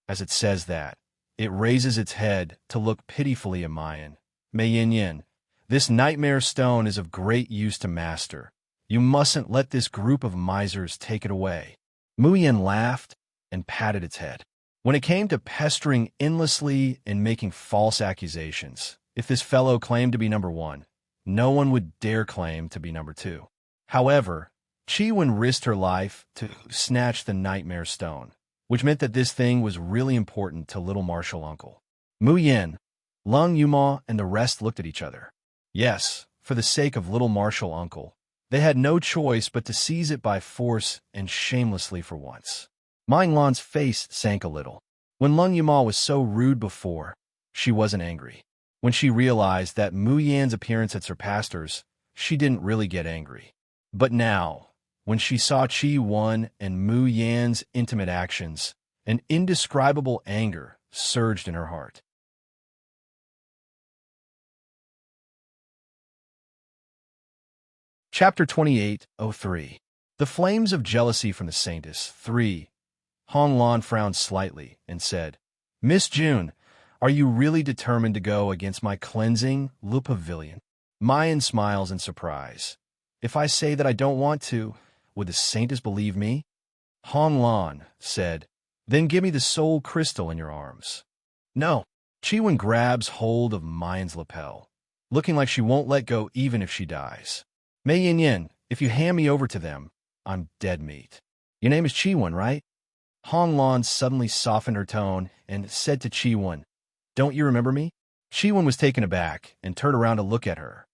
As it says that, it raises its head to look pitifully at Mayan. Mei Yin Yin, this nightmare stone is of great use to master. You mustn't let this group of misers take it away. Mu Yin laughed and patted its head. When it came to pestering endlessly and making false accusations, if this fellow claimed to be number one, no one would dare claim to be number two. However, Chi-Wen risked her life to snatch the Nightmare Stone, which meant that this thing was really important to little martial uncle. Mu Yin, Lung Yuma, and the rest looked at each other. Yes, for the sake of little martial uncle, they had no choice but to seize it by force and shamelessly for once. Ming Lan's face sank a little. When Lung Yuma was so rude before, she wasn't angry. When she realized that Mu Yan's appearance had surpassed hers, she didn't really get angry. But now, when she saw Chi-Wen and Mu Yan's intimate actions, an indescribable anger surged in her heart. Chapter 28:03. The Flames of Jealousy from the Saintess. 3. Hong Lan frowned slightly and said, Miss June, are you really determined to go against my cleansing, Le Pavilion? Mayan smiles in surprise. If I say that I don't want to, would the Saintess believe me? Hong Lan said, Then give me the soul crystal in your arms. No. Chi-Wen grabs hold of Mayan's lapel, looking like she won't let go even if she dies. Mei Yin Yin, if you hand me over to them, I'm dead meat. Your name is Chi-Wen, right? Hong Lan suddenly softened her tone and said to Chi-Wen, Don't you remember me? Chi-Wen was taken aback and turned around to look at her.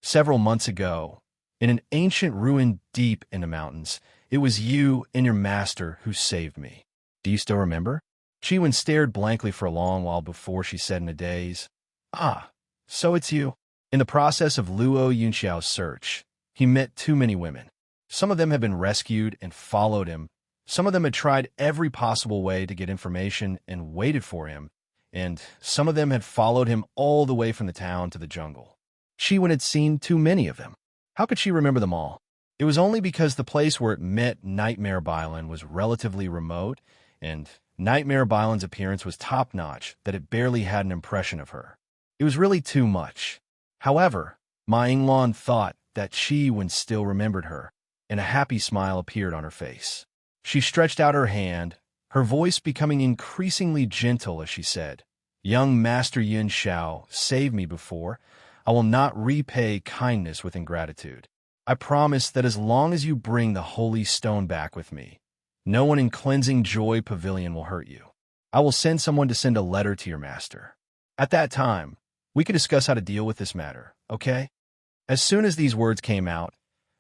Several months ago, in an ancient ruin deep in the mountains, it was you and your master who saved me. Do you still remember? Chi-Wen stared blankly for a long while before she said in a daze, Ah, so it's you. In the process of Luo Yunxiao's search, he met too many women. Some of them had been rescued and followed him. Some of them had tried every possible way to get information and waited for him, and some of them had followed him all the way from the town to the jungle. Chi-Wen had seen too many of them. How could she remember them all? It was only because the place where it met Nightmare Bylin was relatively remote, and Nightmare Bylin's appearance was top-notch that it barely had an impression of her. It was really too much. However, Ma Yinglan thought that Chi-Wen still remembered her, and a happy smile appeared on her face. She stretched out her hand, her voice becoming increasingly gentle as she said, Young Master Yun Xiao saved me before. I will not repay kindness with ingratitude. I promise that as long as you bring the holy stone back with me, no one in Cleansing Joy Pavilion will hurt you. I will send someone to send a letter to your master. At that time, we can discuss how to deal with this matter, okay? As soon as these words came out,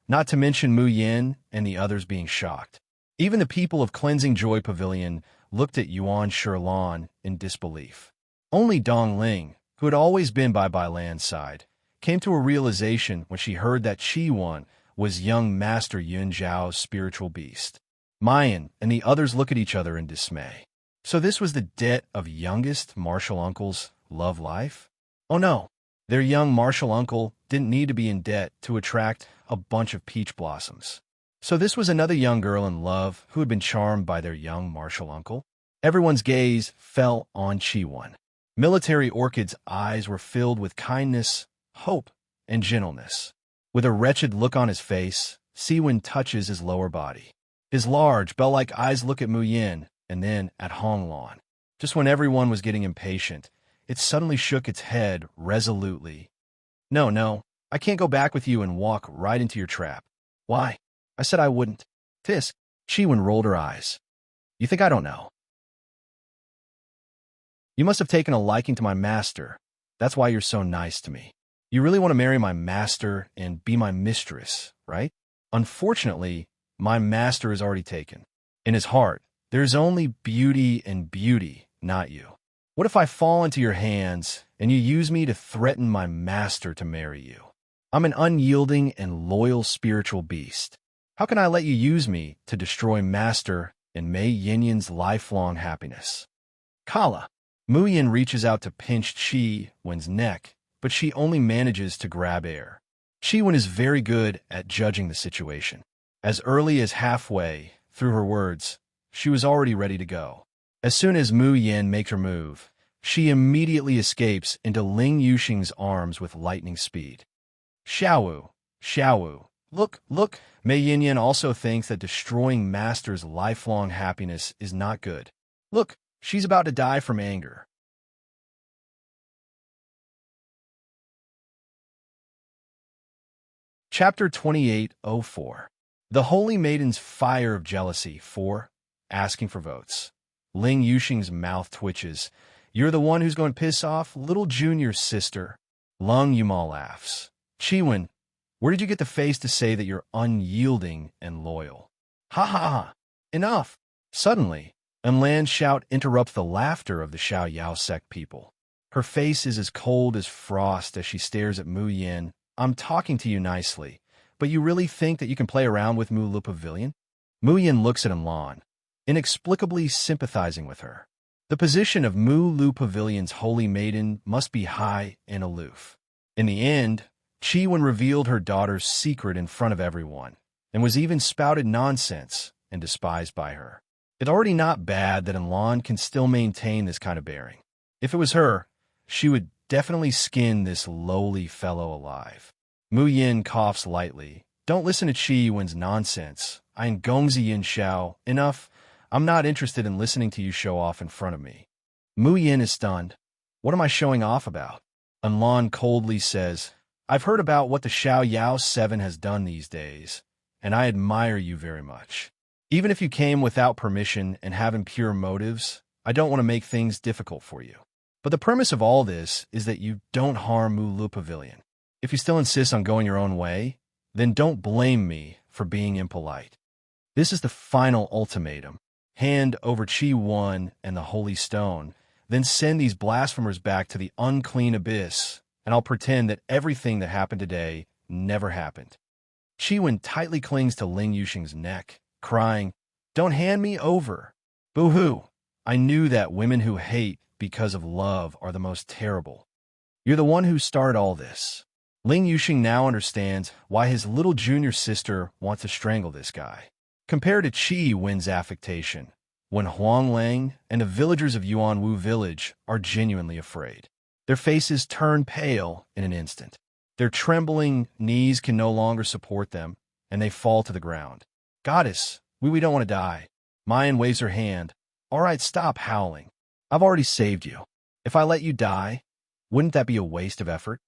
not to mention Mu Yin and the others being shocked, even the people of Cleansing Joy Pavilion looked at Yuan Shilan in disbelief. Only Dong Ling, who had always been by Lan's side, came to a realization when she heard that Chi-Wen was young Master Yun Zhao's spiritual beast. Mayan and the others look at each other in dismay. So this was the debt of youngest martial uncle's love life? Oh no, their young martial uncle didn't need to be in debt to attract a bunch of peach blossoms. So this was another young girl in love who had been charmed by their young martial uncle? Everyone's gaze fell on Chi-Wen. Military Orchid's eyes were filled with kindness, hope, and gentleness. With a wretched look on his face, Chi-Wen touches his lower body. His large, bell-like eyes look at Mu Yin and then at Hong Lan. Just when everyone was getting impatient, it suddenly shook its head resolutely. No, I can't go back with you and walk right into your trap. Why? I said I wouldn't. Tisk. Chi-Wen rolled her eyes. You think I don't know? You must have taken a liking to my master. That's why you're so nice to me. You really want to marry my master and be my mistress, right? Unfortunately, my master is already taken. In his heart, there's only beauty and beauty, not you. What if I fall into your hands and you use me to threaten my master to marry you? I'm an unyielding and loyal spiritual beast. How can I let you use me to destroy Master and Mei Yinyan's lifelong happiness? Kala. Mu Yin reaches out to pinch Chi-Wen's neck, but she only manages to grab air. Chi-Wen is very good at judging the situation. As early as halfway through her words, she was already ready to go. As soon as Mu Yin makes her move, she immediately escapes into Ling Yuxing's arms with lightning speed. Xiaowu, look, Mei Yinyan also thinks that destroying Master's lifelong happiness is not good. Look, She's about to die from anger. Chapter 28:04. The Holy Maiden's Fire of Jealousy. 4. Asking for votes. Ling Yuxing's mouth twitches. You're the one who's going to piss off little Junior's sister. Lung Yuma laughs. Chiwen, where did you get the face to say that you're unyielding and loyal? Ha ha ha. Enough. Suddenly, Enlan's shout interrupts the laughter of the Xiao Yao sect people. Her face is as cold as frost as she stares at Mu Yin. I'm talking to you nicely, but you really think that you can play around with Mu Lu Pavilion? Mu Yin looks at Enlan, inexplicably sympathizing with her. The position of Mu Lu Pavilion's holy maiden must be high and aloof. In the end, Qi Wen revealed her daughter's secret in front of everyone, and was even spouted nonsense and despised by her. It's already not bad that Enlan can still maintain this kind of bearing. If it was her, she would definitely skin this lowly fellow alive. Mu Yin coughs lightly. Don't listen to Qi Wen's nonsense. Ein Gongzi Yin Xiao. Enough. I'm not interested in listening to you show off in front of me. Mu Yin is stunned. What am I showing off about? Enlan coldly says, I've heard about what the Xiao Yao 7 has done these days, and I admire you very much. Even if you came without permission and have impure motives, I don't want to make things difficult for you. But the premise of all this is that you don't harm Mu Lu Pavilion. If you still insist on going your own way, then don't blame me for being impolite. This is the final ultimatum. Hand over Qi Wen and the Holy Stone, then send these blasphemers back to the unclean abyss, and I'll pretend that everything that happened today never happened. Qi Wen tightly clings to Ling Yuxing's neck, crying, Don't hand me over. Boo-hoo. I knew that women who hate because of love are the most terrible. You're the one who started all this. Ling Yuxing now understands why his little junior sister wants to strangle this guy. Compared to Qi Wen's affectation, when Huang Lang and the villagers of Yuanwu village are genuinely afraid. Their faces turn pale in an instant. Their trembling knees can no longer support them, and they fall to the ground. Goddess, we don't want to die. Mayan waves her hand. All right, stop howling. I've already saved you. If I let you die, wouldn't that be a waste of effort?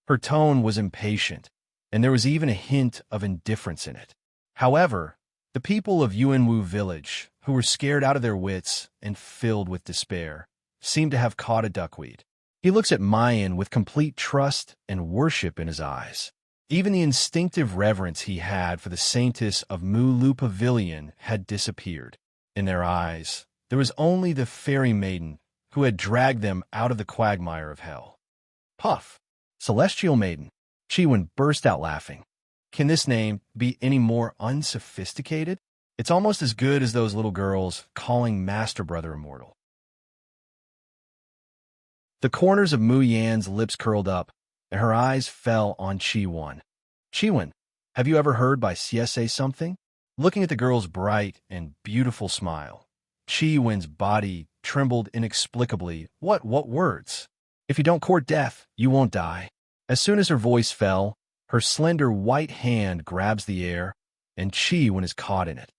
Her tone was impatient, and there was even a hint of indifference in it. However, the people of Yuanwu village, who were scared out of their wits and filled with despair, seemed to have caught a duckweed. He looks at Mayan with complete trust and worship in his eyes. Even the instinctive reverence he had for the saintess of Mu Lu Pavilion had disappeared. In their eyes, there was only the fairy maiden who had dragged them out of the quagmire of hell. Puff! Celestial maiden! Qi Wen burst out laughing. Can this name be any more unsophisticated? It's almost as good as those little girls calling Master Brother immortal. The corners of Mu Yan's lips curled up, and her eyes fell on Qi Wen. Qi Wen, have you ever heard by CSA something? Looking at the girl's bright and beautiful smile, Qi Wen's body trembled inexplicably. What words? If you don't court death, you won't die. As soon as her voice fell, her slender white hand grabs the air, and Qi Wen is caught in it.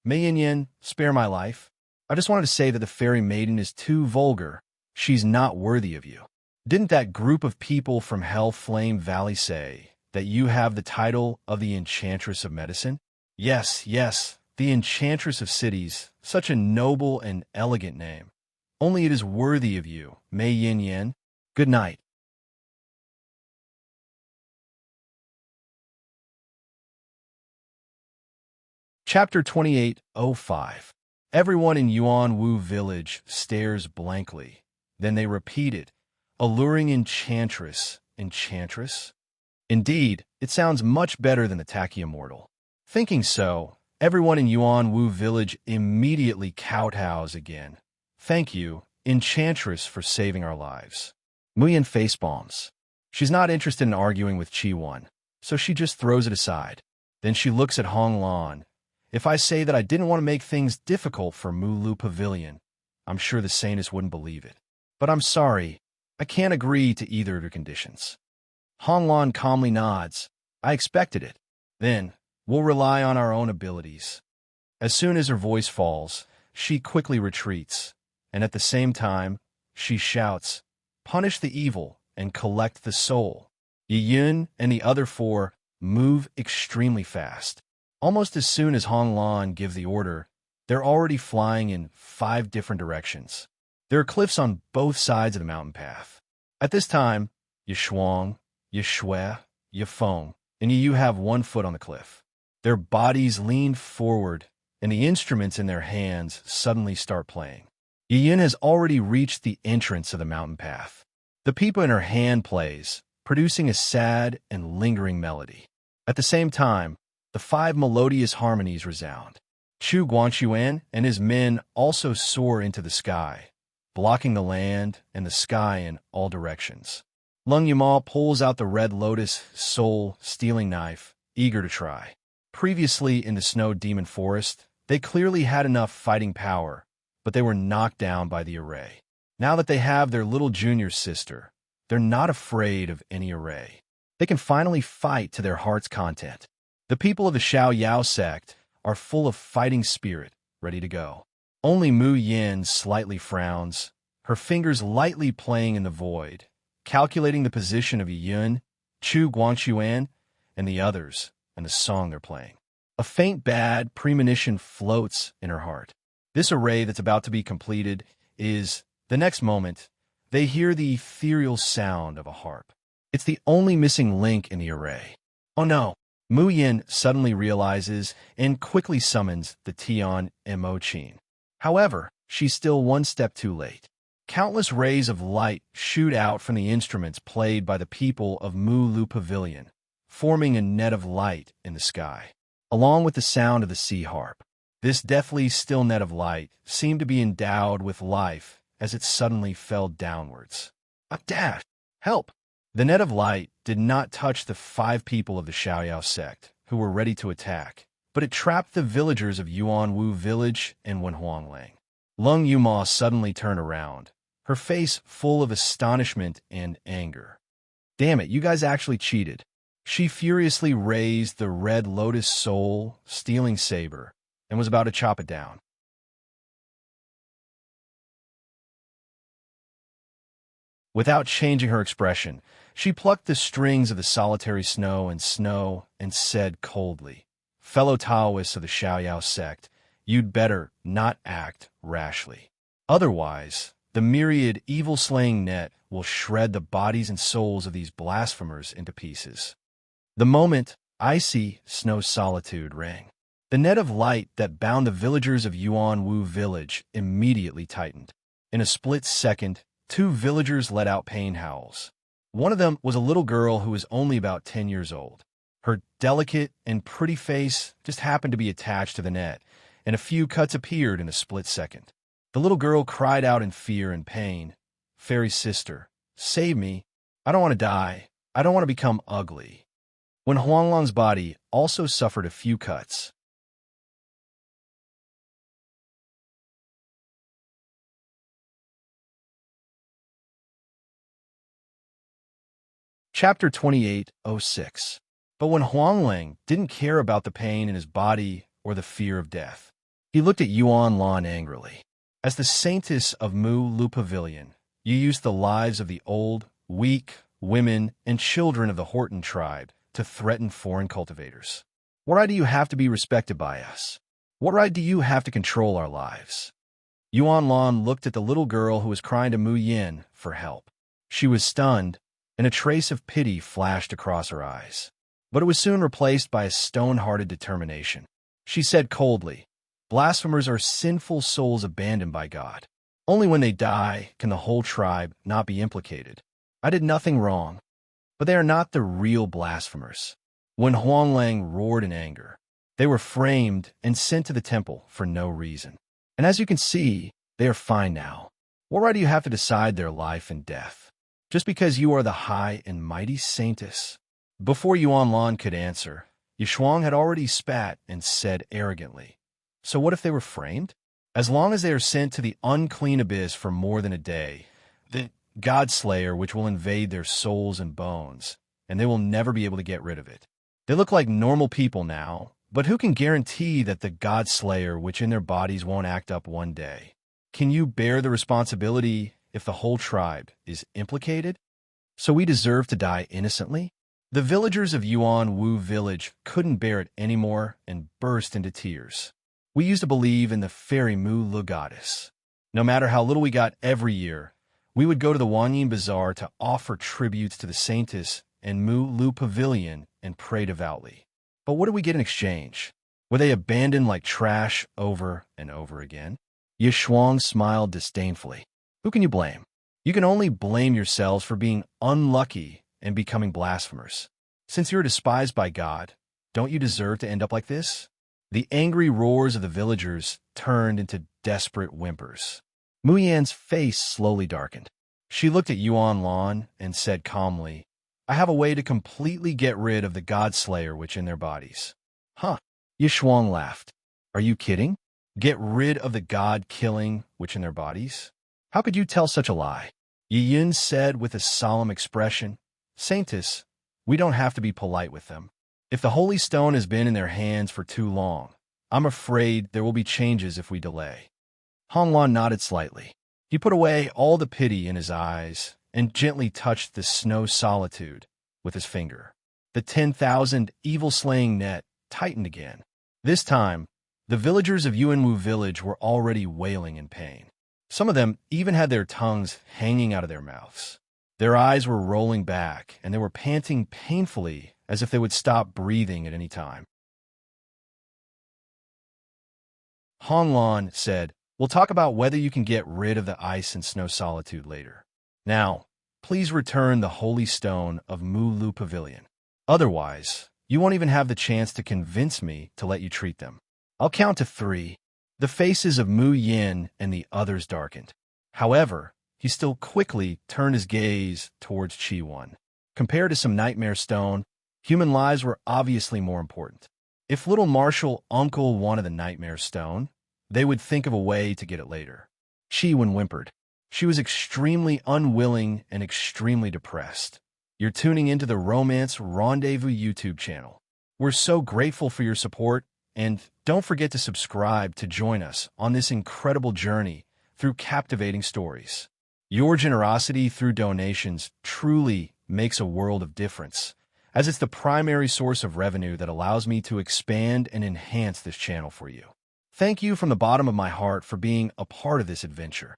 Mei Yin Yin, spare my life. I just wanted to say that the fairy maiden is too vulgar. She's not worthy of you. Didn't that group of people from Hell Flame Valley say that you have the title of the Enchantress of Medicine? Yes, the Enchantress of Cities, such a noble and elegant name. Only it is worthy of you, Mei Yin Yin. Good night. Chapter 28:05. Everyone in Yuanwu village stares blankly. Then they repeat it. Alluring Enchantress. Enchantress? Indeed, it sounds much better than the tacky immortal. Thinking so, everyone in Yuanwu village immediately kowtows again. Thank you, Enchantress, for saving our lives. Muyan facepalms. She's not interested in arguing with Qi Wen, so she just throws it aside. Then she looks at Hong Lan. If I say that I didn't want to make things difficult for Mu Lu Pavilion, I'm sure the saintess wouldn't believe it. But I'm sorry, I can't agree to either of your conditions. Hong Lan calmly nods. I expected it. Then, we'll rely on our own abilities. As soon as her voice falls, she quickly retreats, and at the same time, she shouts, "Punish the evil and collect the soul." Yiyun and the other four move extremely fast. Almost as soon as Honglan give the order, they're already flying in 5 different directions. There are cliffs on both sides of the mountain path. At this time, Yishuang, Yishui, Yifeng, and Yu have one foot on the cliff. Their bodies lean forward, and the instruments in their hands suddenly start playing. Yiyun has already reached the entrance of the mountain path. The pipa in her hand plays, producing a sad and lingering melody. At the same time, the 5 melodious harmonies resound. Chu Guanxuan and his men also soar into the sky, blocking the land and the sky in all directions. Lung Yuma pulls out the red lotus soul-stealing knife, eager to try. Previously in the snow demon forest, they clearly had enough fighting power, but they were knocked down by the array. Now that they have their little junior sister, they're not afraid of any array. They can finally fight to their heart's content. The people of the Xiao Yao sect are full of fighting spirit, ready to go. Only Mu Yin slightly frowns, her fingers lightly playing in the void, calculating the position of Yun, Chu Guanxuan, and the others, and the song they're playing. A faint bad premonition floats in her heart. This array that's about to be completed is, the next moment, they hear the ethereal sound of a harp. It's the only missing link in the array. Oh no! Mu Yin suddenly realizes and quickly summons the Tian Mo Qin. However, she's still one step too late. Countless rays of light shoot out from the instruments played by the people of Mu Lu Pavilion, forming a net of light in the sky, along with the sound of the sea harp. This deathly still net of light seemed to be endowed with life as it suddenly fell downwards. Dash! Help! The net of light did not touch the 5 people of the Xiaoyao sect, who were ready to attack, but it trapped the villagers of Yuanwu village and Wenhuanglang. Lung Yuma suddenly turned around, her face full of astonishment and anger. Damn it, you guys actually cheated. She furiously raised the red lotus soul, stealing saber, and was about to chop it down. Without changing her expression, she plucked the strings of the solitary snow and said coldly, "Fellow Taoists of the Xiaoyao sect, you'd better not act rashly. Otherwise, the myriad evil-slaying net will shred the bodies and souls of these blasphemers into pieces." The moment icy snow solitude rang. The net of light that bound the villagers of Yuanwu village immediately tightened. In a split second, 2 villagers let out pain howls. One of them was a little girl who was only about 10 years old. Her delicate and pretty face just happened to be attached to the net, and a few cuts appeared in a split second. The little girl cried out in fear and pain, "Fairy sister, save me. I don't want to die. I don't want to become ugly." When Huanglan's body also suffered a few cuts. Chapter 28:06. But when Huanglang didn't care about the pain in his body or the fear of death, he looked at Yuan Lan angrily. As the saintess of Mu Lu Pavilion, you used the lives of the old, weak, women, and children of the Horton tribe to threaten foreign cultivators. What right do you have to be respected by us? What right do you have to control our lives? Yuan Lan looked at the little girl who was crying to Mu Yin for help. She was stunned, and a trace of pity flashed across her eyes. But it was soon replaced by a stone-hearted determination. She said coldly, "Blasphemers are sinful souls abandoned by God. Only when they die can the whole tribe not be implicated. I did nothing wrong, but they are not the real blasphemers." When Huanglang roared in anger, they were framed and sent to the temple for no reason. And as you can see, they are fine now. What right do you have to decide their life and death? Just because you are the high and mighty saintess? Before Yuan Lan could answer, Yishuang had already spat and said arrogantly, "So what if they were framed? As long as they are sent to the unclean abyss for more than a day, the God-slayer which will invade their souls and bones, and they will never be able to get rid of it. They look like normal people now, But who can guarantee that the God Slayer which in their bodies won't act up one day? Can you bear the responsibility if the whole tribe is implicated? So we deserve to die innocently? The villagers of Yuan Wu village couldn't bear it anymore and burst into tears. We used to believe in the fairy Mu Lu goddess. No matter how little we got every year, we would go to the Wanyin Bazaar to offer tributes to the saintess and Mu Lu Pavilion and pray devoutly. But what did we get in exchange? Were they abandoned like trash over and over again? Ye Shuang smiled disdainfully. Who can you blame? You can only blame yourselves for being unlucky and becoming blasphemers. Since you're despised by God, don't you deserve to end up like this? The angry roars of the villagers turned into desperate whimpers. Mu Yan's face slowly darkened. She looked at Yuan Lan and said calmly, I have a way to completely get rid of the God Slayer which in their bodies. Huh? Ye Shuang laughed. Are you kidding? Get rid of the God-killing which in their bodies? How could you tell such a lie? Yi Yun said with a solemn expression, Saintess, we don't have to be polite with them. If the Holy Stone has been in their hands for too long, I'm afraid there will be changes if we delay. Honglan nodded slightly. He put away all the pity in his eyes and gently touched the snow solitude with his finger. The 10,000 evil-slaying net tightened again. This time, the villagers of Yuanwu village were already wailing in pain. Some of them even had their tongues hanging out of their mouths. Their eyes were rolling back, and they were panting painfully as if they would stop breathing at any time. Honglan said, We'll talk about whether you can get rid of the ice and snow solitude later. Now, please return the holy stone of Mu Lu Pavilion. Otherwise, you won't even have the chance to convince me to let you treat them. I'll count to 3. The faces of Mu Yin and the others darkened. However, he still quickly turned his gaze towards Qi Wan. Compared to some nightmare stone, human lives were obviously more important. If little Marshall Uncle wanted the nightmare stone, they would think of a way to get it later. Qi Wan whimpered. She was extremely unwilling and extremely depressed. You're tuning into the Romance Rendezvous YouTube channel. We're so grateful for your support, and don't forget to subscribe to join us on this incredible journey through captivating stories. Your generosity through donations truly makes a world of difference, as it's the primary source of revenue that allows me to expand and enhance this channel for you. Thank you from the bottom of my heart for being a part of this adventure.